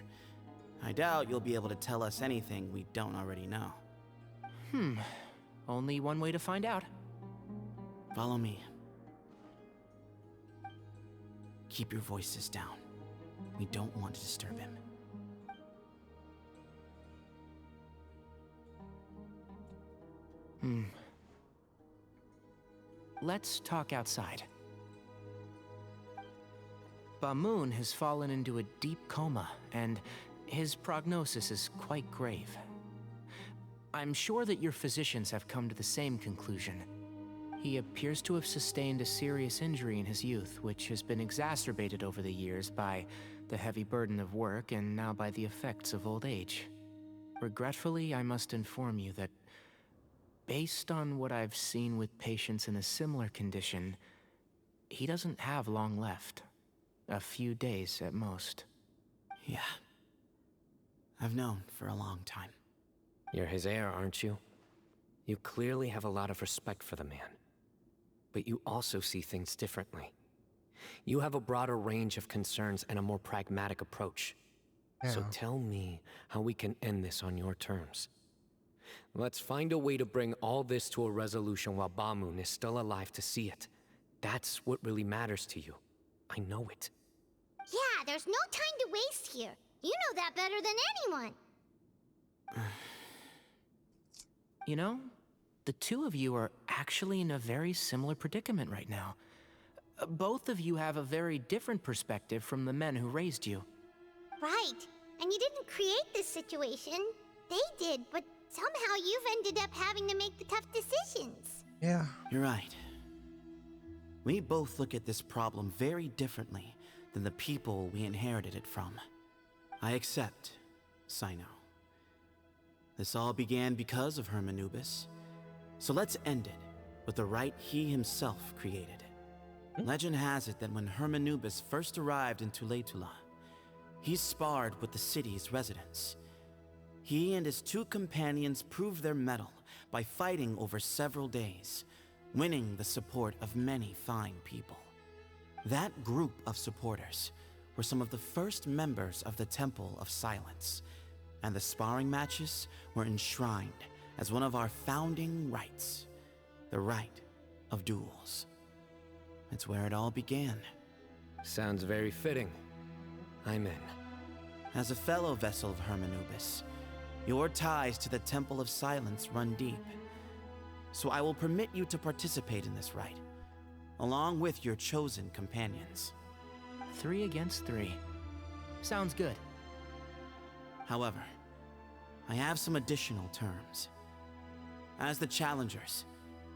I doubt you'll be able to tell us anything we don't already know. Only one way to find out. Follow me. Keep your voices down. We don't want to disturb him. Let's talk outside. Bamoon has fallen into a deep coma, and his prognosis is quite grave. I'm sure that your physicians have come to the same conclusion. He appears to have sustained a serious injury in his youth, which has been exacerbated over the years by the heavy burden of work and now by the effects of old age. Regretfully, I must inform you that based on what I've seen with patients in a similar condition, he doesn't have long left. A few days at most. Yeah. I've known for a long time. You're his heir, aren't you? You clearly have a lot of respect for the man. But you also see things differently. You have a broader range of concerns and a more pragmatic approach. So Yeah. tell me how we can end this on your terms. Let's find a way to bring all this to a resolution while Bamoon is still alive to see it. That's what really matters to you. I know it. Yeah, there's no time to waste here. You know that better than anyone. You know, the two of you are actually in a very similar predicament right now. Both of you have a very different perspective from the men who raised you. Right. And you didn't create this situation. They did, but somehow you've ended up having to make the tough decisions. Yeah. You're right. We both look at this problem very differently than the people we inherited it from. I accept, Cyno. This all began because of Hermanubis. So let's end it with the rite he himself created. Legend has it that when Hermanubis first arrived in Tuletula, he sparred with the city's residents. He and his two companions proved their mettle by fighting over several days, winning the support of many fine people. That group of supporters were some of the first members of the Temple of Silence, and the sparring matches were enshrined as one of our founding rites, the rite of duels. It's where it all began. Sounds very fitting. I'm in. As a fellow vessel of Hermanubis, your ties to the Temple of Silence run deep. So I will permit you to participate in this rite, along with your chosen companions. 3 against 3. Sounds good. However, I have some additional terms. As the challengers,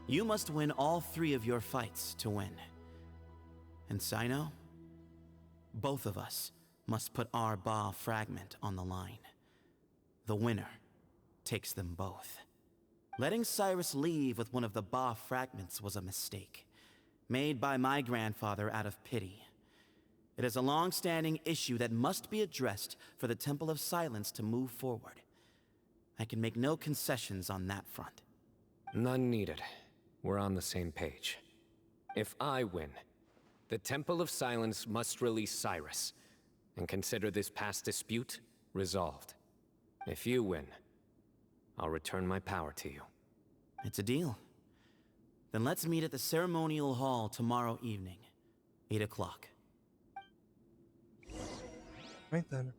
you must win all 3 of your fights to win. And Cyno, both of us must put our Ba fragment on the line. The winner takes them both. Letting Cyrus leave with one of the Ba fragments was a mistake, made by my grandfather out of pity. It is a long-standing issue that must be addressed for the Temple of Silence to move forward. I can make no concessions on that front. None needed. We're on the same page. If I win, The Temple of Silence must release Cyrus, and consider this past dispute resolved. If you win, I'll return my power to you. It's a deal. Then let's meet at the ceremonial hall tomorrow evening, 8 o'clock. Right then.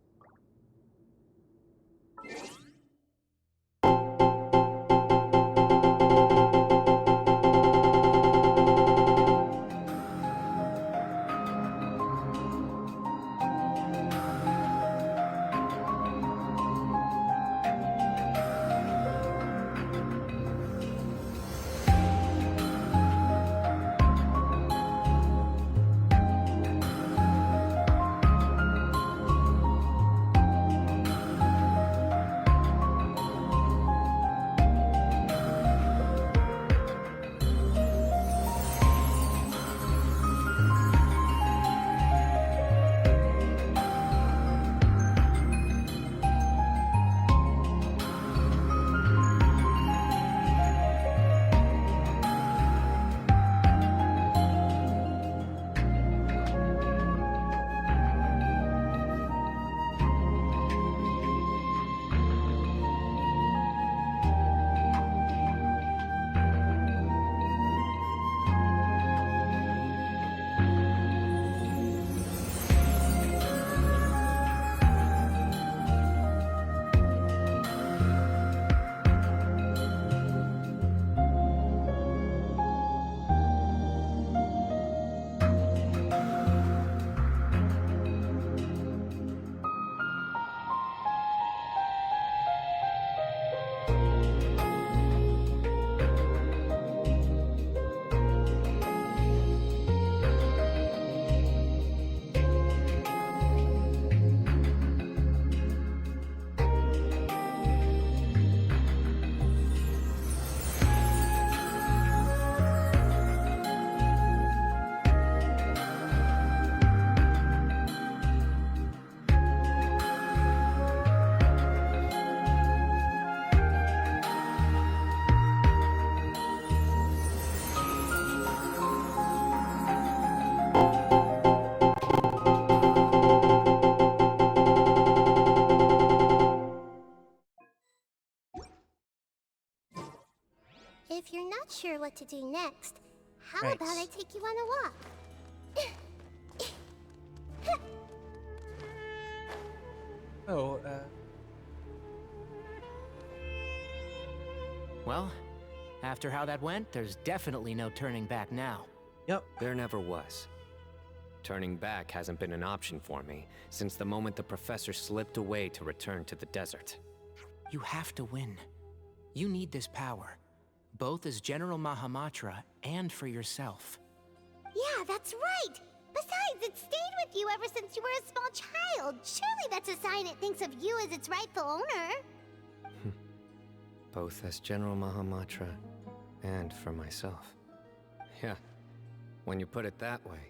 If you're not sure what to do next, how Right. about I take you on a walk? Oh, Well, after how that went, there's definitely no turning back now. Yep. There never was. Turning back hasn't been an option for me since the moment the professor slipped away to return to the desert. You have to win. You need this power, both as General Mahamatra and for yourself. Yeah, that's right! Besides, it stayed with you ever since you were a small child. Surely that's a sign it thinks of you as its rightful owner. Both as General Mahamatra and for myself. Yeah, when you put it that way.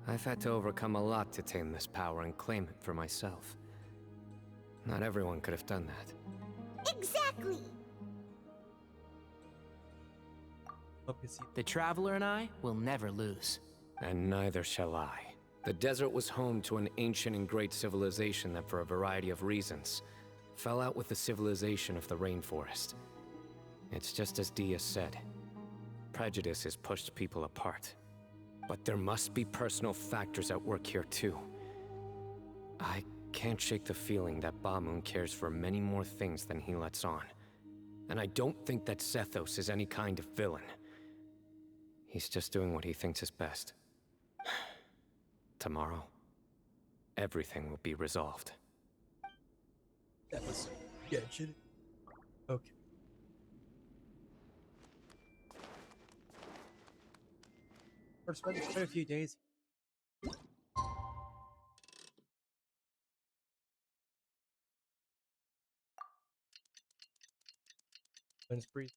I've had to overcome a lot to tame this power and claim it for myself. Not everyone could have done that. Exactly! The Traveler and I will never lose. And neither shall I. The desert was home to an ancient and great civilization that, for a variety of reasons, fell out with the civilization of the rainforest. It's just as Dia said. Prejudice has pushed people apart. But there must be personal factors at work here too. I can't shake the feeling that Bamun cares for many more things than he lets on. And I don't think that Sethos is any kind of villain. He's just doing what he thinks is best. Tomorrow, everything will be resolved. That was Genshin. Okay. We're spending quite a few days. When spree.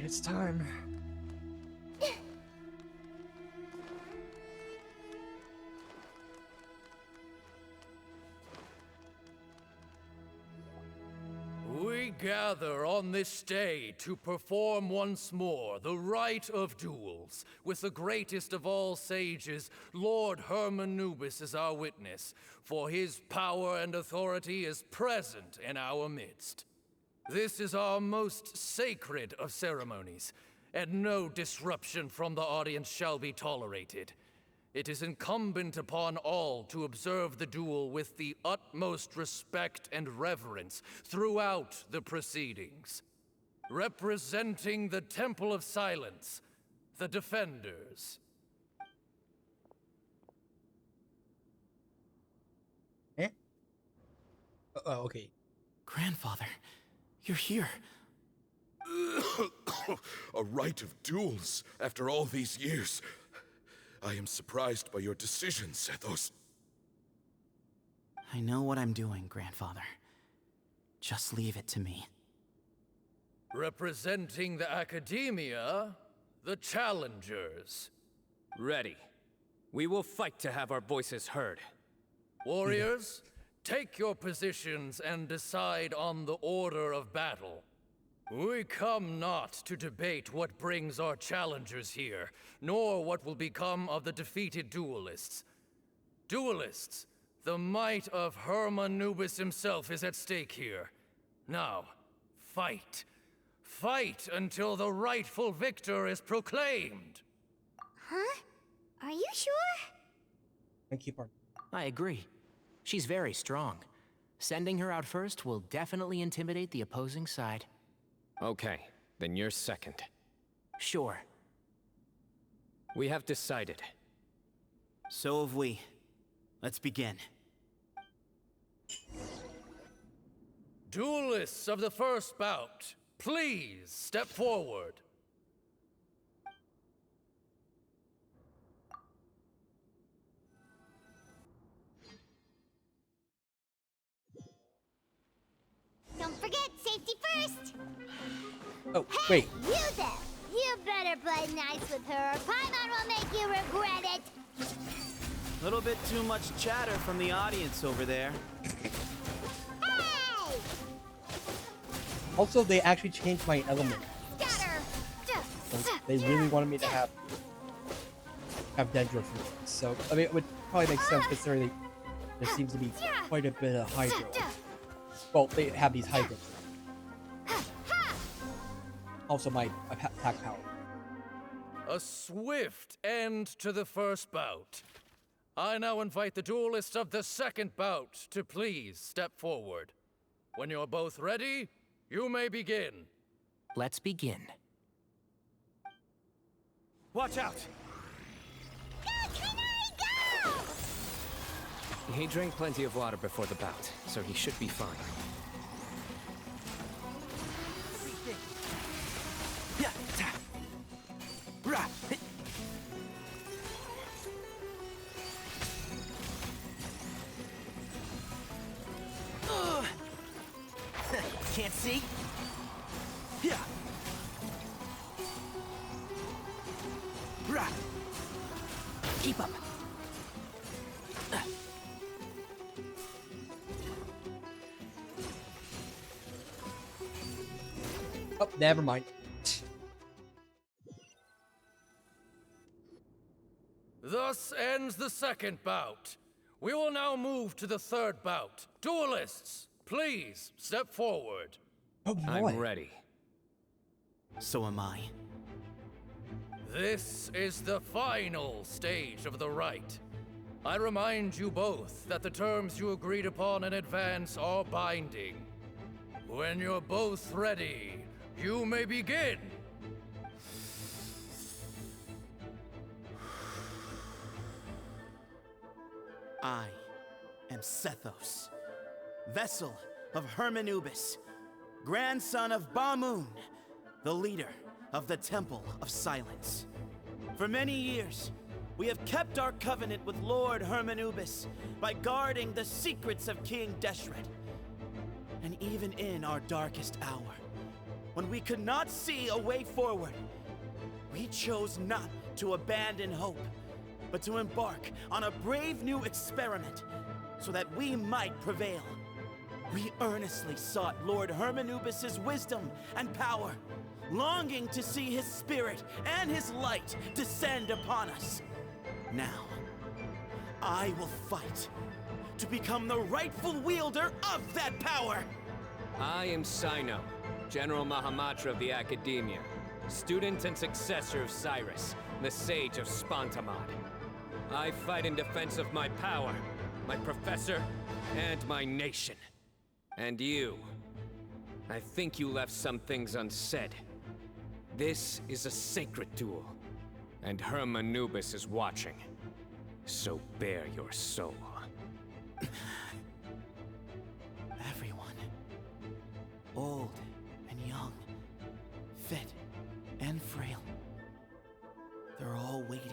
It's time. We gather on this day to perform once more the rite of duels, with the greatest of all sages, Lord Hermanubis, as our witness, for his power and authority is present in our midst. This is our most sacred of ceremonies, and no disruption from the audience shall be tolerated. It is incumbent upon all to observe the duel with the utmost respect and reverence throughout the proceedings. Representing the Temple of Silence, the Defenders. Eh? Oh, okay. Grandfather, you're here. A rite of duels after all these years. I am surprised by your decision, Sethos. I know what I'm doing, Grandfather. Just leave it to me. Representing the Academia, the Challengers. Ready. We will fight to have our voices heard. Warriors, take your positions and decide on the order of battle. We come not to debate what brings our challengers here, nor what will become of the defeated duelists. Duelists, the might of Hermanubis himself is at stake here. Now, fight. Fight until the rightful victor is proclaimed. Huh? Are you sure? Thank you, partner. I agree. She's very strong. Sending her out first will definitely intimidate the opposing side. Okay, then you're second. Sure. We have decided. So have we. Let's begin. Duelists of the first bout, please step forward. Don't forget, safety first! Oh, wait. You there! You better play nice with her, or Paimon will make you regret it! Little bit too much chatter from the audience over there. Hey! Also, they actually changed my element. They really wanted me to have Dendro for this. So, I mean, it would probably make sense considering there seems to be quite a bit of Hydro. Well, they have these Hydros. Also, my attack power. A swift end to the first bout. I now invite the duelists of the second bout to please step forward. When you're both ready, you may begin. Let's begin. Watch out! He drank plenty of water before the bout, so he should be fine. Can't see? Yeah. Keep up. Oh, never mind. Thus ends the second bout. We will now move to the third bout. Duelists, please step forward. Oh boy. I'm ready. So am I. This is the final stage of the rite. I remind you both that the terms you agreed upon in advance are binding. When you're both ready, you may begin. I am Sethos, vessel of Hermanubis, grandson of Bamoon, the leader of the Temple of Silence. For many years, we have kept our covenant with Lord Hermanubis by guarding the secrets of King Deshret. And even in our darkest hour, when we could not see a way forward, we chose not to abandon hope, but to embark on a brave new experiment so that we might prevail. We earnestly sought Lord Hermanubis' wisdom and power, longing to see his spirit and his light descend upon us. Now, I will fight to become the rightful wielder of that power! I am Cyno, General Mahamatra of the Academia, student and successor of Cyrus, the Sage of Spantamad. I fight in defense of my power, my professor, and my nation. And you, I think you left some things unsaid. This is a sacred duel, and Hermanubis is watching. So bare your soul. Everyone, old and young, fit and frail, they're all waiting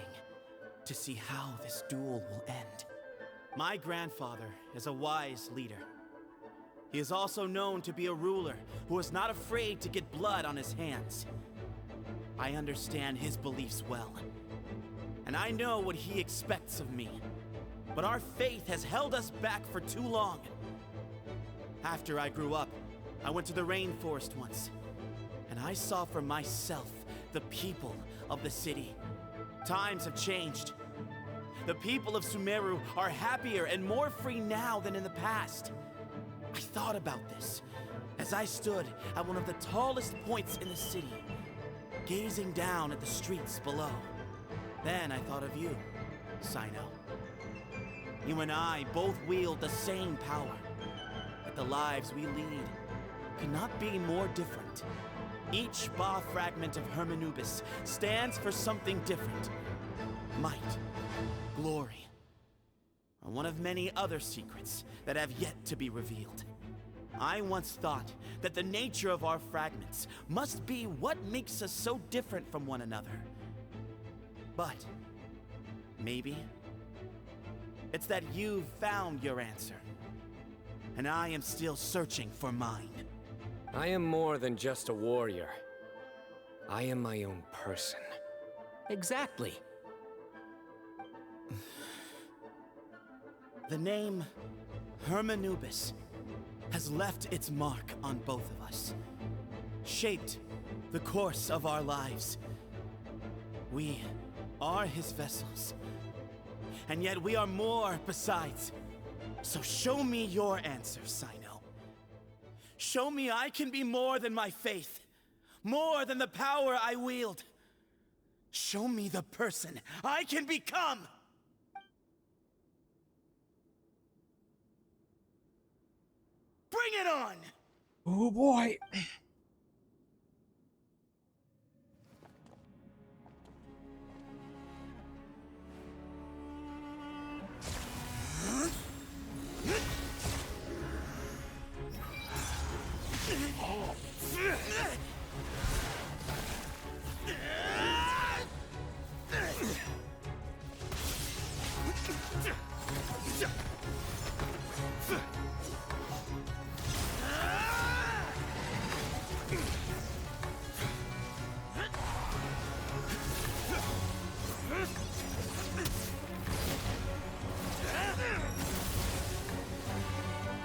to see how this duel will end. My grandfather is a wise leader. He is also known to be a ruler who is not afraid to get blood on his hands. I understand his beliefs well, and I know what he expects of me. But our faith has held us back for too long. After I grew up, I went to the rainforest once, and I saw for myself the people of the city. Times have changed. The people of Sumeru are happier and more free now than in the past. I thought about this as I stood at one of the tallest points in the city, gazing down at the streets below. Then I thought of you, Cyno. You and I both wield the same power, but the lives we lead could not be more different. Each Ba fragment of Hermanubis stands for something different. Might, glory, or one of many other secrets that have yet to be revealed. I once thought that the nature of our fragments must be what makes us so different from one another. But maybe it's that you've found your answer, and I am still searching for mine. I am more than just a warrior. I am my own person. Exactly. The name Hermanubis has left its mark on both of us, shaped the course of our lives. We are his vessels, and yet we are more besides. So show me your answer, Cyno. Show me I can be more than my faith, more than the power I wield. Show me the person I can become! Bring it on! Oh boy.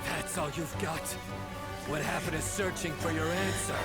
That's all you've got? What happened to searching for your answer?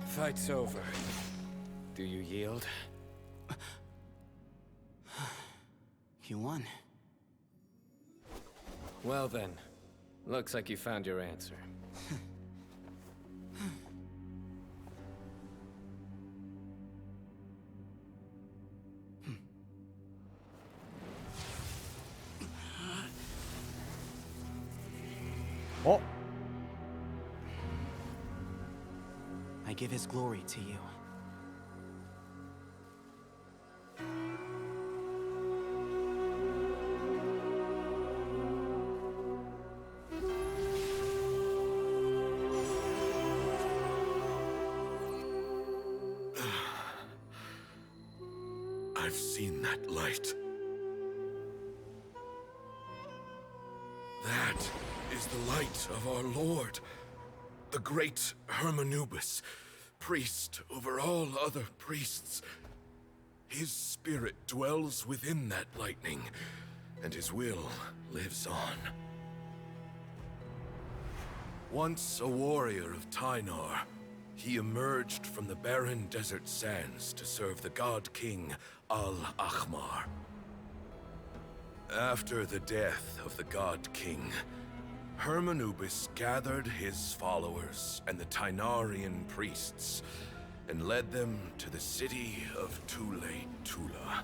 Fight's over. Do you yield? You won. Well then, looks like you found your answer. Oh. I give his glory to you. I've seen that light. That is the light of our Lord, the great Hermanubis, priest over all other priests. His spirit dwells within that lightning, and his will lives on. Once a warrior of Tynar, he emerged from the barren desert sands to serve the god king Al-Ahmar. After the death of the god king, Hermanubis gathered his followers and the Tynarian priests and led them to the city of Tule-Tula.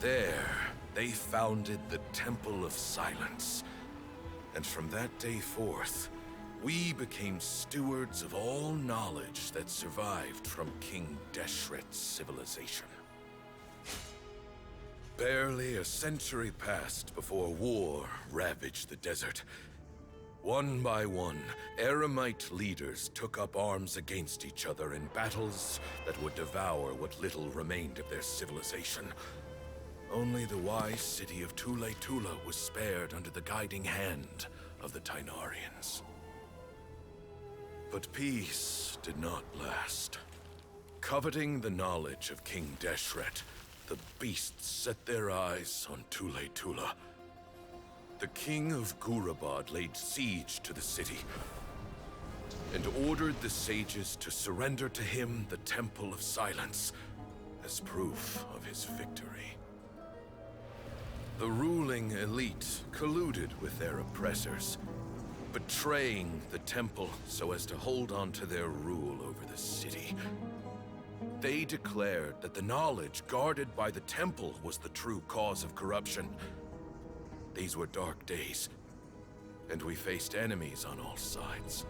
There, they founded the Temple of Silence, and from that day forth, we became stewards of all knowledge that survived from King Deshret's civilization. Barely a century passed before war ravaged the desert. One by one, Eremite leaders took up arms against each other in battles that would devour what little remained of their civilization. Only the wise city of Tule-Tula was spared under the guiding hand of the Tynarians. But peace did not last. Coveting the knowledge of King Deshret, the beasts set their eyes on Tule-Tula. The king of Gurabad laid siege to the city and ordered the sages to surrender to him the Temple of Silence as proof of his victory. The ruling elite colluded with their oppressors, betraying the temple so as to hold on to their rule over the city. They declared that the knowledge guarded by the temple was the true cause of corruption. These were dark days, and we faced enemies on all sides.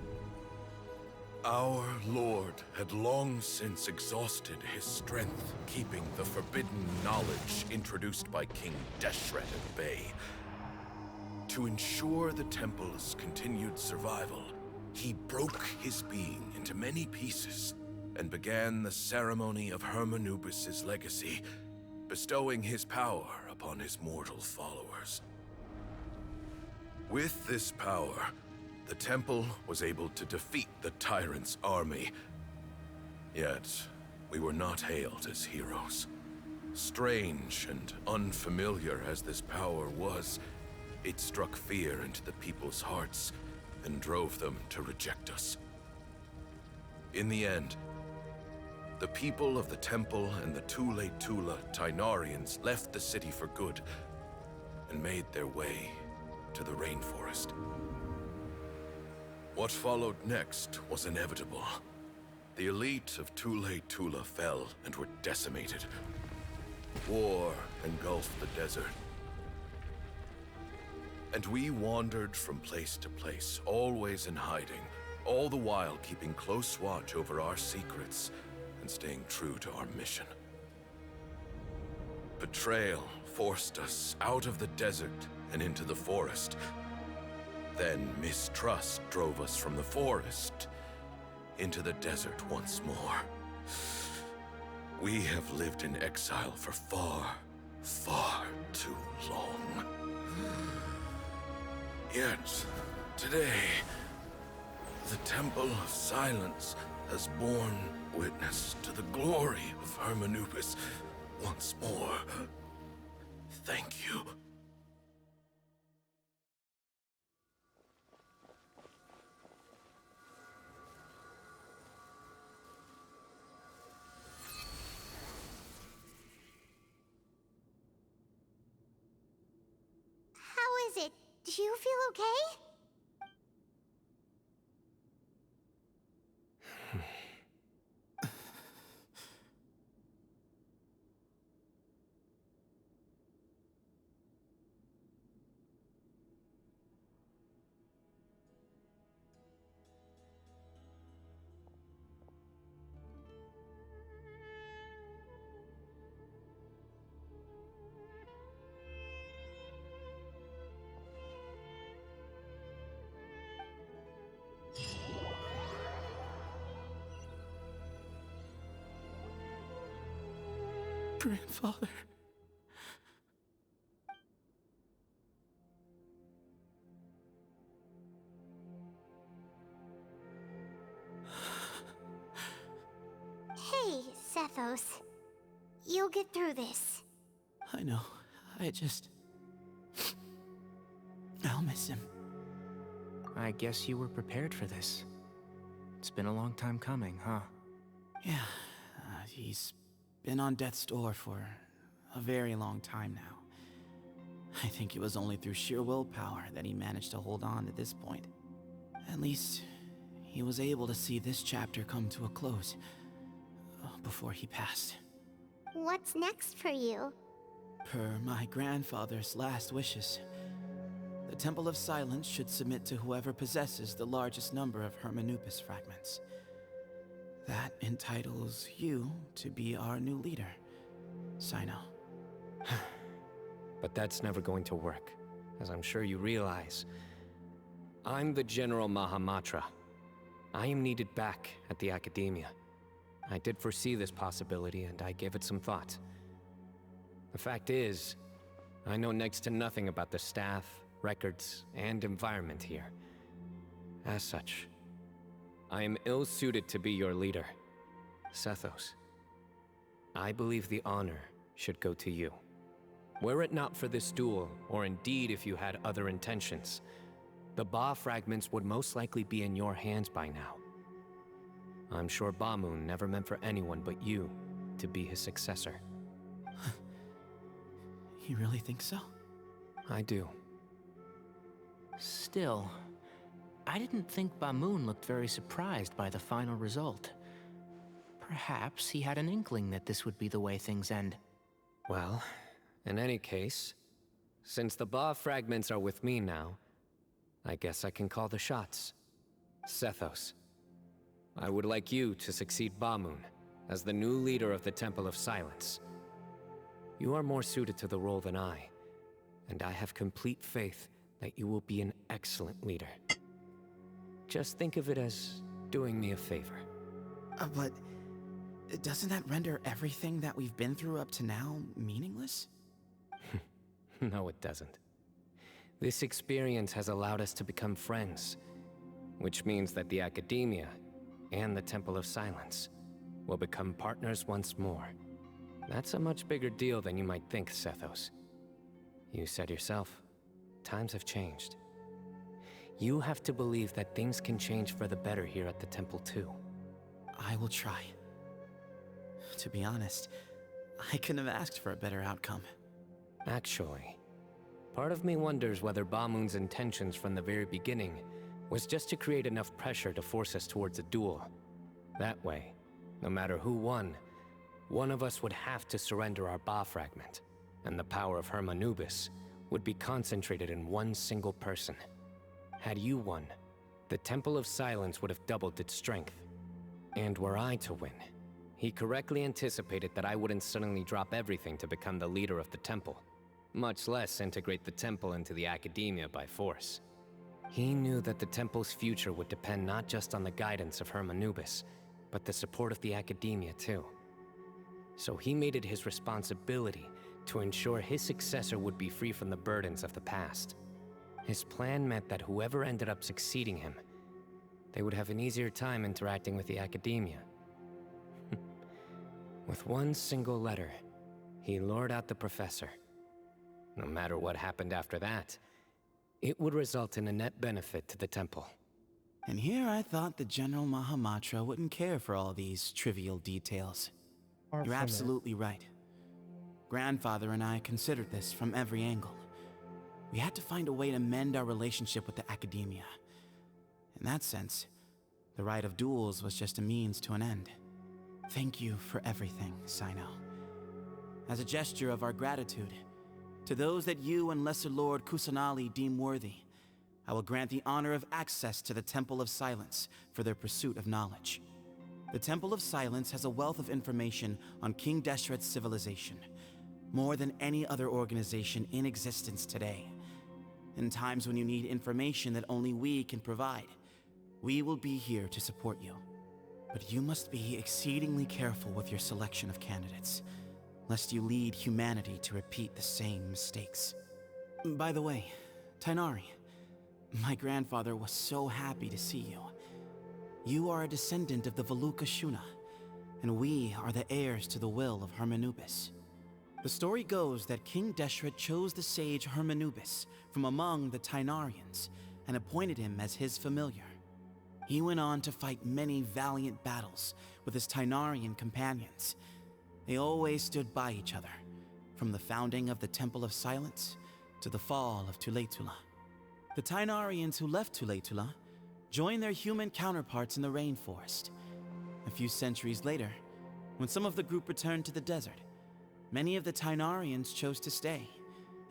Our Lord had long since exhausted his strength, keeping the forbidden knowledge introduced by King Deshret at bay. To ensure the temple's continued survival, he broke his being into many pieces and began the ceremony of Hermanubis' legacy, bestowing his power upon his mortal followers. With this power, the temple was able to defeat the tyrant's army. Yet, we were not hailed as heroes. Strange and unfamiliar as this power was, it struck fear into the people's hearts and drove them to reject us. In the end, the people of the temple and the Tule-Tula Tynarians left the city for good and made their way to the rainforest. What followed next was inevitable. The elite of Tule-Tula fell and were decimated. War engulfed the desert. And we wandered from place to place, always in hiding, all the while keeping close watch over our secrets and staying true to our mission. Betrayal forced us out of the desert and into the forest. Then mistrust drove us from the forest into the desert once more. We have lived in exile for far, far too long. Yet, today, the Temple of Silence has borne witness to the glory of Hermanubis once more. Thank you. How is it? Do you feel okay? Grandfather. Hey, Sethos. You'll get through this. I know. I'll miss him. I guess you were prepared for this. It's been a long time coming, huh? Yeah, he's been on death's door for a very long time now. I think it was only through sheer willpower that he managed to hold on to this point. At least, he was able to see this chapter come to a close before he passed. What's next for you? Per my grandfather's last wishes, the Temple of Silence should submit to whoever possesses the largest number of Hermanupis fragments. That entitles you to be our new leader, Cyno. But that's never going to work, as I'm sure you realize. I'm the General Mahamatra. I am needed back at the Academia. I did foresee this possibility, and I gave it some thought. The fact is, I know next to nothing about the staff, records, and environment here. As such, I am ill-suited to be your leader. Sethos, I believe the honor should go to you. Were it not for this duel, or indeed if you had other intentions, the Ba fragments would most likely be in your hands by now. I'm sure Bamoon never meant for anyone but you to be his successor. You really think so? I do. Still, I didn't think Bamoon looked very surprised by the final result. Perhaps he had an inkling that this would be the way things end. Well, in any case, since the Ba fragments are with me now, I guess I can call the shots. Sethos, I would like you to succeed Bamoon as the new leader of the Temple of Silence. You are more suited to the role than I, and I have complete faith that you will be an excellent leader. Just think of it as doing me a favor. But doesn't that render everything that we've been through up to now meaningless? No, it doesn't. This experience has allowed us to become friends, which means that the Academia and the Temple of Silence will become partners once more. That's a much bigger deal than you might think, Sethos. You said yourself, times have changed. You have to believe that things can change for the better here at the Temple too. I will try. To be honest, I couldn't have asked for a better outcome. Actually, part of me wonders whether Bamoon's intentions from the very beginning was just to create enough pressure to force us towards a duel. That way, no matter who won, one of us would have to surrender our Ba fragment, and the power of Hermanubis would be concentrated in one single person. Had you won, the Temple of Silence would have doubled its strength. And were I to win, he correctly anticipated that I wouldn't suddenly drop everything to become the leader of the temple, much less integrate the temple into the Academia by force. He knew that the temple's future would depend not just on the guidance of Hermanubis, but the support of the Academia too. So he made it his responsibility to ensure his successor would be free from the burdens of the past. His plan meant that whoever ended up succeeding him, they would have an easier time interacting with the Academia. With one single letter, he lured out the professor. No matter what happened after that, it would result in a net benefit to the temple. And here I thought the General Mahamatra wouldn't care for all these trivial details. You're absolutely right. Grandfather and I considered this from every angle. We had to find a way to mend our relationship with the academia. In that sense, the Rite of Duels was just a means to an end. Thank you for everything, Cyno. As a gesture of our gratitude, to those that you and Lesser Lord Kusanali deem worthy, I will grant the honor of access to the Temple of Silence for their pursuit of knowledge. The Temple of Silence has a wealth of information on King Deshret's civilization, more than any other organization in existence today. In times when you need information that only we can provide, we will be here to support you. But you must be exceedingly careful with your selection of candidates, lest you lead humanity to repeat the same mistakes. By the way, Tainari, my grandfather was so happy to see you. You are a descendant of the Veluca Shuna, and we are the heirs to the will of Hermanubis. The story goes that King Deshret chose the sage Hermanubis from among the Tainarians and appointed him as his familiar. He went on to fight many valiant battles with his Tainarian companions. They always stood by each other, from the founding of the Temple of Silence to the fall of Tuletula. The Tainarians who left Tuletula joined their human counterparts in the rainforest. A few centuries later, when some of the group returned to the desert, many of the Tainarians chose to stay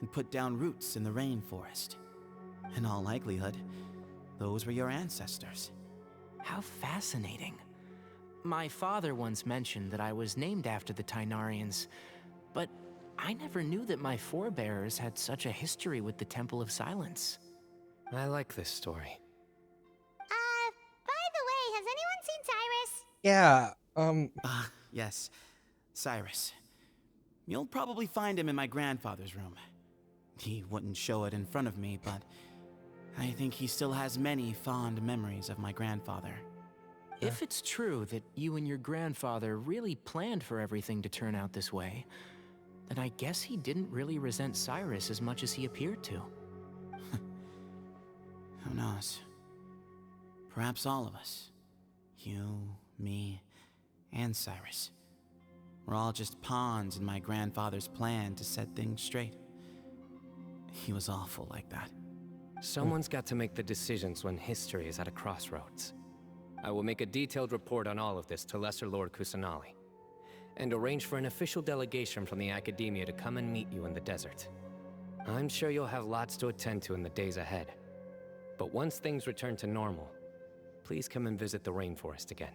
and put down roots in the rainforest. In all likelihood, those were your ancestors. How fascinating. My father once mentioned that I was named after the Tainarians, but I never knew that my forebears had such a history with the Temple of Silence. I like this story. By the way, has anyone seen Cyrus? Yeah, Yes, Cyrus. You'll probably find him in my grandfather's room. He wouldn't show it in front of me, but I think he still has many fond memories of my grandfather. If it's true that you and your grandfather really planned for everything to turn out this way, then I guess he didn't really resent Cyrus as much as he appeared to. Who knows? Perhaps all of us. You, me, and Cyrus. We're all just pawns in my grandfather's plan to set things straight. He was awful like that. Someone's got to make the decisions when history is at a crossroads. I will make a detailed report on all of this to Lesser Lord Kusanali, and arrange for an official delegation from the Academia to come and meet you in the desert. I'm sure you'll have lots to attend to in the days ahead. But once things return to normal, please come and visit the rainforest again.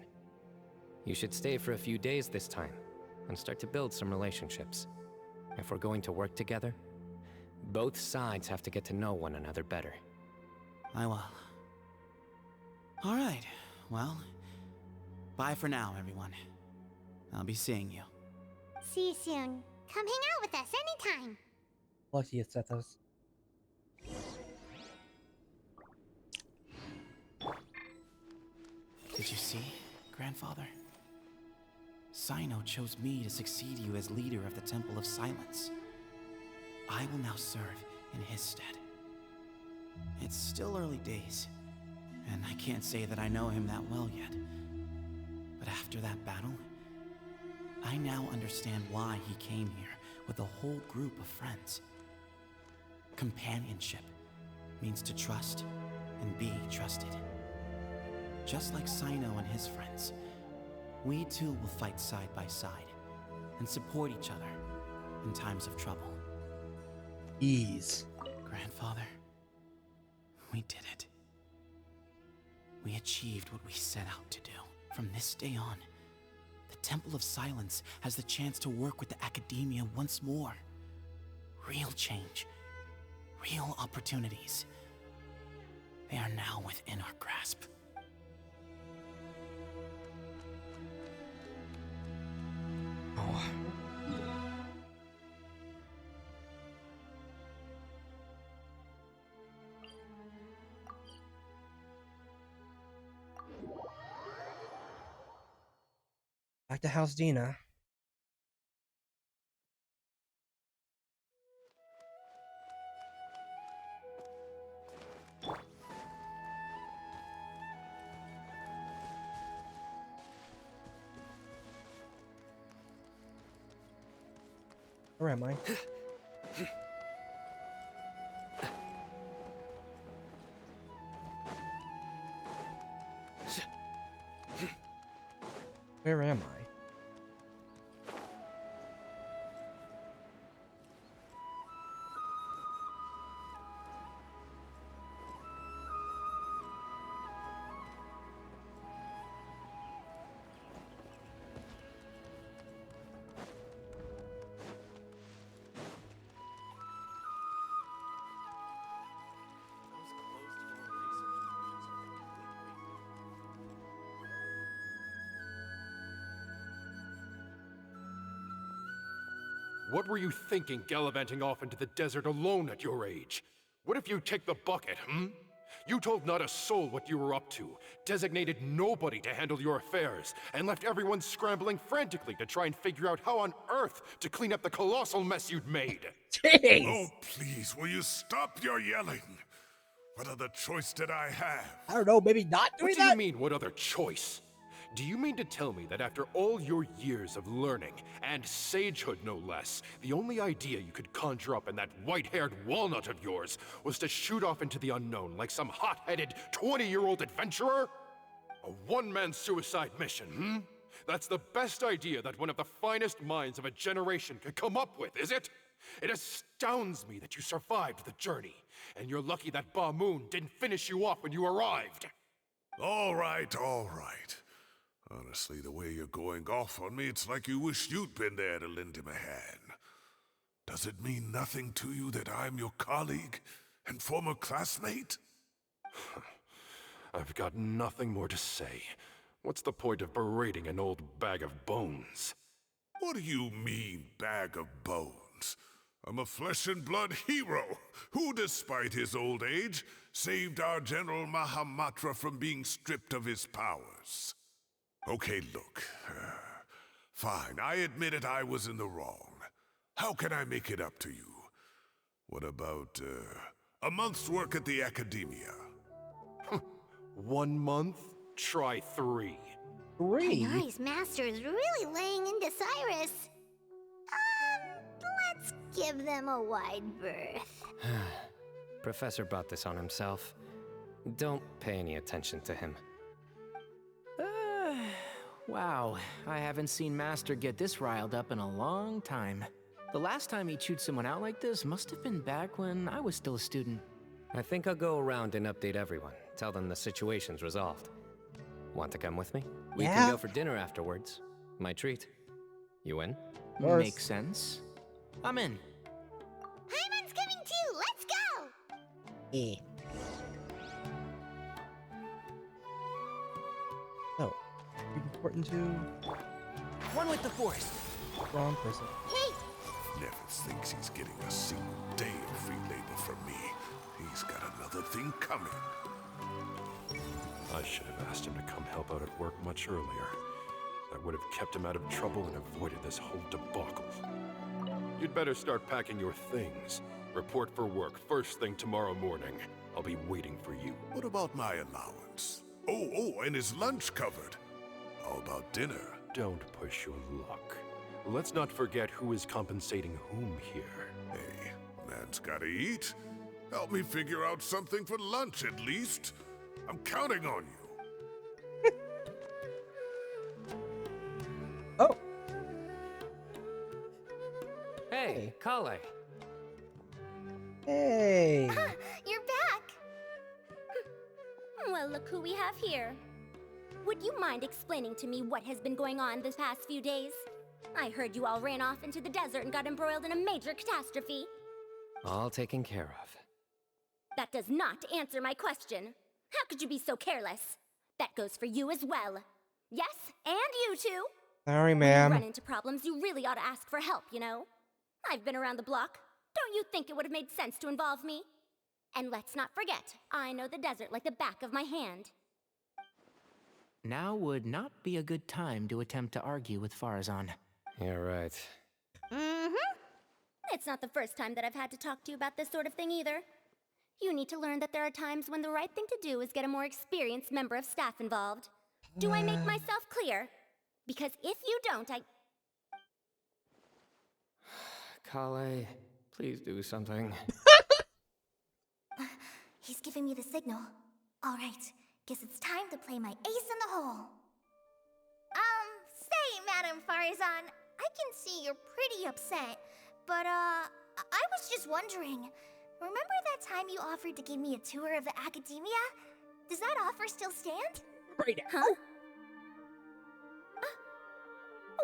You should stay for a few days this time, and start to build some relationships. If we're going to work together, both sides have to get to know one another better. I will. All right, well, bye for now, everyone. I'll be seeing you. See you soon. Come hang out with us anytime. lucky it's at those. Did you see, Grandfather? Cyno chose me to succeed you as leader of the Temple of Silence. I will now serve in his stead. It's still early days, and I can't say that I know him that well yet. But after that battle, I now understand why he came here with a whole group of friends. Companionship means to trust and be trusted. Just like Cyno and his friends, we too will fight side by side and support each other in times of trouble. Ease. Grandfather, we did it. We achieved what we set out to do. From this day on, the Temple of Silence has the chance to work with the Academia once more. Real change, real opportunities. They are now within our grasp. Oh. Back to House Dina. Where am I? Where am I? What were you thinking gallivanting off into the desert alone at your age? What if you take the bucket, hmm? You told not a soul what you were up to, designated nobody to handle your affairs, and left everyone scrambling frantically to try and figure out how on earth to clean up the colossal mess you'd made. Jeez! Oh, please, will you stop your yelling? What other choice did I have? I don't know, maybe not doing What do you mean, what other choice? Do you mean to tell me that after all your years of learning, and sagehood no less, the only idea you could conjure up in that white-haired walnut of yours was to shoot off into the unknown like some hot-headed 20-year-old adventurer? A one-man suicide mission, hmm? That's the best idea that one of the finest minds of a generation could come up with, is it? It astounds me that you survived the journey, and you're lucky that Ba Moon didn't finish you off when you arrived. All right, all right. Honestly, the way you're going off on me, it's like you wish you'd been there to lend him a hand. Does it mean nothing to you that I'm your colleague and former classmate? I've got nothing more to say. What's the point of berating an old bag of bones? What do you mean, bag of bones? I'm a flesh and blood hero who, despite his old age, saved our General Mahamatra from being stripped of his powers. Okay, look. Fine, I admit it, I was in the wrong. How can I make it up to you? What about, a month's work at the academia? 1 month? Try 3. Nice master is really laying into Cyrus. Let's give them a wide berth. Professor brought this on himself. Don't pay any attention to him. Wow, I haven't seen Master get this riled up in a long time. The last time he chewed someone out like this must have been back when I was still a student. I think I'll go around and update everyone. Tell them the situation's resolved. Want to come with me? We can go for dinner afterwards. My treat. You in? Makes sense. I'm in. Hyman's coming too! Let's go! Yeah. Oh. Important to... One with the force. Wrong person. Hey! Never thinks he's getting a single day of free labor from me. He's got another thing coming. I should have asked him to come help out at work much earlier. That would have kept him out of trouble and avoided this whole debacle. You'd better start packing your things. Report for work first thing tomorrow morning. I'll be waiting for you. What about my allowance? Oh, and his lunch covered. How about dinner? Don't push your luck. Let's not forget who is compensating whom here. Hey, man's gotta eat. Help me figure out something for lunch at least. I'm counting on you. Oh. Hey, Kale. Hey. You're back! Well, look who we have here. Would you mind explaining to me what has been going on this past few days? I heard you all ran off into the desert and got embroiled in a major catastrophe. All taken care of. That does not answer my question. How could you be so careless? That goes for you as well. Yes, and you too. Sorry, When you ma'am. run into problems, you really ought to ask for help, you know? I've been around the block. Don't you think it would have made sense to involve me? And let's not forget, I know the desert like the back of my hand. Now would not be a good time to attempt to argue with Farazan. You're right. Mm-hmm. It's not the first time that I've had to talk to you about this sort of thing either. You need to learn that there are times when the right thing to do is get a more experienced member of staff involved. Do I make myself clear? Because if you don't, Kale, please do something. He's giving me the signal. All right, guess it's time to play my ace in the hole. Madame Farazan. I can see you're pretty upset. But, I was just wondering. Remember that time you offered to give me a tour of the academia? Does that offer still stand? Right now. Huh?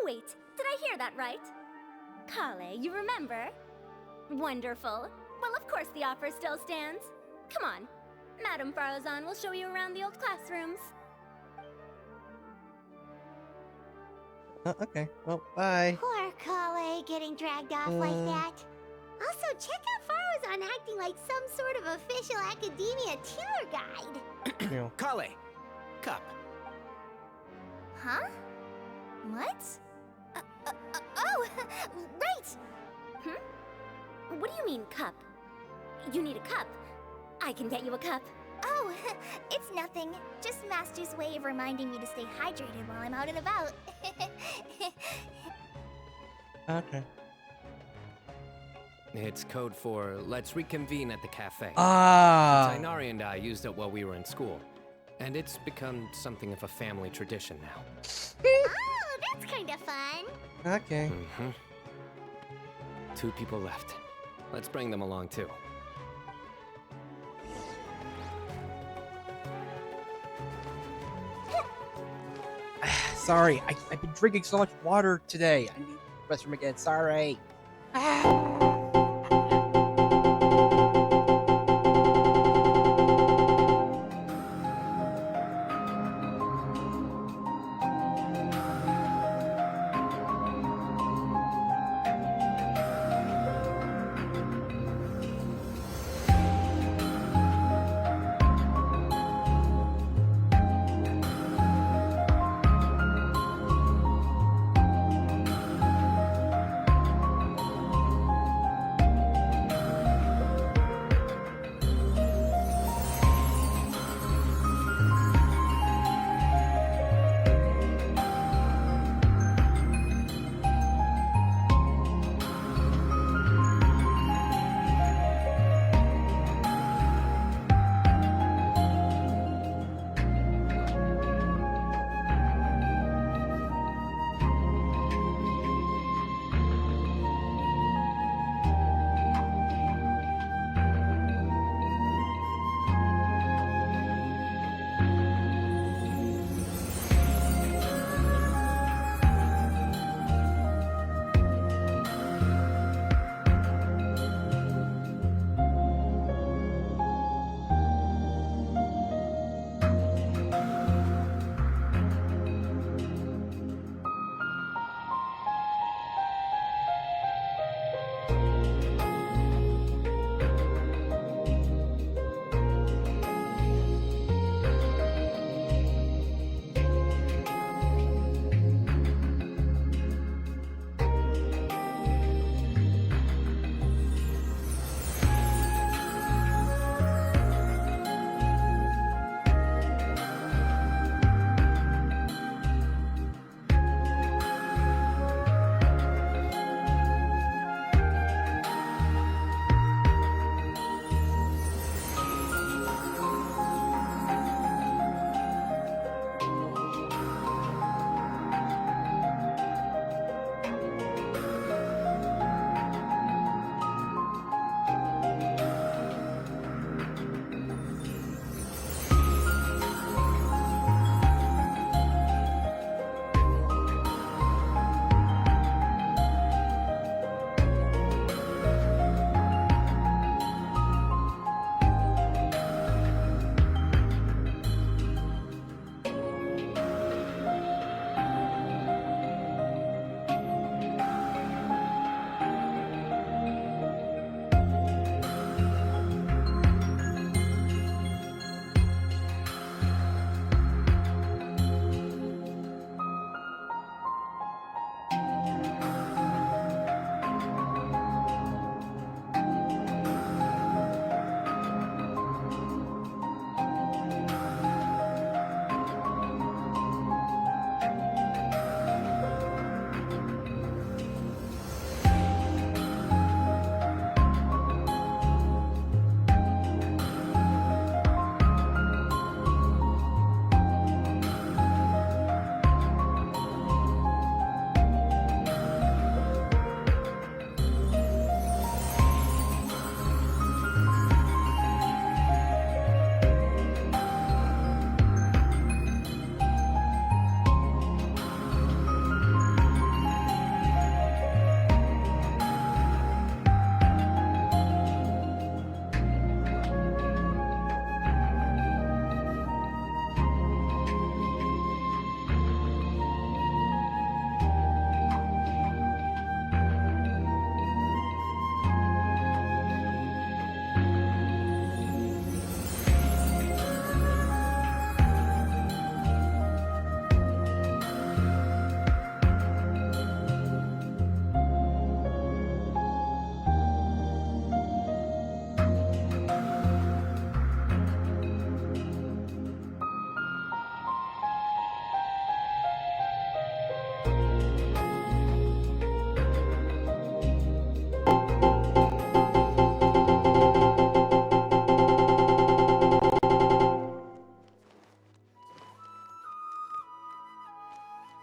Wait, did I hear that right? Kale, you remember? Wonderful. Well, of course the offer still stands. Come on. Madame Farazan will show you around the old classrooms. Okay, well, bye. Poor Kale getting dragged off like that. Also, check out Farazan acting like some sort of official academia tour guide. Kale, cup. Huh? What? Oh, right! What do you mean, cup? You need a cup. I can get you a cup. Oh, it's nothing. Just Master's way of reminding me to stay hydrated while I'm out and about. Okay. It's code for let's reconvene at the cafe. Ah. Tainari and I used it while we were in school, and it's become something of a family tradition now. Oh, that's kind of fun. Okay. 2 people left. Let's bring them along too. Sorry, I've been drinking so much water today. I need the restroom again. Sorry.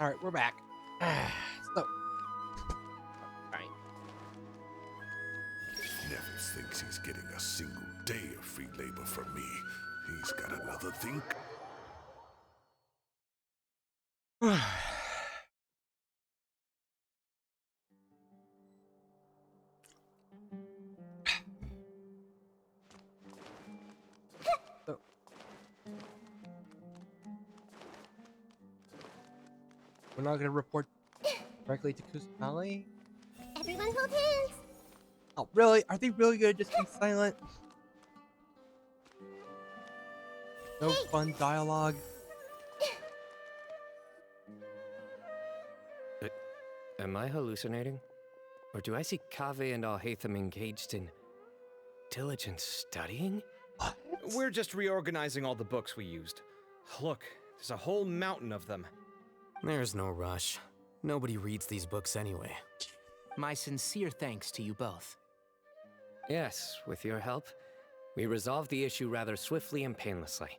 Alright, we're back. So. Alright. Never thinks he's getting a single day of free labor from me. He's got another think. So. We're not gonna report directly to Kusanali? Everyone hold hands. Oh, really? Are they really gonna just be silent? No fun dialogue? Am I hallucinating? Or do I see Kaveh and Alhaitham engaged in diligent studying? We're just reorganizing all the books we used. Look, there's a whole mountain of them. There's no rush. Nobody reads these books anyway. My sincere thanks to you both. Yes, with your help, we resolved the issue rather swiftly and painlessly.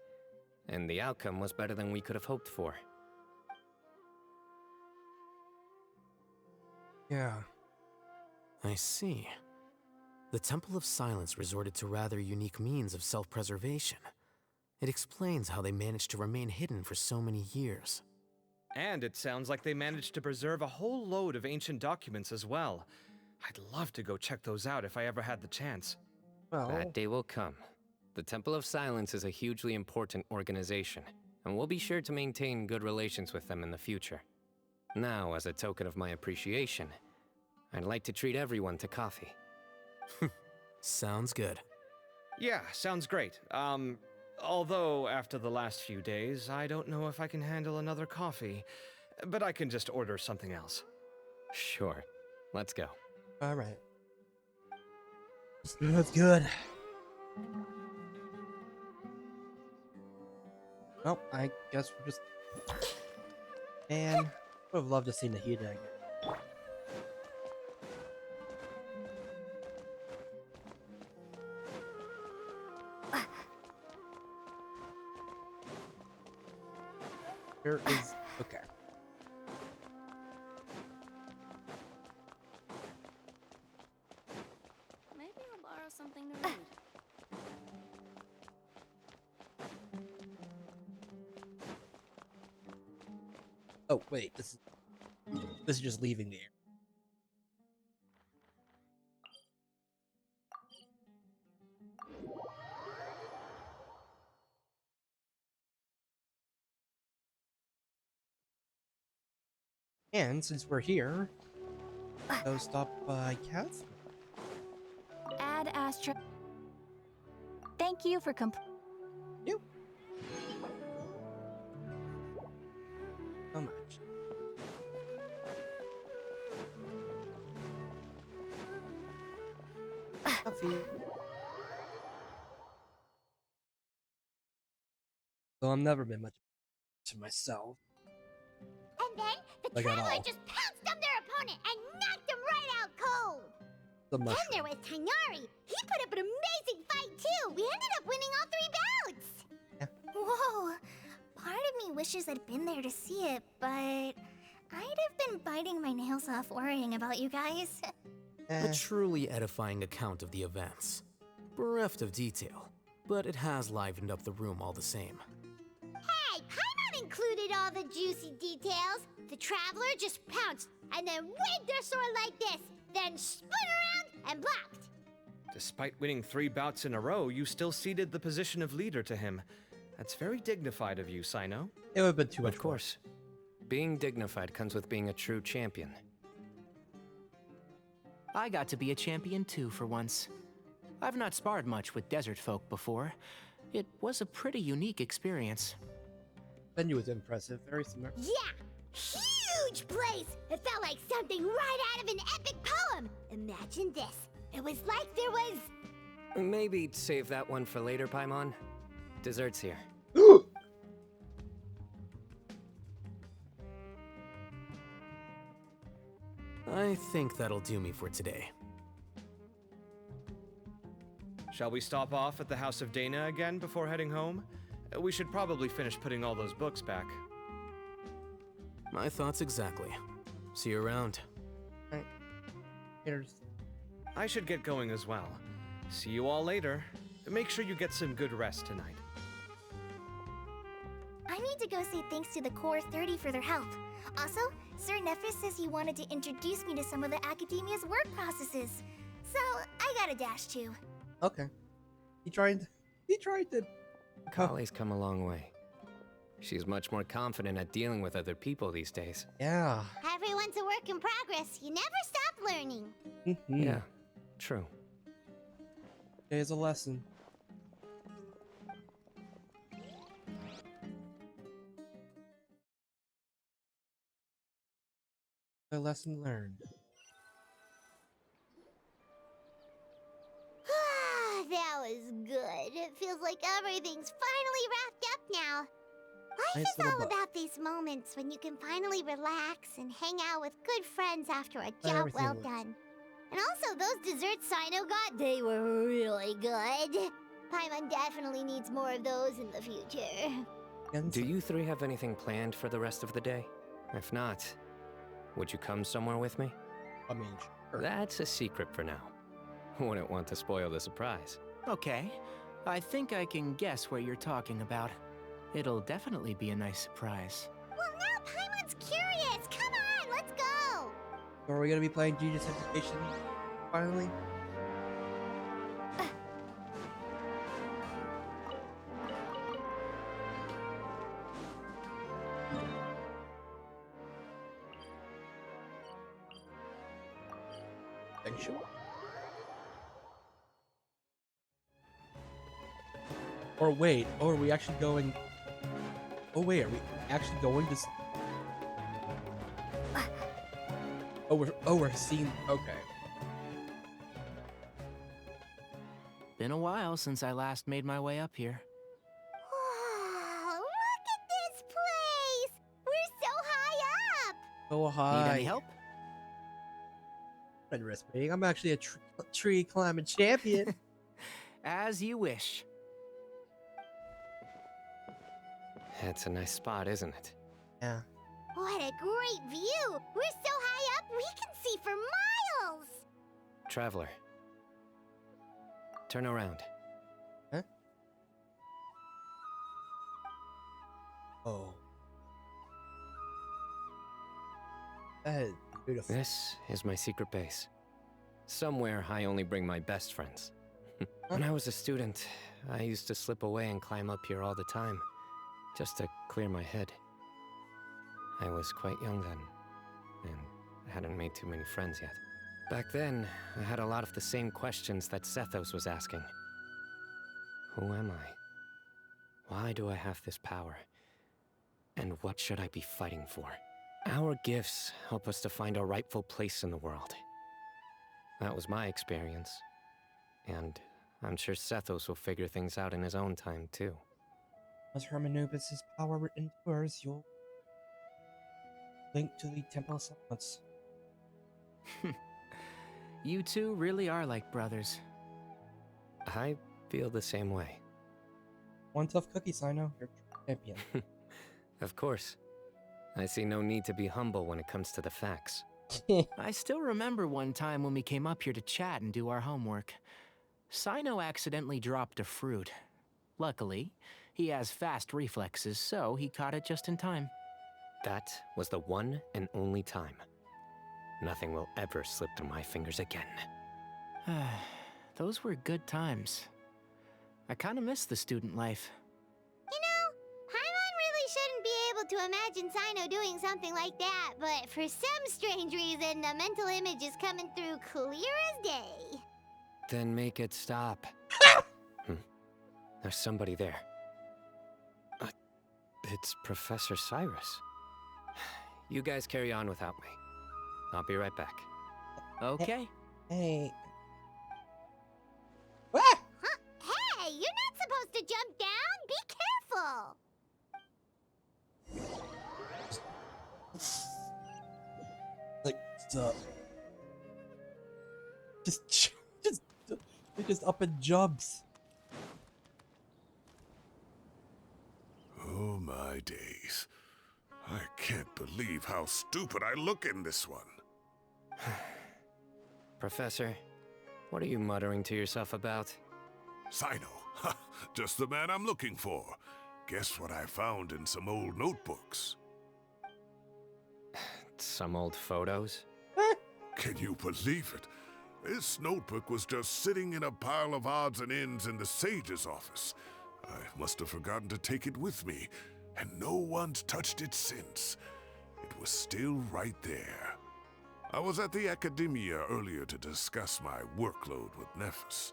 And the outcome was better than we could have hoped for. Yeah. I see. The Temple of Silence resorted to rather unique means of self-preservation. It explains how they managed to remain hidden for so many years. And it sounds like they managed to preserve a whole load of ancient documents as well. I'd love to go check those out if I ever had the chance. Well, that day will come. The Temple of Silence is a hugely important organization, and we'll be sure to maintain good relations with them in the future. Now, as a token of my appreciation, I'd like to treat everyone to coffee. Sounds good. Yeah, sounds great. Although after the last few days, I don't know if I can handle another coffee. But I can just order something else. Sure. Let's go. Alright. That's good. Well, I guess we're just... Man, would have loved to see Nahida again. Here is... Okay. Maybe I'll borrow something to read. Oh, wait, this is just leaving the air. And since we're here, go stop by Cat's. Add Astra. Thank you for You. How much? Coffee. So I've never been much to myself. And then the Like at traveler all. just pounced on their opponent and knocked him right out cold. The Then mushroom. there was Tainari. He put up an amazing fight too. We ended up winning all 3 bouts. Whoa! Part of me wishes I'd been there to see it, but I'd have been biting my nails off worrying about you guys. A truly edifying account of the events. Bereft of detail, but it has livened up the room all the same. Hey, Paimon included all the juicy details. The traveler just pounced and then waved their sword like this, then spun around and blocked. Despite winning 3 bouts in a row, you still ceded the position of leader to him. That's very dignified of you, Cyno. It would have been too much. Of course. Being dignified comes with being a true champion. I got to be a champion too for once. I've not sparred much with desert folk before. It was a pretty unique experience. Venue was impressive, very similar. Yeah, huge place. It felt like something right out of an epic poem. Imagine this. It was like there was... Maybe save that one for later, Paimon. Dessert's here. I think that'll do me for today. Shall we stop off at the House of Dana again before heading home? We should probably finish putting all those books back. My thoughts exactly. See you around. Here's... I should get going as well. See you all later. Make sure you get some good rest tonight. I need to go say thanks to the Core 30 for their help. Also, Sir Nephis says he wanted to introduce me to some of the Academia's work processes. So, I gotta dash too. Okay. He tried to... Kali's come a long way. She's much more confident at dealing with other people these days. Yeah. Everyone's a work in progress. You never stop learning. Yeah, true. There's a lesson. A lesson learned. That was good. It feels like everything's finally wrapped up now. Life Nice is little all book. about these moments when you can finally relax and hang out with good friends after a But job everything well was- done. And also, those desserts Cyno got, they were really good. Paimon definitely needs more of those in the future. Do you three have anything planned for the rest of the day? If not, would you come somewhere with me? I mean, sure. That's a secret for now. Wouldn't want to spoil the surprise. Okay. I think I can guess what you're talking about. It'll definitely be a nice surprise. Well, now Paimon's curious. Come on, let's go. So are we gonna be playing Genius Education finally? Sure. Or wait, are we actually going? Oh wait, are we actually going to? We're seeing. Okay. Been a while since I last made my way up here. Wow, look at this place. We're so high up. So high. Need any help? Underestimating. I'm actually a tree climbing champion. As you wish. It's a nice spot, isn't it? Yeah. What a great view. We're so high up, we can see for miles. Traveler. Turn around. Huh? Oh. That is beautiful. This is my secret base. Somewhere I only bring my best friends. When I was a student, I used to slip away and climb up here all the time, just to clear my head. I was quite young then, and I hadn't made too many friends yet. Back then, I had a lot of the same questions that Sethos was asking. Who am I? Why do I have this power? And what should I be fighting for? Our gifts help us to find our rightful place in the world. That was my experience. And I'm sure Sethos will figure things out in his own time, too. As Hermanubis' power endures, you'll link to the Temple of Silence. You two really are like brothers. I feel the same way. One tough cookie, Cyno. You're champion. Of course. I see no need to be humble when it comes to the facts. I still remember one time when we came up here to chat and do our homework. Cyno accidentally dropped a fruit. Luckily, he has fast reflexes, so he caught it just in time. That was the one and only time. Nothing will ever slip through my fingers again. Those were good times. I kind of miss the student life. You know, Paimon really shouldn't be able to imagine Cyno doing something like that, but for some strange reason, the mental image is coming through clear as day. Then make it stop. There's somebody there. It's Professor Cyrus. You guys carry on without me. I'll be right back. Okay. Hey. Huh? Hey, you're not supposed to jump down. Be careful. Like, stop. Just up and jumps. Oh my days. I can't believe how stupid I look in this one. Professor, what are you muttering to yourself about? Cyno, just the man I'm looking for. Guess what I found in some old notebooks? Some old photos? Can you believe it? This notebook was just sitting in a pile of odds and ends in the sage's office. I must have forgotten to take it with me, and no one's touched it since. It was still right there. I was at the Academia earlier to discuss my workload with Nephis.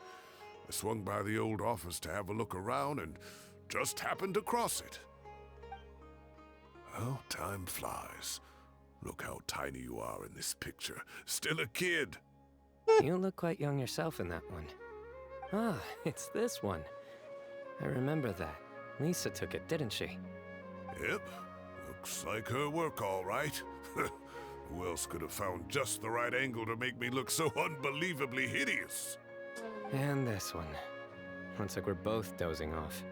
I swung by the old office to have a look around and just happened to cross it. Well, time flies. Look how tiny you are in this picture. Still a kid. You look quite young yourself in that one. Ah, it's this one. I remember that. Lisa took it, didn't she? Yep. Looks like her work, all right. Who else could have found just the right angle to make me look so unbelievably hideous? And this one. Looks like we're both dozing off.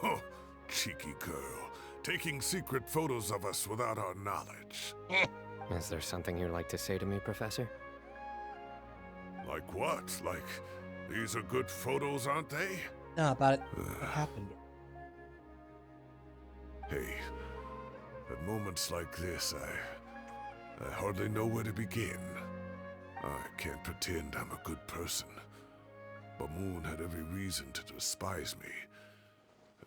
Oh, cheeky girl. Taking secret photos of us without our knowledge. Is there something you'd like to say to me, Professor? Like what? Like, these are good photos, aren't they? Nah, about it. What happened? Hey, at moments like this, I hardly know where to begin. I can't pretend I'm a good person. But Moon had every reason to despise me.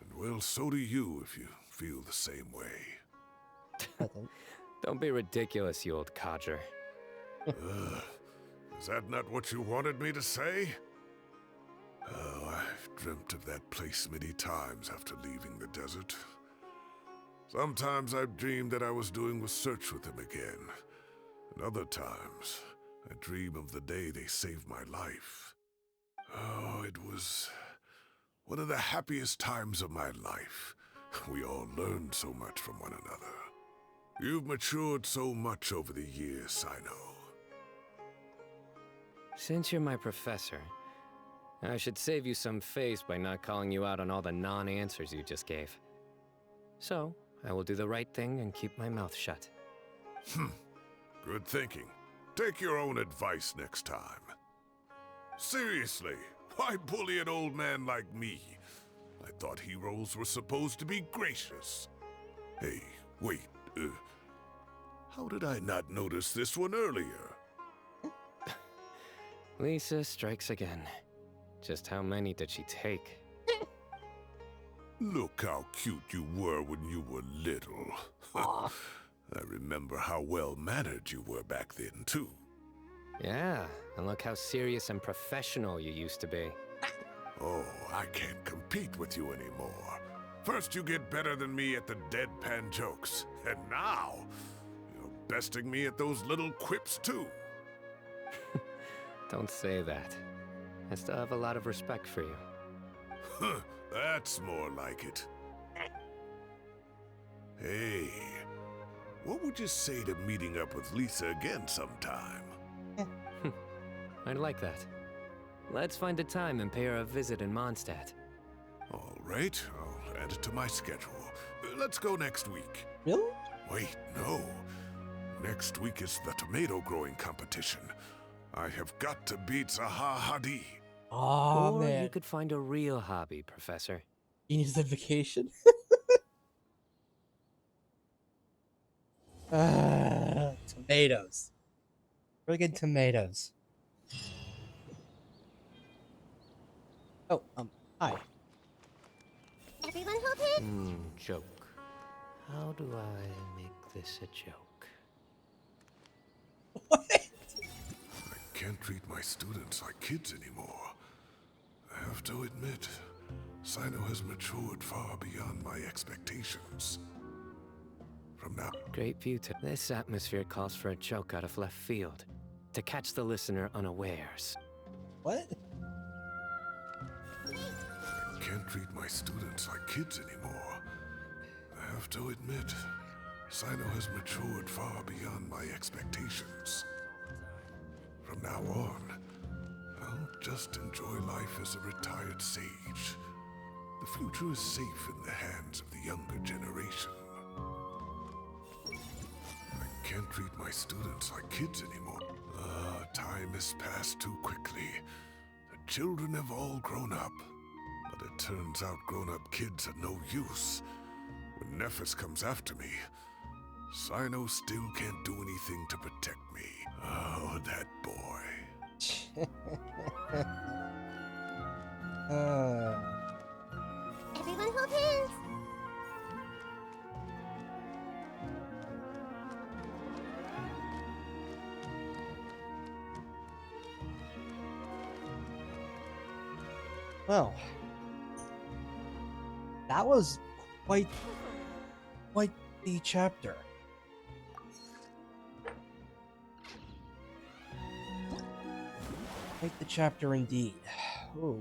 And well, so do you if you feel the same way. Don't be ridiculous, you old codger. Is that not what you wanted me to say? Oh, I've dreamt of that place many times after leaving the desert. Sometimes I've dreamed that I was doing research with them again. And other times, I dream of the day they saved my life. Oh, it was one of the happiest times of my life. We all learned so much from one another. You've matured so much over the years, Cyno. Since you're my professor, I should save you some face by not calling you out on all the non-answers you just gave. So, I will do the right thing and keep my mouth shut. Good thinking. Take your own advice next time. Seriously, why bully an old man like me? I thought heroes were supposed to be gracious. Hey, wait, how did I not notice this one earlier? Lisa strikes again. Just how many did she take? Look how cute you were when you were little. I remember how well-mannered you were back then, too. Yeah, and look how serious and professional you used to be. Oh, I can't compete with you anymore. First you get better than me at the deadpan jokes, and now you're besting me at those little quips, too. Don't say that. I still have a lot of respect for you. That's more like it. Hey, what would you say to meeting up with Lisa again sometime? I'd like that. Let's find a time and pay her a visit in Mondstadt. All right, I'll add it to my schedule. Let's go next week. Really? Wait, no. Next week is the tomato growing competition. I have got to beat Zaha Hadi. Oh, or man. you could find a real hobby, Professor. You need a vacation? Tomatoes. Friggin' tomatoes. Oh, hi. Everyone hold it. Joke. How do I make this a joke? I can't treat my students like kids anymore. I have to admit, Cyno has matured far beyond my expectations. From now... Great view to... This atmosphere calls for a joke out of left field. To catch the listener unawares. What? I can't treat my students like kids anymore. I have to admit, Cyno has matured far beyond my expectations. From now on, I'll just enjoy life as a retired sage. The future is safe in the hands of the younger generation. can't treat my students like kids anymore. Time has passed too quickly. The children have all grown up. But it turns out grown-up kids are no use. When Nephis comes after me, Cyno still can't do anything to protect me. Oh, that boy. Everyone hold hands. Well, that was quite the chapter. Quite the chapter indeed. Oh,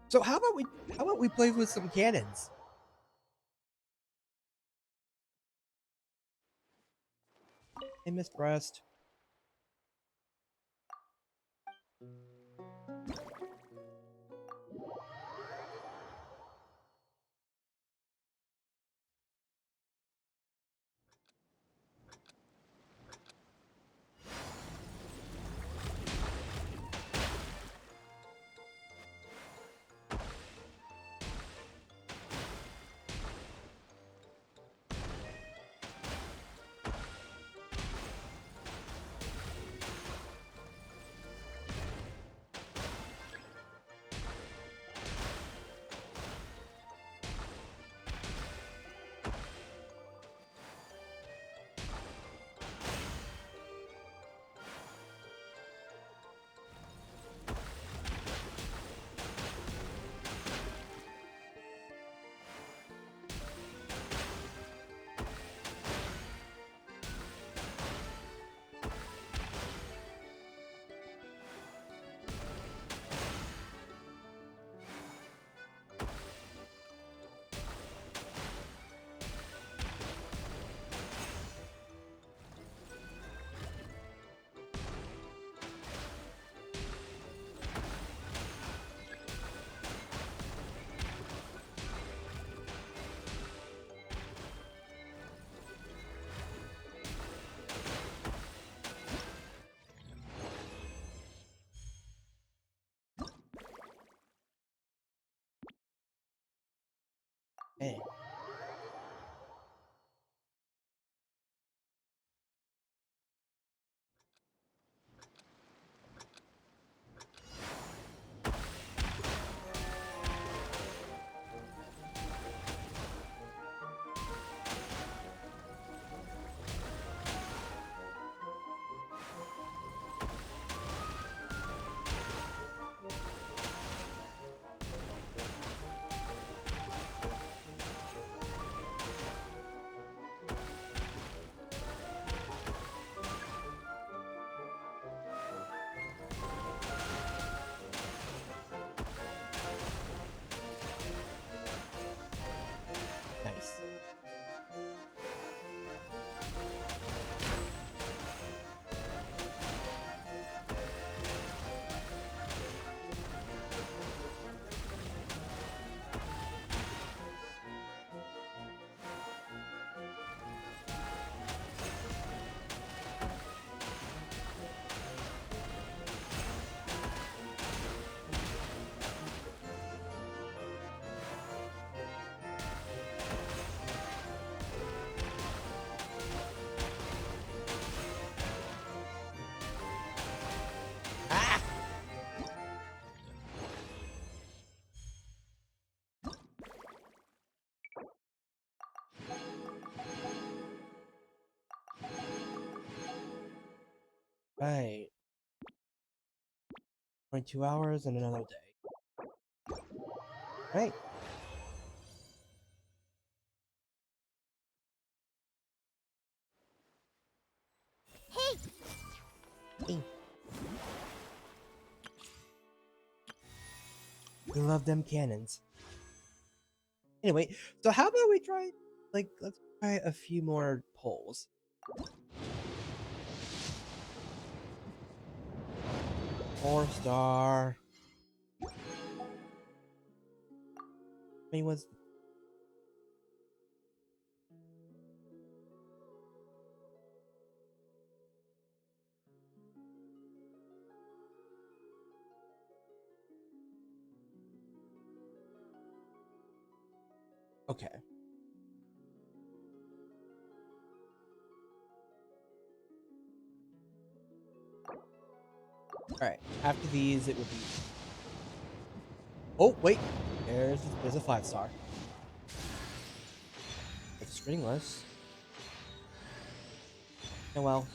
So how about we play with some cannons? Hey, Miss Breast. Hey. Nice. Right. 22 hours and another day. Right. Hey! Hey. We love them cannons. Anyway, so how about we try, let's try a few more polls. 4-star. I mean, Okay. Alright, after these, it will be... Oh, wait! There's a 5-star. It's stringless. Oh well.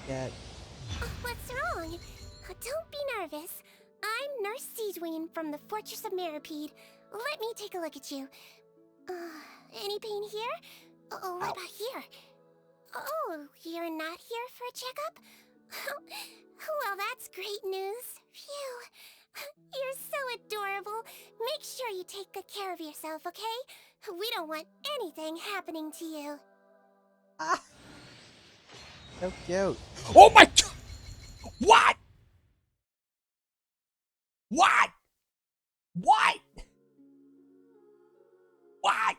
Get... What's wrong? Don't be nervous. I'm Nurse Seedween from the Fortress of Mirapede. Let me take a look at you. Any pain here? Oh, what about here? Oh, you're not here for a checkup? Well, that's great news. Phew. You're so adorable. Make sure you take good care of yourself, okay? We don't want anything happening to you. So cute. Oh my god! What? What? What? What?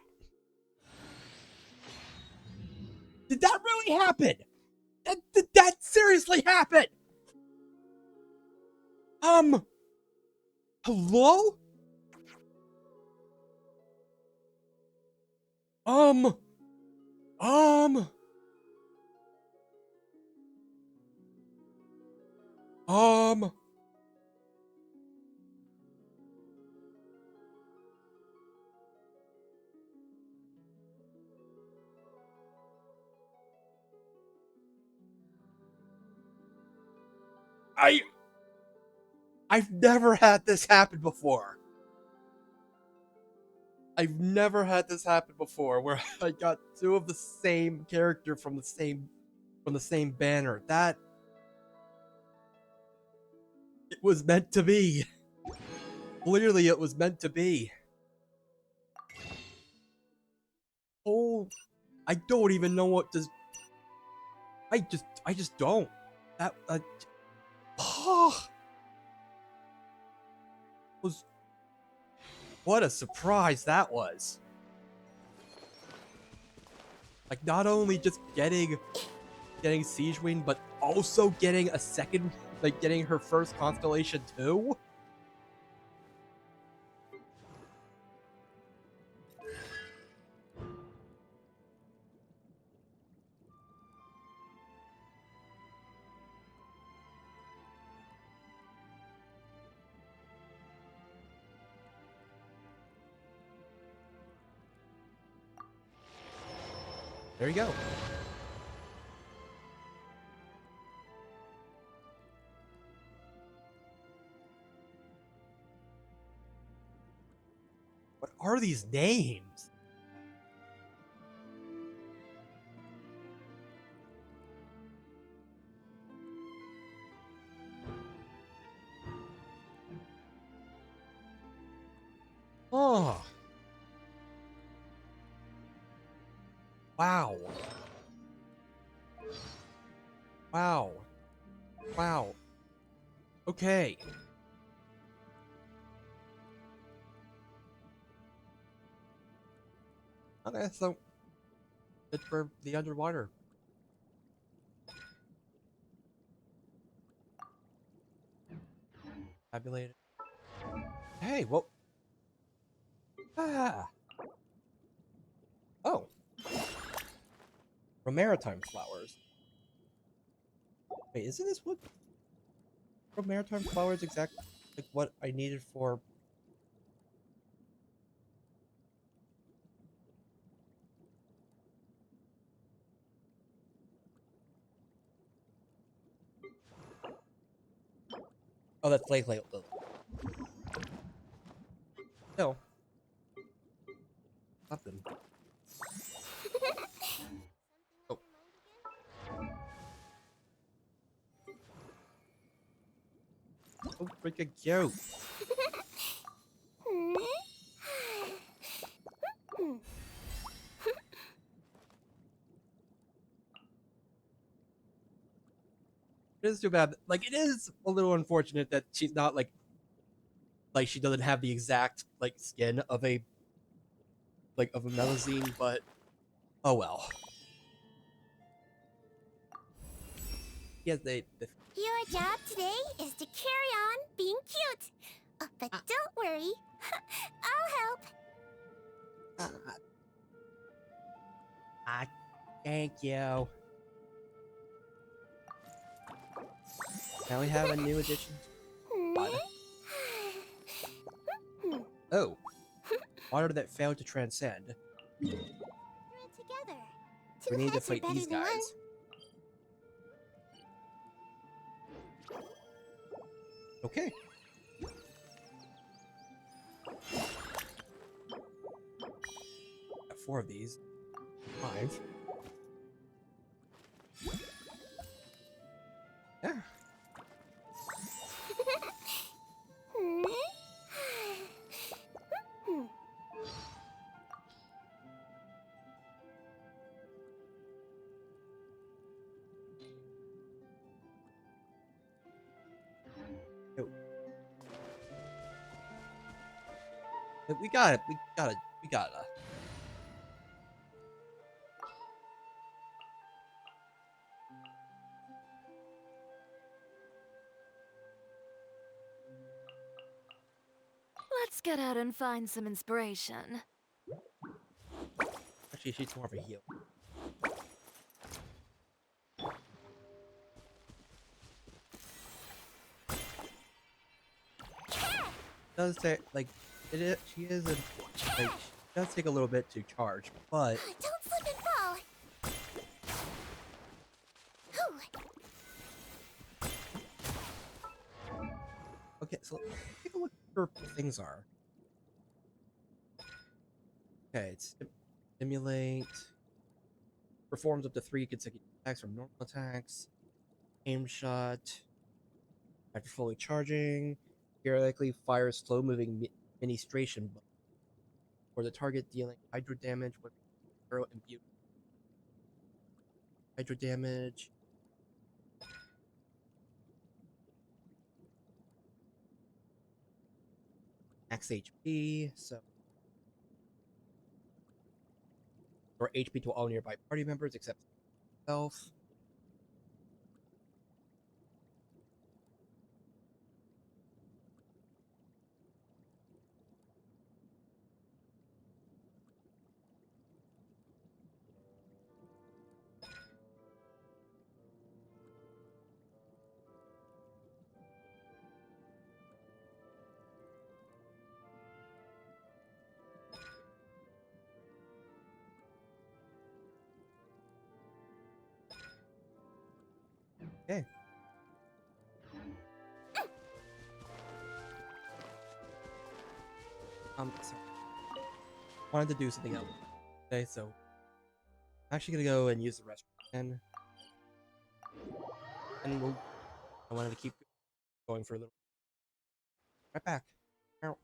Did that really happen? That seriously happened? Hello? I've never had this happen before. I've never had this happen before where I got two of the same character from the same banner. That it was meant to be. Clearly it was meant to be. Oh, I don't even know what to I just don't. That was what a surprise that was. Like not only just getting Siege Wing, but also getting a second, like getting her first constellation too. There you go. What are these names? Oh. Wow. Wow. Wow. Okay. Okay, so it's for the underwater. Tabulated. Hey, well. Ah. Oh. From maritime flowers. Wait, isn't this what from maritime flowers exactly like what I needed for? Oh, that's Flake Lily. No. Nothing. Oh. Oh, freaking cute. It is too bad. Like, it is a little unfortunate that she's not like she doesn't have the exact like skin of a Melusine, but oh well. Yes, they Your job today is to carry on being cute. But don't worry, I'll help. Thank you. Now we have a new addition. Oh, water that failed to transcend. We're in together. We need to heads are fight better these than one. guys. Okay. Got 4 of these. 5. Yeah. Yo. We got it. We gotta. Let's get out and find some inspiration. Actually, she's more of a heal. Does take like it is, she is a like she does take a little bit to charge, but Don't slip and fall. okay, so let's take a look at where things are. Okay, it's stimulate performs up to 3 consecutive attacks from normal attacks. Aim shot. After fully charging, periodically fires slow-moving ministration for the target, dealing hydro damage when arrow imbued. Hydro damage. Max HP, so or HP to all nearby party members except self. Okay. So wanted to do something else today, so I'm actually gonna go and use the restroom again. And I wanted to keep going for a little. Right back. Ow.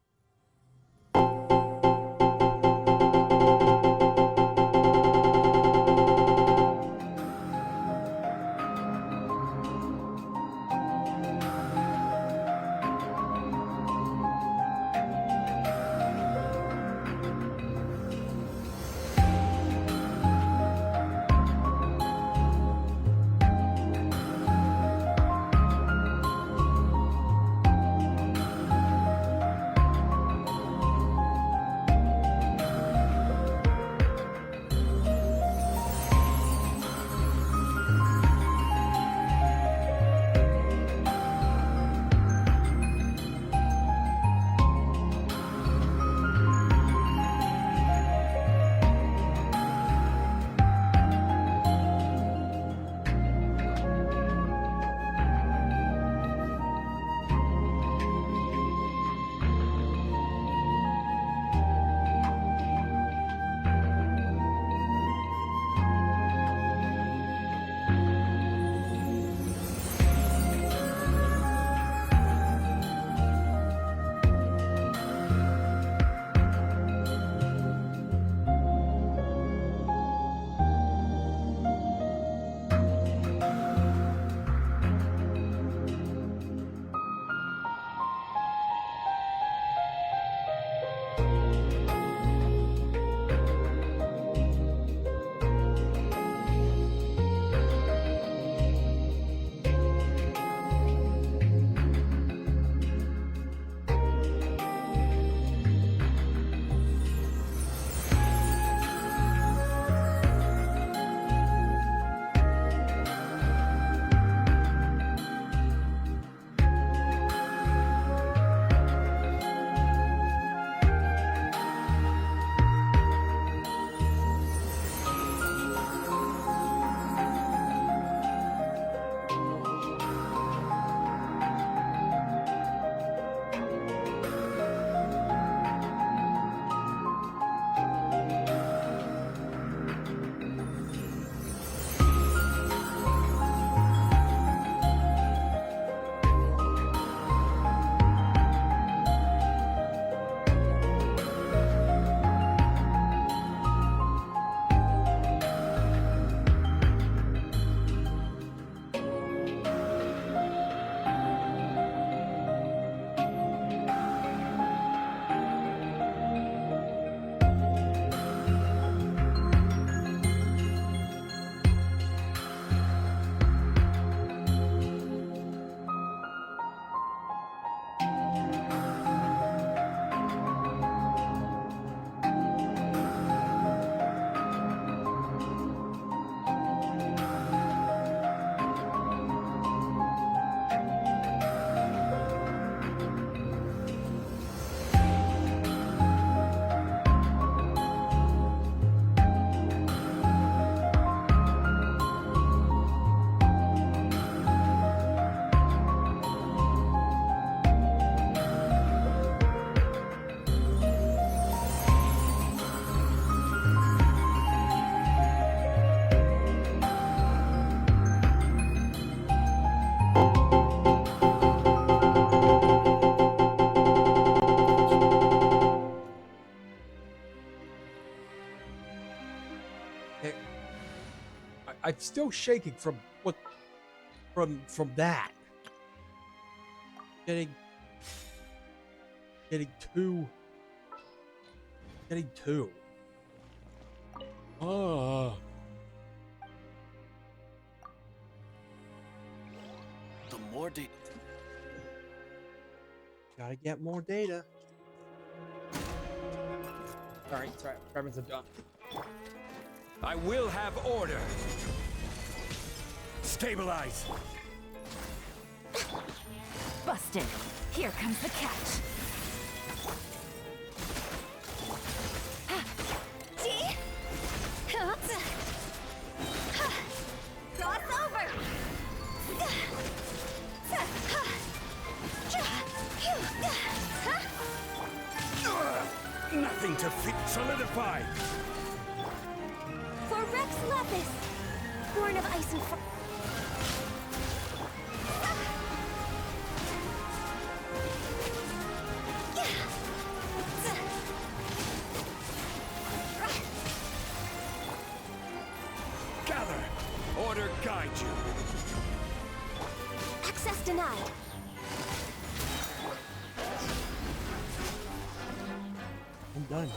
I'm still shaking from what from that. Getting two. Oh. The more data. Gotta get more data. Alright, sorry, experiments are done. I will have order. Stabilize. Busted. Here comes the catch. See? Cross over. Nothing to fit. Solidify. For Rex Lepis, born of ice and fire. Gather. Order guide you. Access denied. I'm done.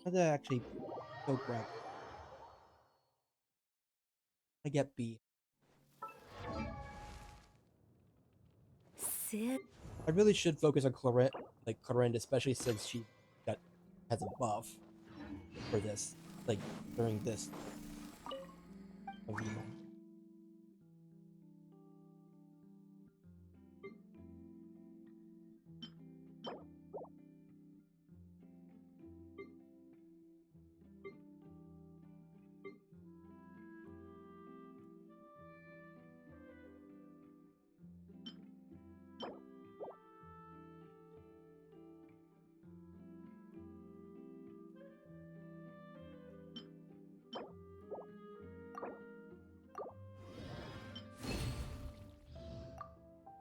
How did I actually go grab? I get B. Sid. I really should focus on Clarinde, especially since she has a buff for this, like during this.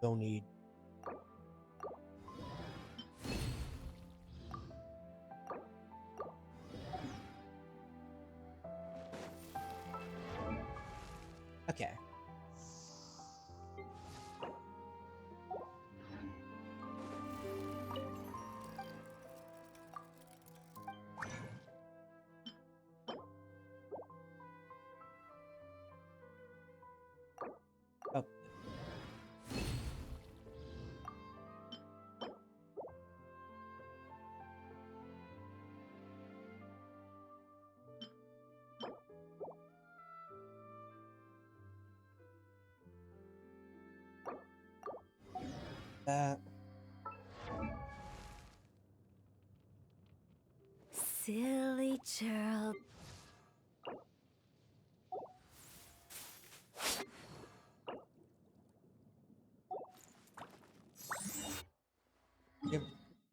Don't need. Okay. Oh. That. Silly child.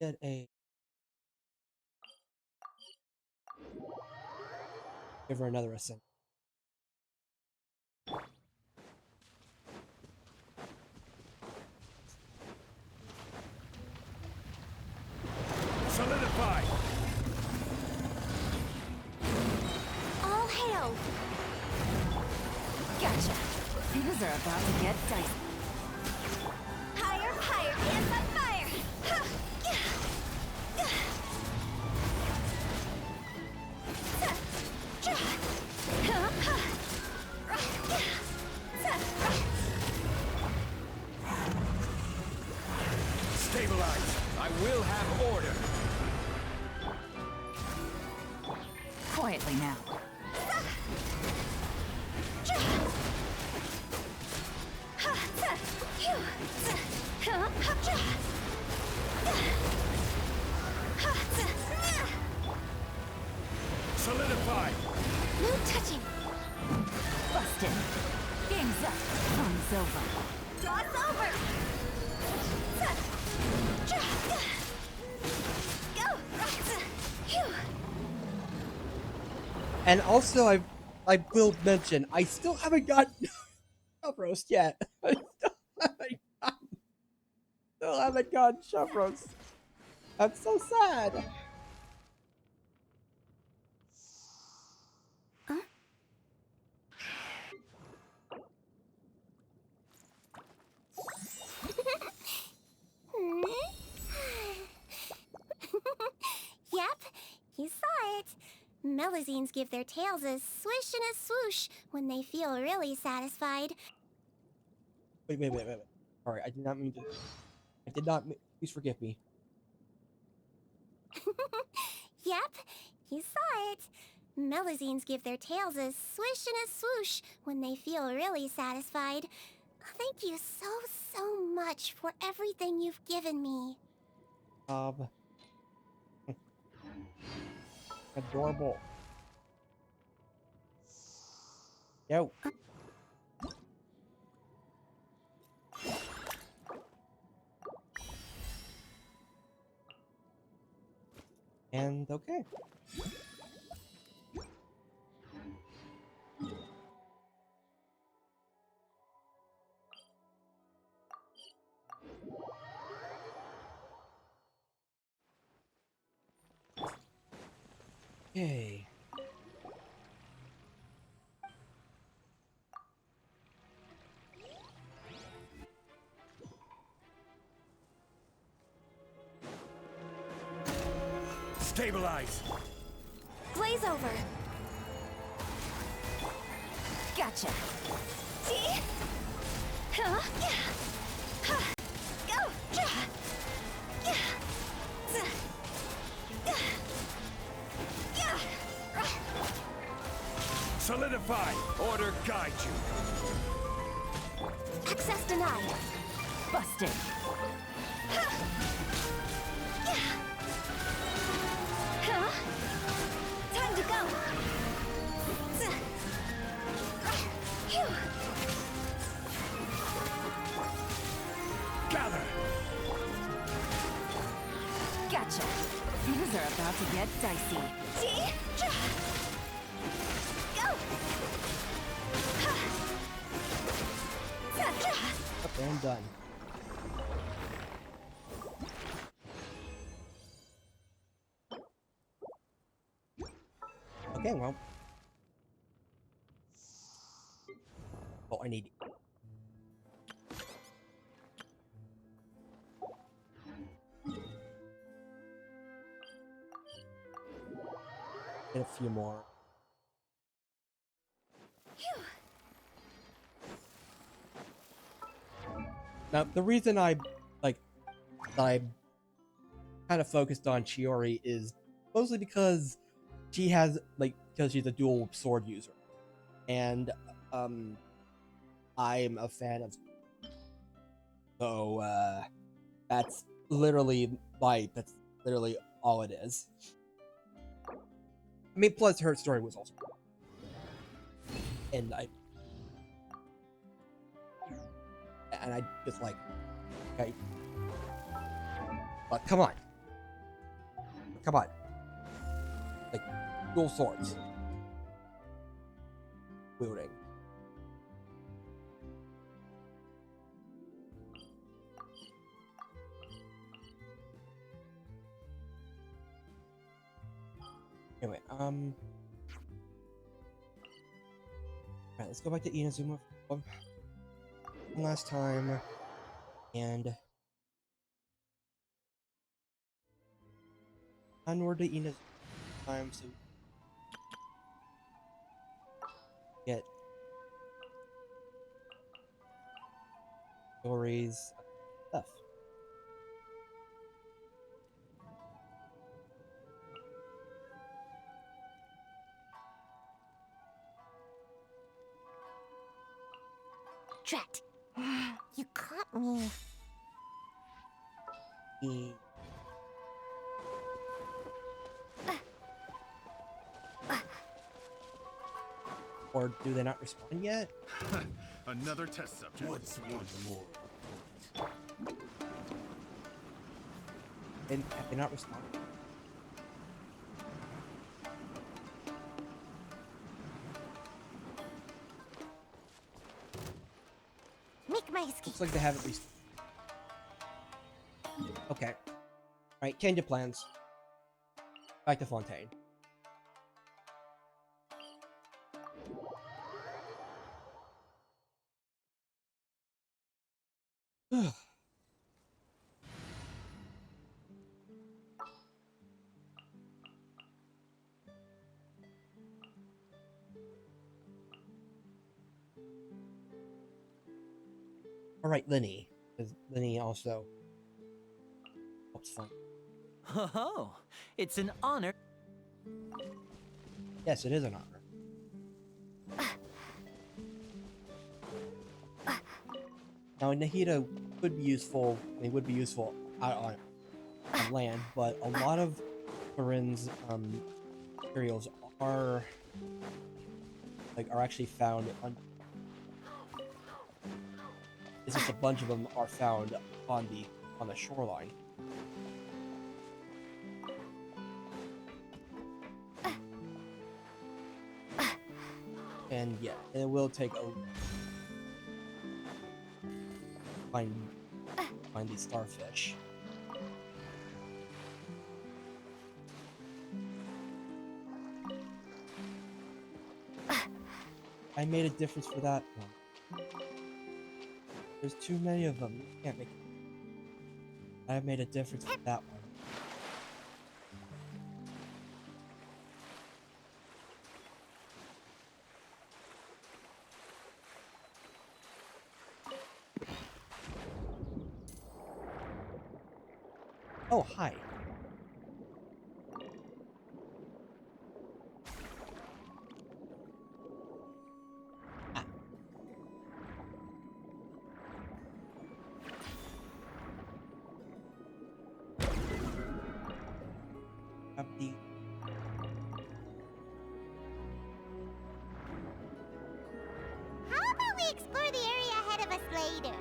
Get a. Give her another ascent. Solidify. All hail. Gotcha. Things are about to get dicey. Higher, higher, hands on fire. Stabilize. I will have order. Quietly now. Solidify. No touching. Busted. Game's up. Fun's over. Draw's over! Go! Phew. And also, I will mention, I still haven't gotten Shove Roast yet. I still haven't gotten Shove Roast. I'm so sad. Yep, you saw it. Melazines give their tails a swish and a swoosh when they feel really satisfied. Wait. Sorry, I did not mean to. I did not. Please forgive me. Yep, you saw it. Melazines give their tails a swish and a swoosh when they feel really satisfied. Thank you so much for everything you've given me. Adorable. Yo. And okay. Okay. Stabilize! Blaze over! Gotcha. See? Huh? Go! Solidify! Order guide you! Access denied. Busted. Huh? Time to go! Phew. Gather! Gotcha. Things are about to get dicey. See? Go! Up and done. Okay, well. Oh, I need. Get a few more. Now, the reason I kind of focused on Chiori is mostly because she has, because she's a dual sword user. And, I'm a fan of... So, that's literally all it is. I mean, plus her story was also... And I just okay. But come on. Like, dual swords. Wielding. Anyway, alright, let's go back to Inazuma one last time. And onward to Inazuma time, so get stories stuff. Drat. You caught me. Or do they not respond yet? Another test subject. What's one more? And have they not responded? Make my escape. Looks like they haven't responded. Okay. Alright, change of plans. Back to Fontaine. Alright, Linny. Because Linny also helps find. Oh, it's an honor. Yes, it is an honor. Now, Nahida could be useful. They would be useful out on land, but a lot of Corinne's materials are actually found on. It's just a bunch of them are found on the shoreline. And yeah, it will take a find these starfish. I made a difference for that one. There's too many of them. You can't make it. I made a difference for that one. Oh, hi. Ah. Grab the... How about we explore the area ahead of us later?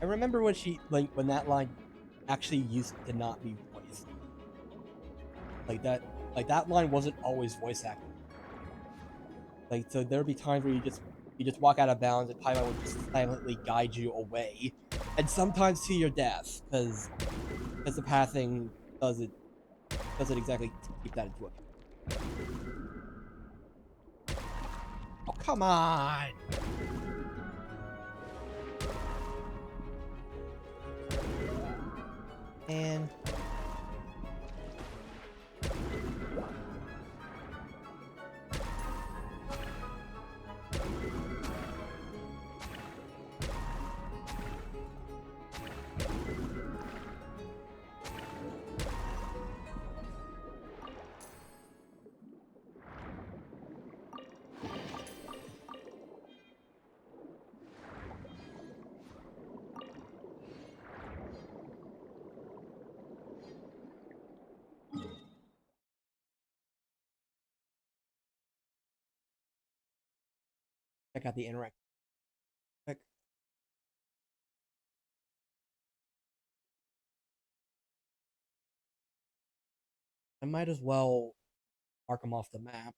I remember when when that line actually used to not be voiced. That line wasn't always voice acted. So there'd be times where you just walk out of bounds and Paimon would just silently guide you away. And sometimes to your death, because the pathing doesn't exactly keep that into account. Oh, come on! And check out the interact. Quick. I might as well mark them off the map.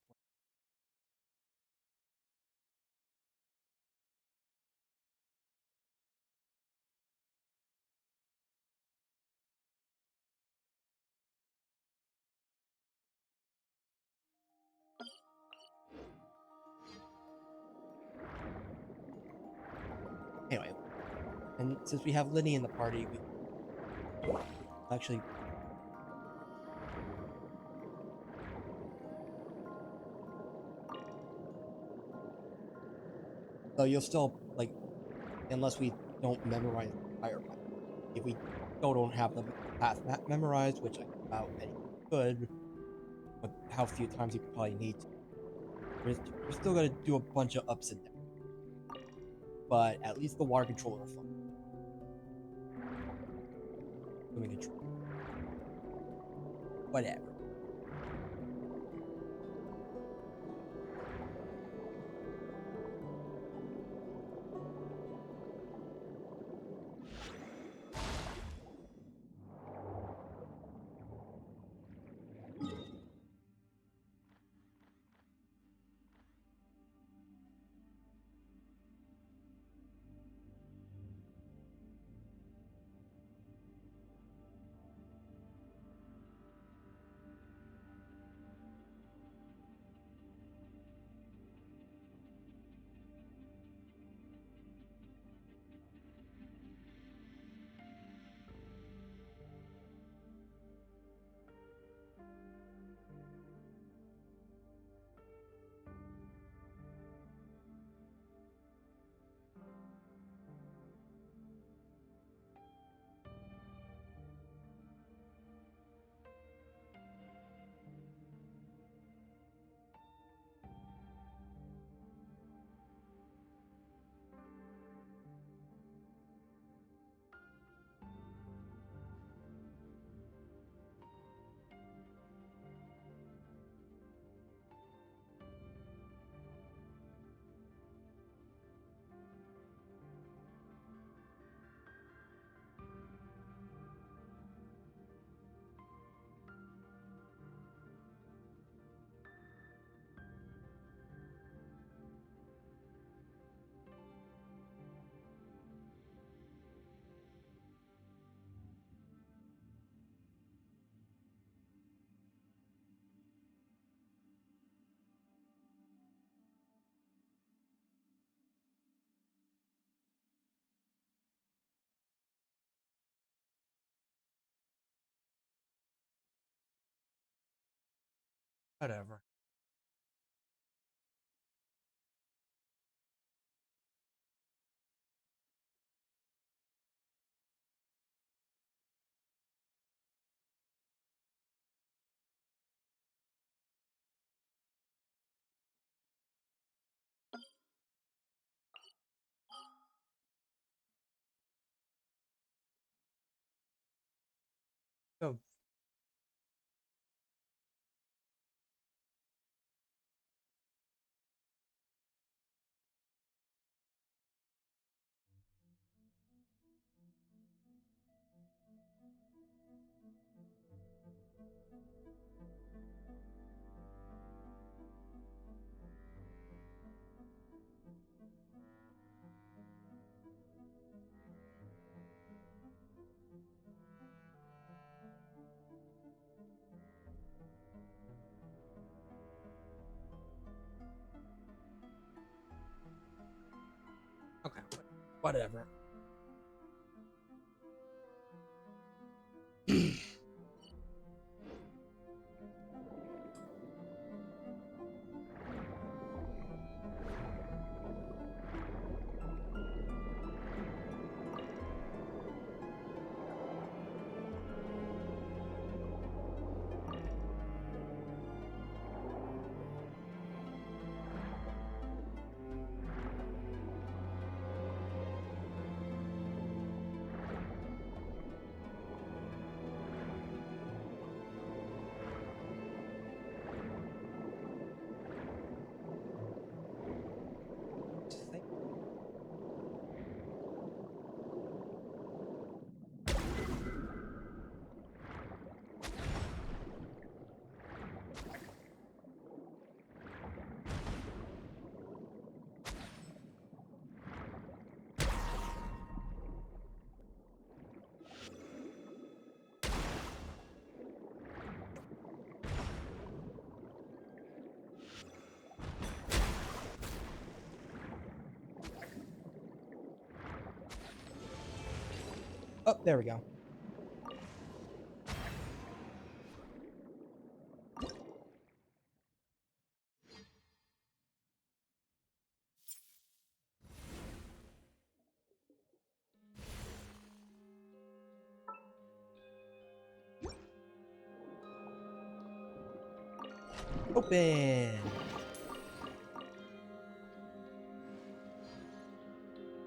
Anyway, and since we have Linny in the party, we actually. So you'll still, unless we don't memorize the entire path. If we still don't have the path memorized, which I doubt any could, but how few times you could probably need to, we're still gonna do a bunch of ups and downs. But at least the water controller are fun. Swimming control. Whatever. Whatever. Oh. Okay, whatever. Oh, there we go. Open.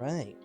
Right.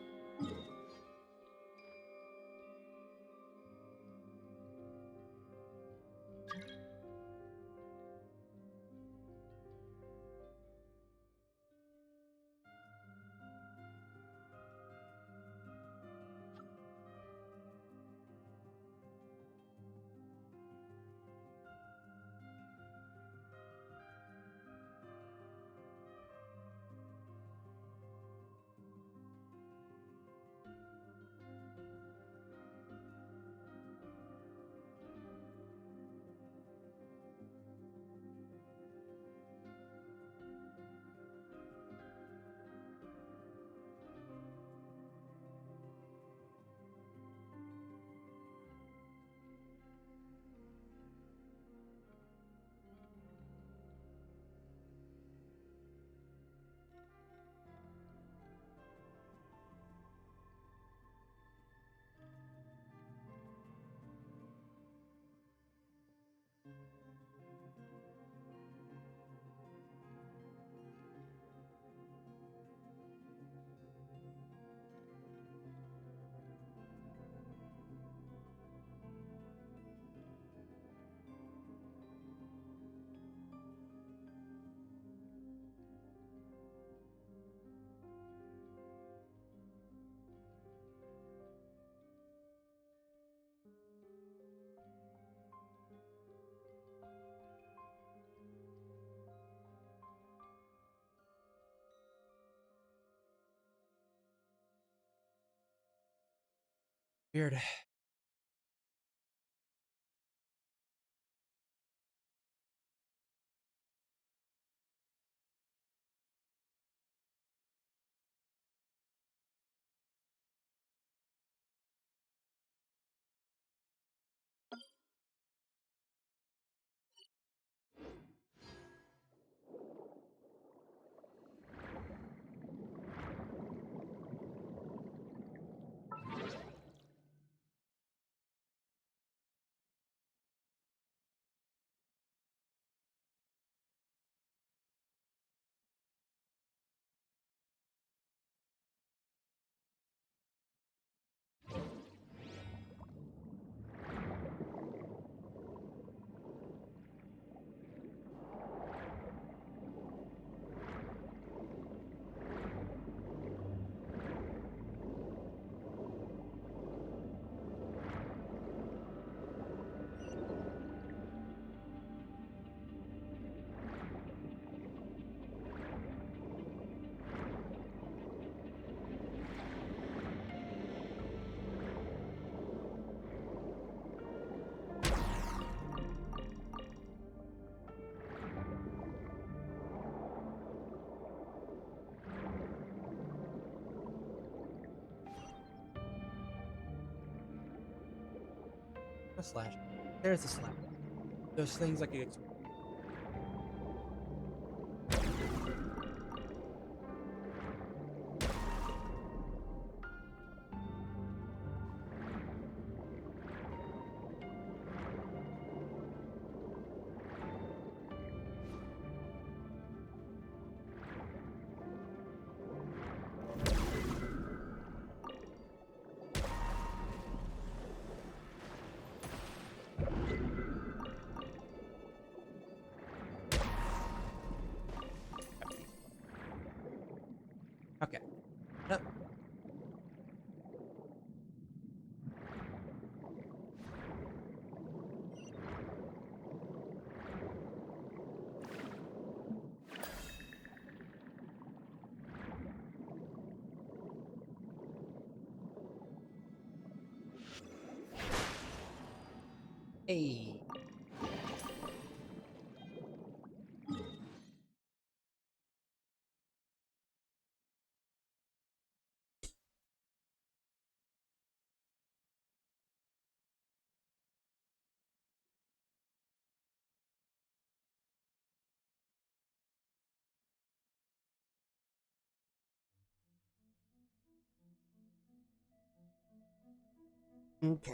Weird. A slash. There's a slash. Those things I could explore. Okay. Yep. Hey. Okay.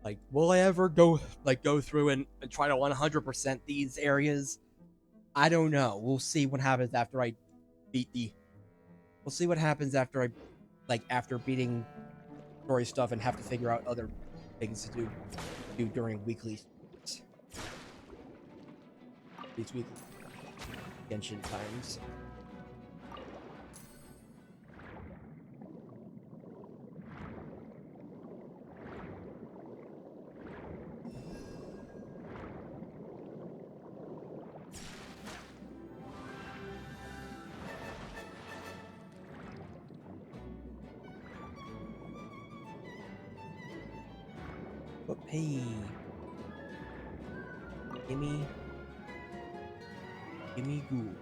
Like, will I ever go through and try to 100% these areas? I don't know. We'll see what happens after I beat the. We'll see what happens after after beating story stuff and have to figure out other things to do during weekly these weekly Genshin times. But hey, gimme ghoul.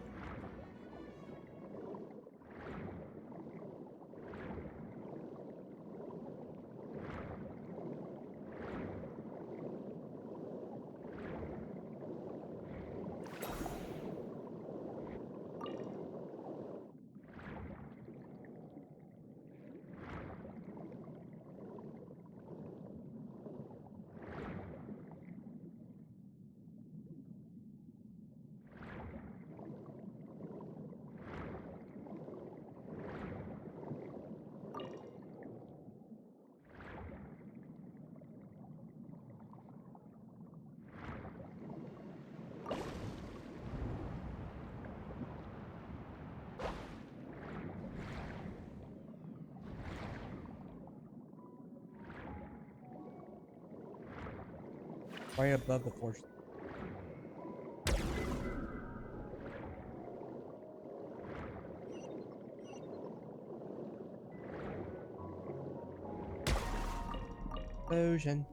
Right above the force. Explosion.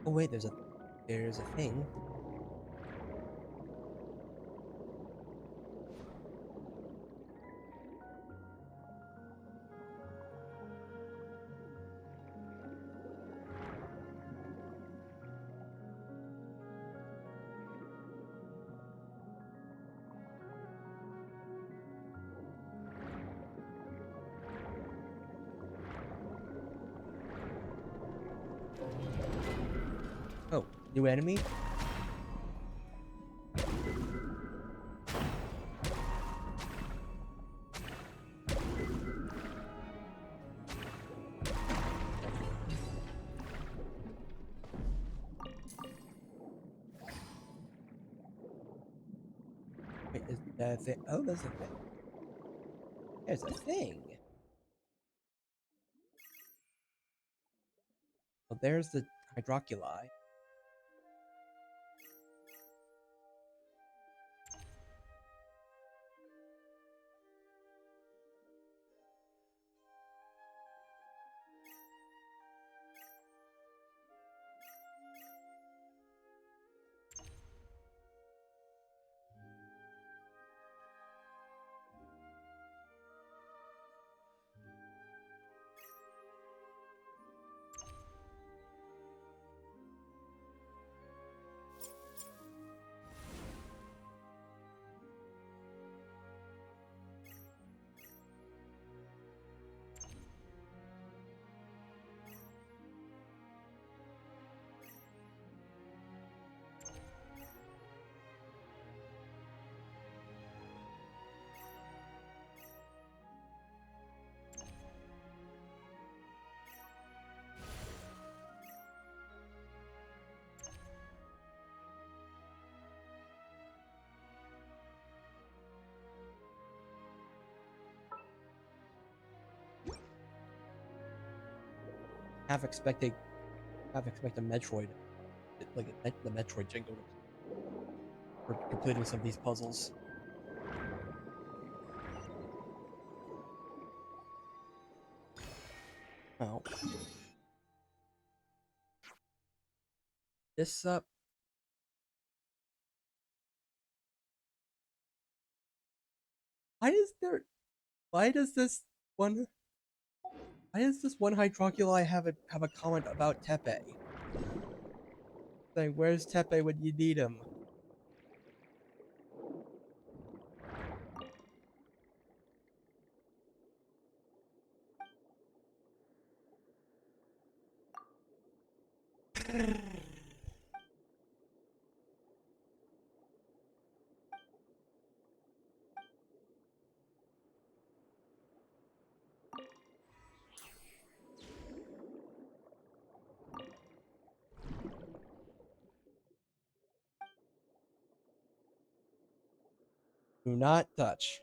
Oh wait, there's a thing. Oh, new enemy? Wait, is that a thing? Oh, there's a thing. There's a thing. Well, there's the hydroculi. half expect a Metroid, like the Metroid jingle for completing some of these puzzles. Oh. This why does this one Hydroculi have a comment about Tepe? Saying, where's Tepe when you need him? Do not touch.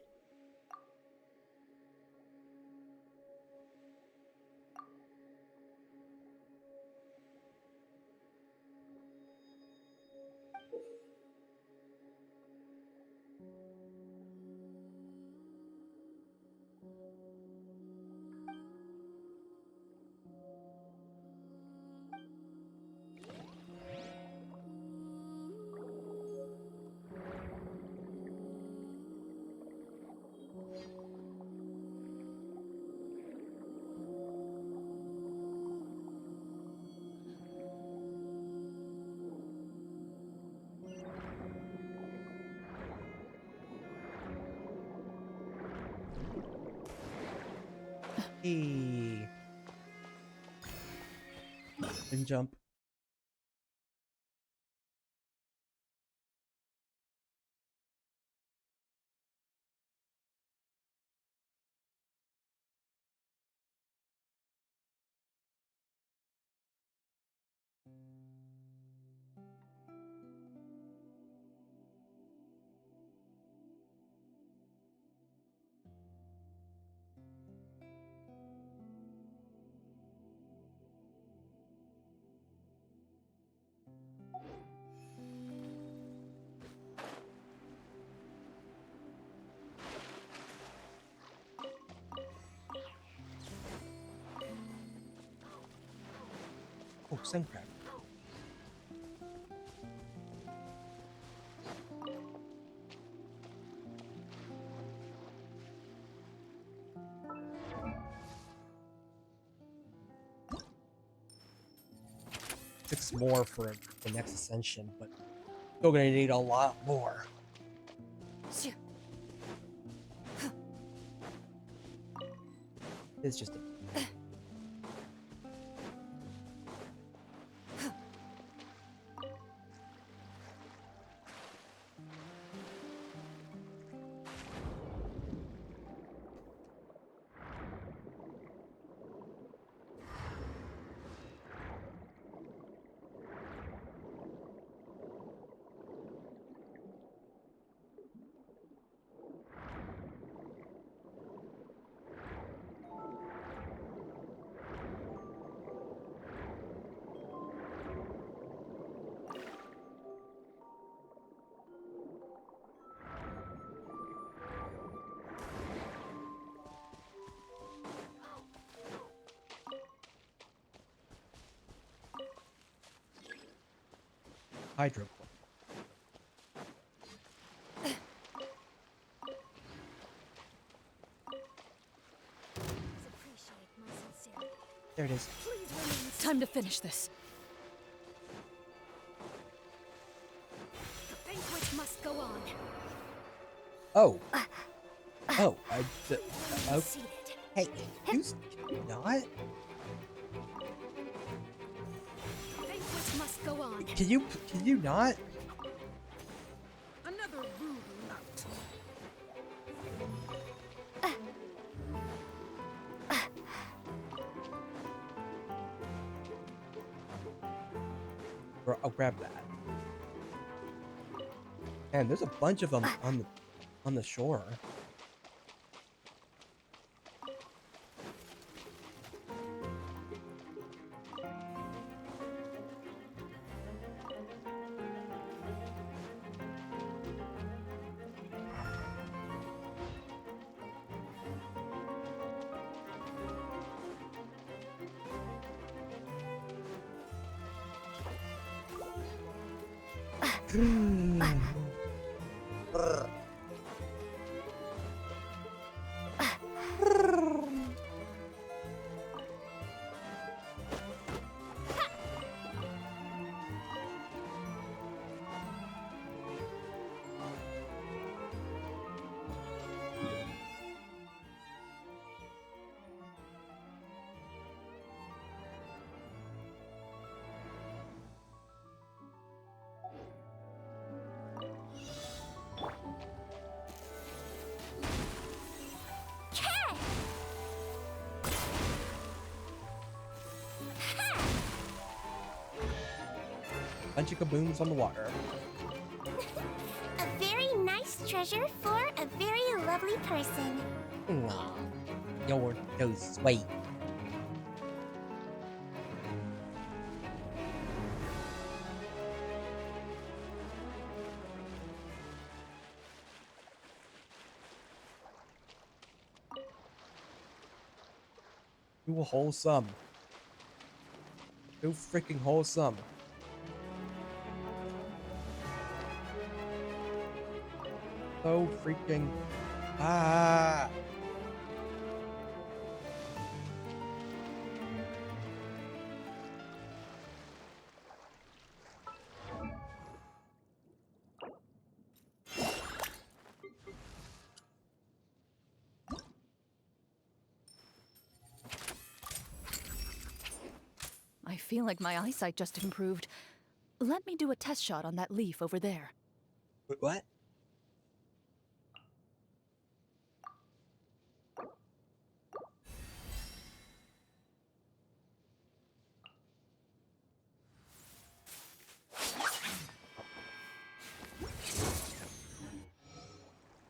Hey. And jump. Oh, Suncraft. Six more for the next ascension, but still gonna need a lot more. It's just a hydro. There it is. Time to finish this. The banquet must go on. Oh. Oh, oh. Hey, can you not? The banquet must go on. Can you not? Another rude lout. I'll grab that. Man, there's a bunch of them on the shore. Bunch of kabooms on the water. A very nice treasure for a very lovely person. Aw, you're so sweet. Too wholesome. Too freaking wholesome. So freaking I feel like my eyesight just improved. Let me do a test shot on that leaf over there. Wait, what?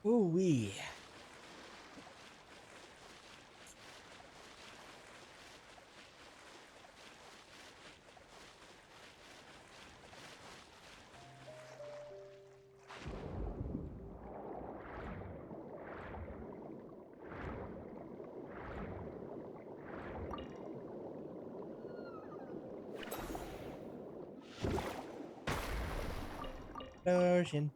Ooh-wee. Ocean.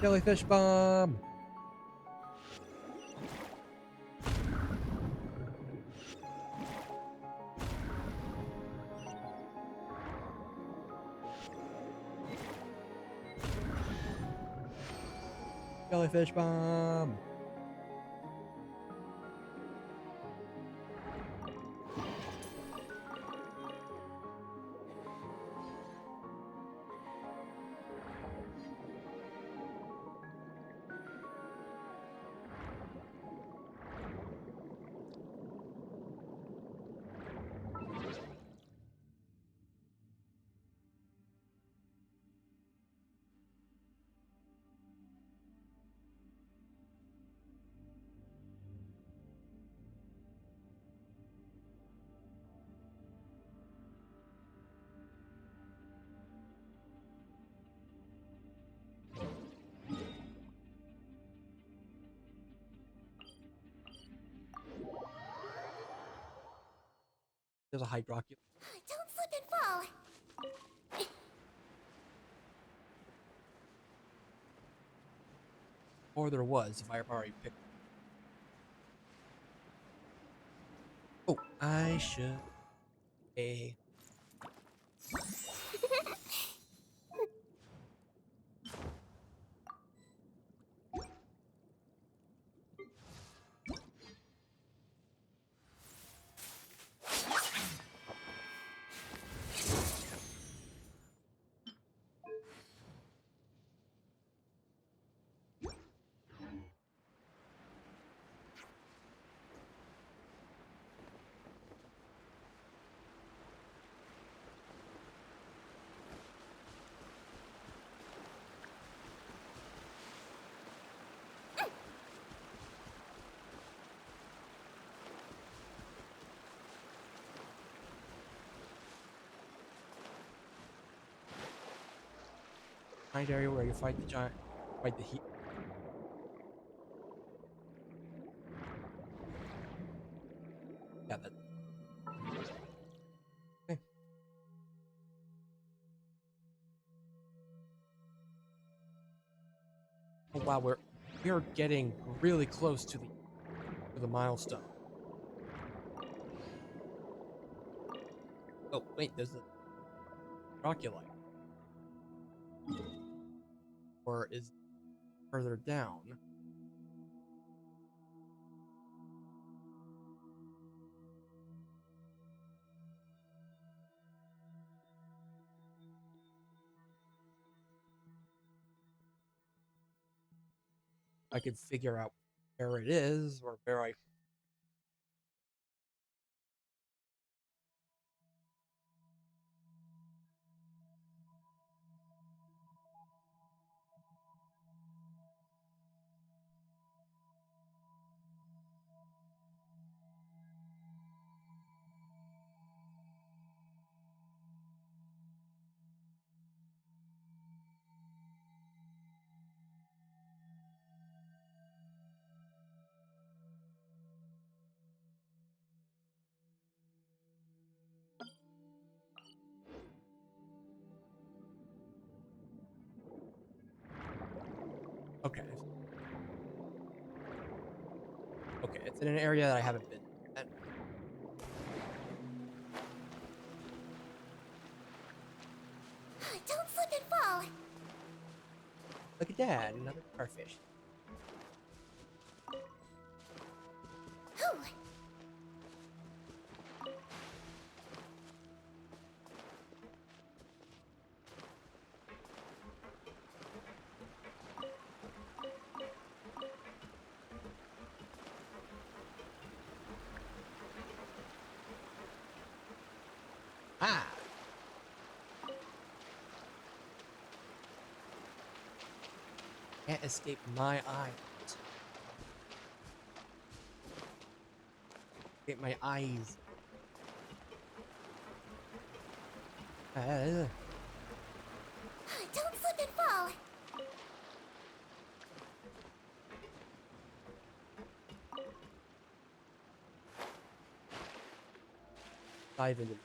Jellyfish bomb. Jellyfish bomb. There's a hydroculus. Don't slip and fall. Or there was, if I already picked. Oh, I should. A. Night area where you fight the giant, fight the heat. Yeah, that. Okay. Oh wow, we are getting really close to the milestone. Oh wait, there's a Roculite. Or is further down? I could figure out where it is or where I. Okay. Okay, it's in an area that I haven't been at. Don't slip and fall. Look at that, another starfish. Whew. Ah! Can't escape my eyes. Escape my eyes. Don't slip and fall. Dive into.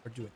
Or do it.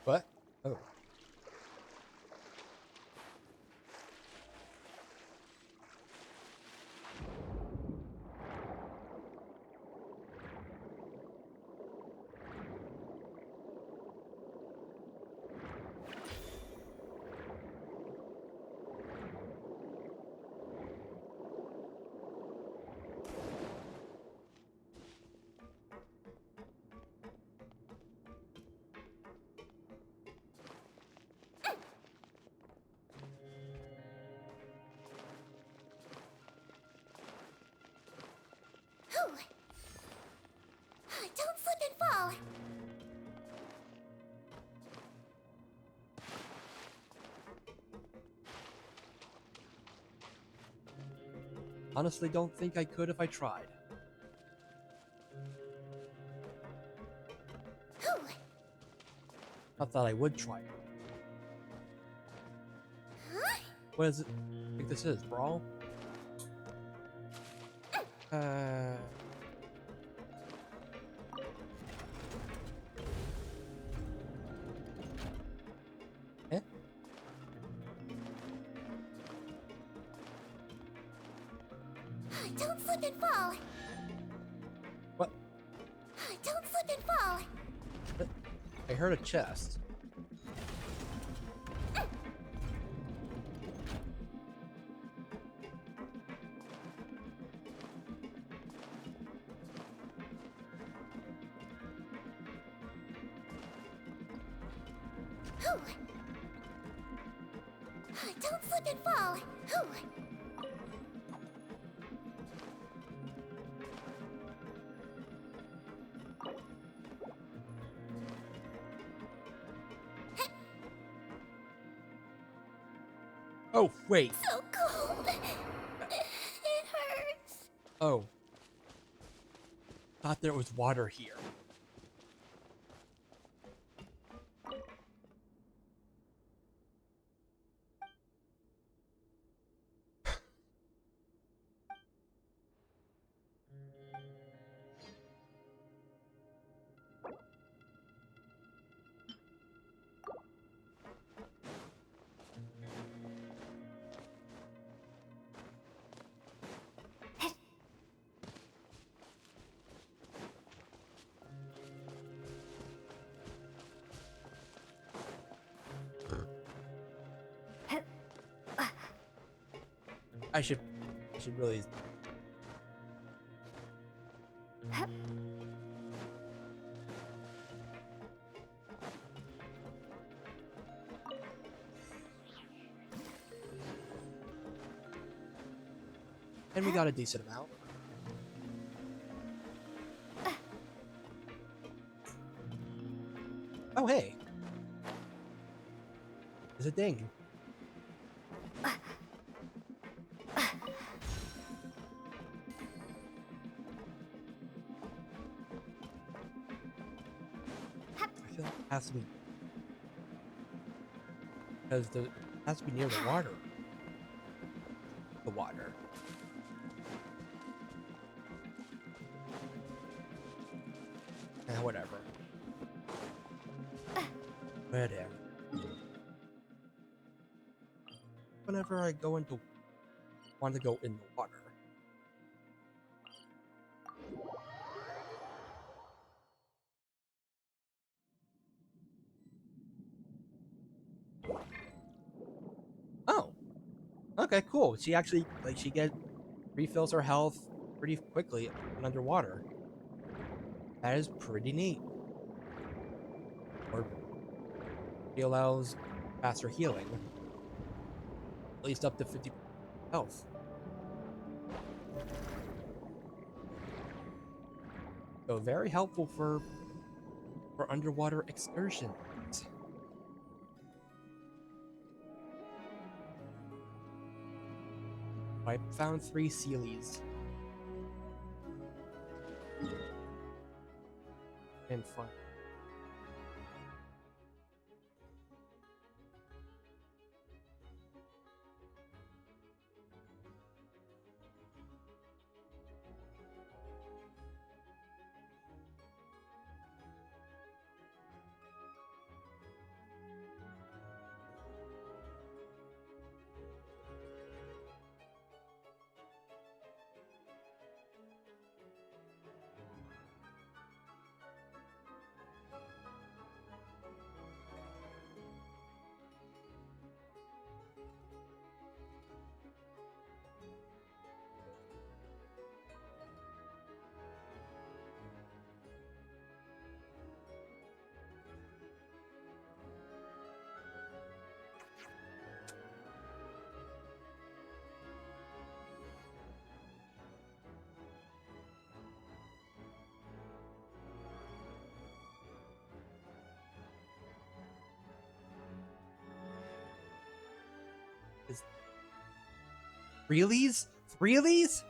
What? Oh. Whew. Don't slip and fall. Honestly, don't think I could if I tried. I thought I would try it. What is it? I think this is Brawl. Eh? Don't slip and fall. What? Don't slip and fall. I heard a chest. Don't slip and fall. Oh, wait. So cold. It hurts. Oh. Thought there was water here. I should really. And we got a decent amount. Oh, hey. There's a ding. I feel like it has to be. Because it has to be near the water. The water. Whatever. Whatever. Whenever I want to go in the water. Oh. Okay, cool. She actually, she refills her health pretty quickly when underwater. That is pretty neat. Or she allows faster healing. At least up to 50 health. So very helpful for underwater excursions. I found 3 Sealies. And fun. Reallys? Reallys?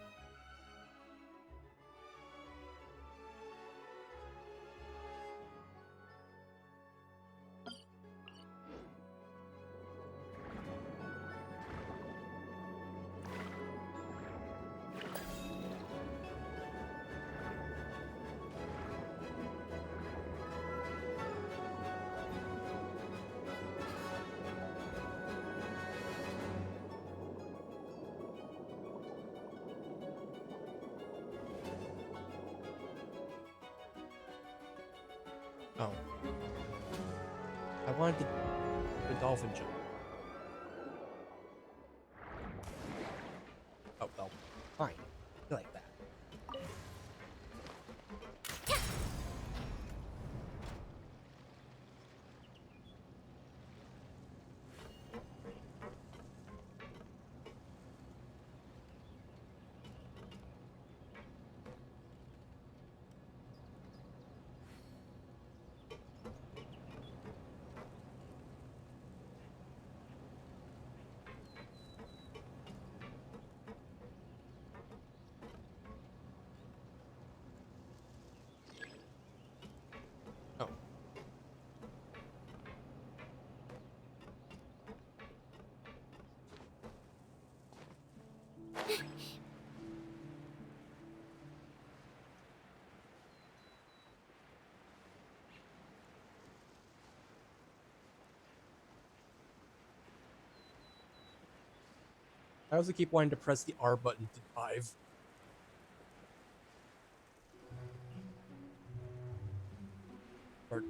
Oh. I wanted the dolphin jump. Oh, well. Fine. I like that. Oh. I also keep wanting to press the R button to dive. Or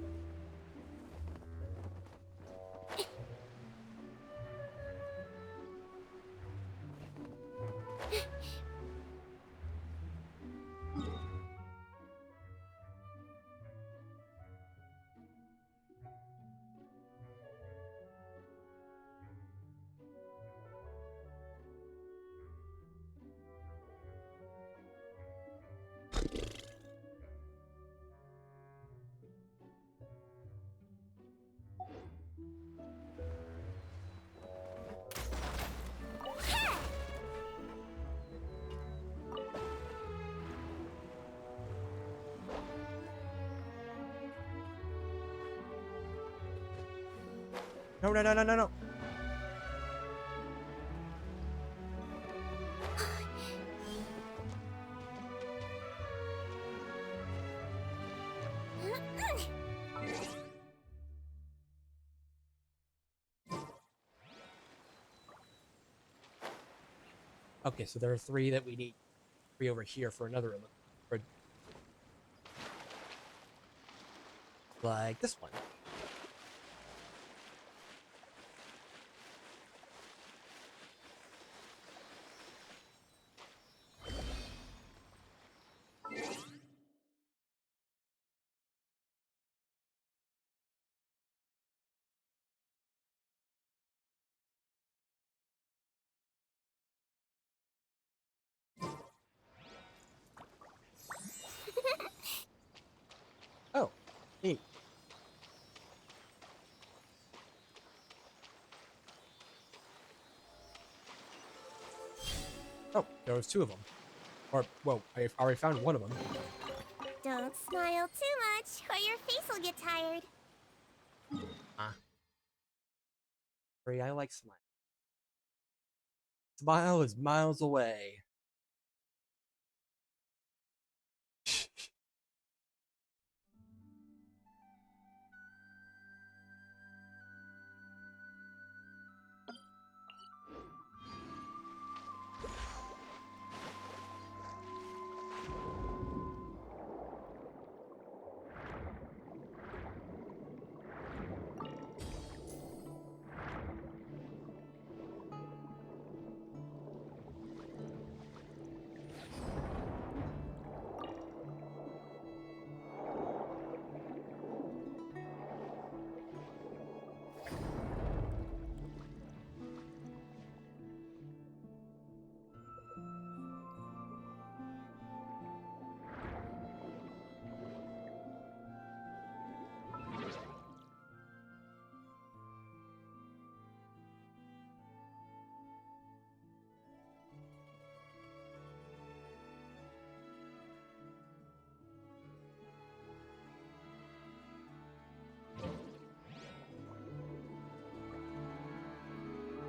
no, no, no, no, no, no. Okay, so there are 3 that we need. 3 over here for another one. For like this one. Oh, neat. Oh, there was 2 of them. Or, well, I already found one of them. Don't smile too much, or your face will get tired. I like Smile. Smile is miles away.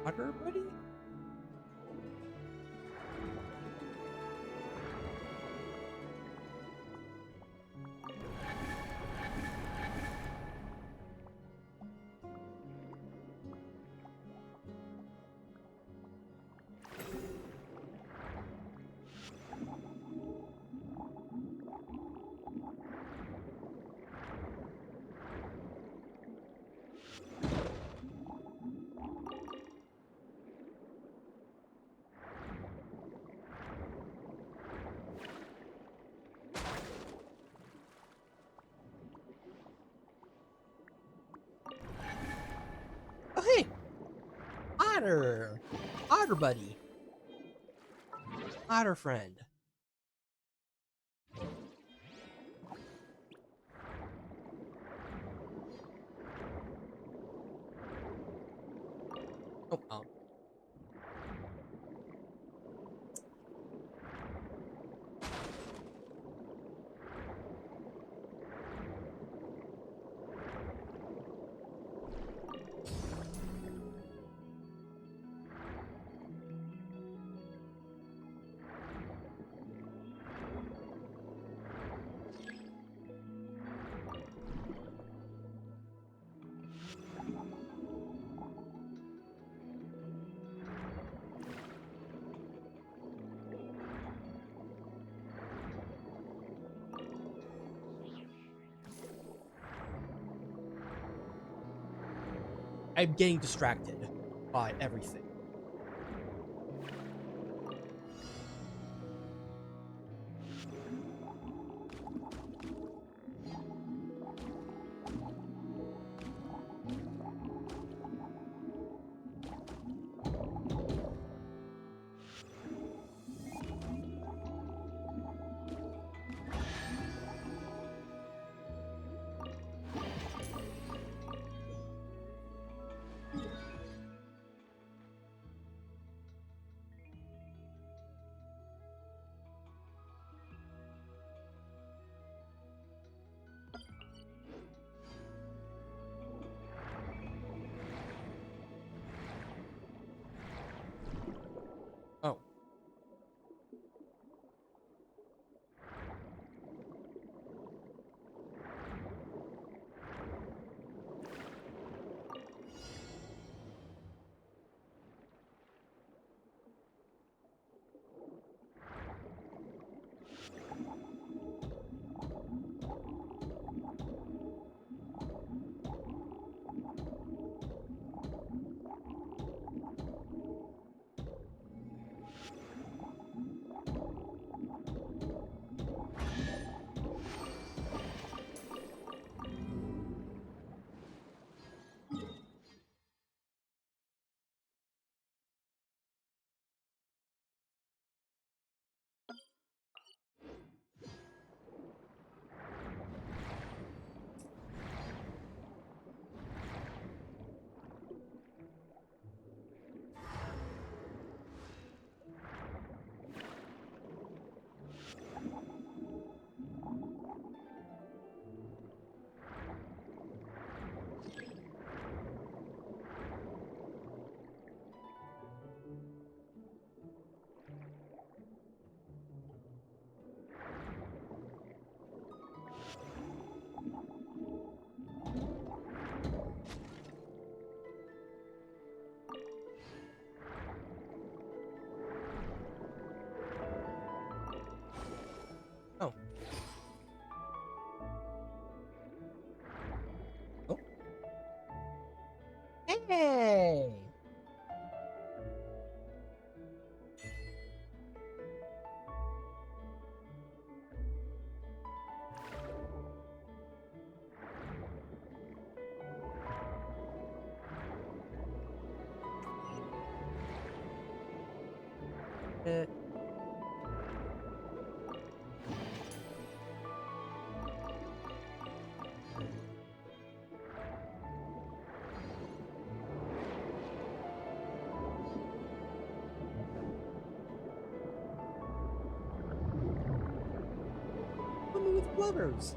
Water buddy? Otter! Otter buddy! Otter friend. Oh. I'm getting distracted by everything. Oh. Oh. Oh. Hey! Women with flutters.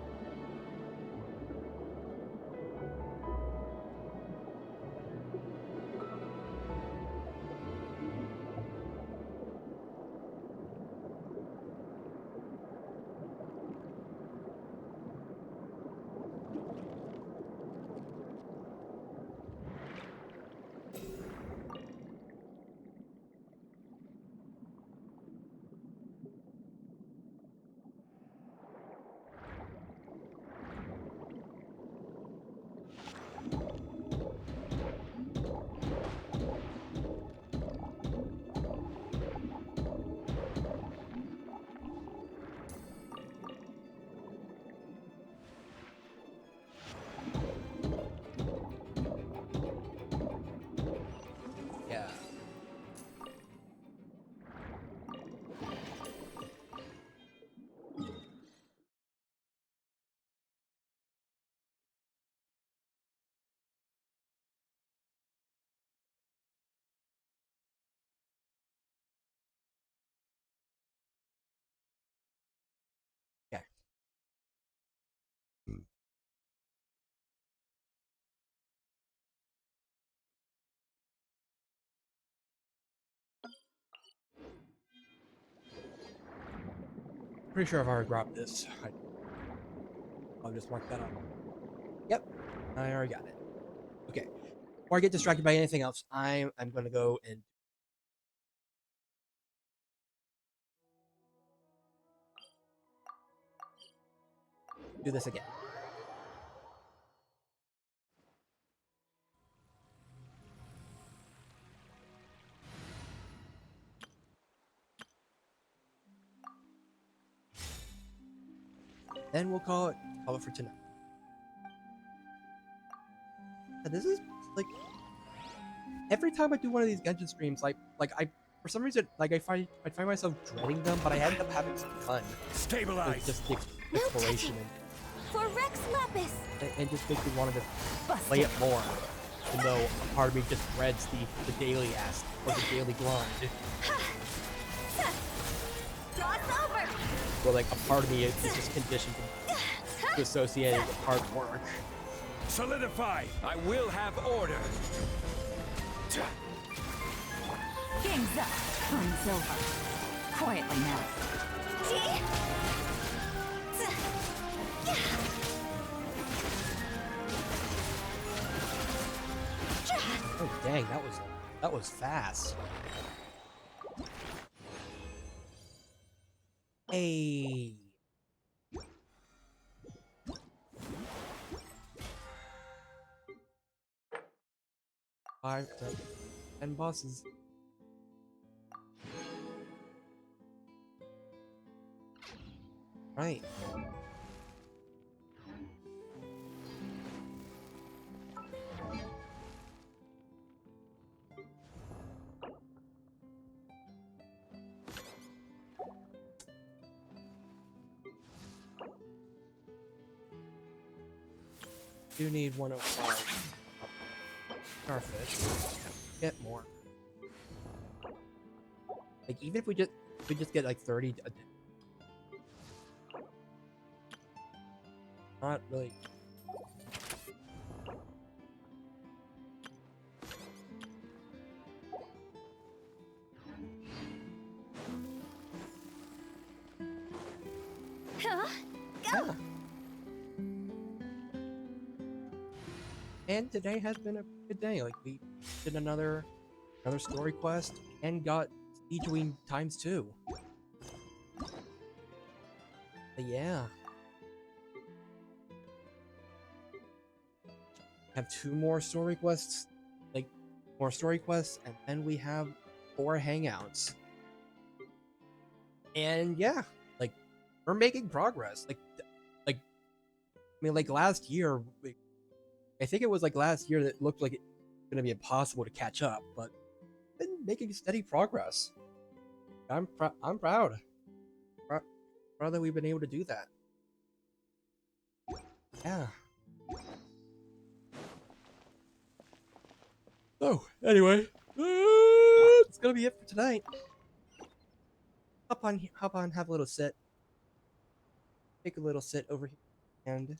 Pretty sure I've already grabbed this. I'll just mark that up. Yep, I already got it. Okay. Before I get distracted by anything else, I'm gonna go and do this again. Then we'll call it for tonight. And this is like every time I do one of these Genshin streams, I for some reason I find myself dreading them, but I end up having some fun. Stabilize. Just the exploration For Rex Lapis. and just makes me want to play it more. Even though a part of me just dreads the daily ask or the daily grind. Draw over. Where like a part of me is just conditioned to associate it with hard work. Solidify. I will have order. Game's up. Time's over. Quietly now. Oh dang, that was fast. Hey. Five, 10 bosses. Right. Do need 105 starfish. Get more. Like even if we just get like 30 a day. Not really. Huh? Go. Yeah. And today has been a good day. Like we did another story quest and got Siegewing ×2. But yeah. Have 2 more story quests, and then we have 4 hangouts. And yeah, like we're making progress. I mean, like last year, I think it was like last year that looked like it's gonna be impossible to catch up, but been making steady progress. I'm proud. Proud that we've been able to do that. Yeah. So anyway, it's gonna be it for tonight. Hop on, have a little sit. Take a little sit over here, and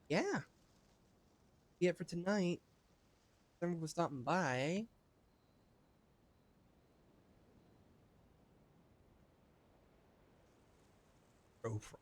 yeah, be it for tonight. Someone was stopping by. Go for it.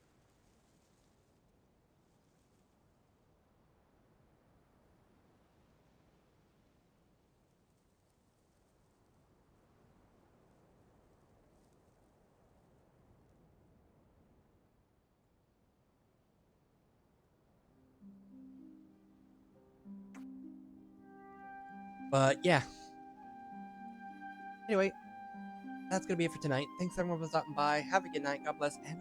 But yeah. Anyway, that's gonna be it for tonight. Thanks everyone for stopping by. Have a good night. God bless, and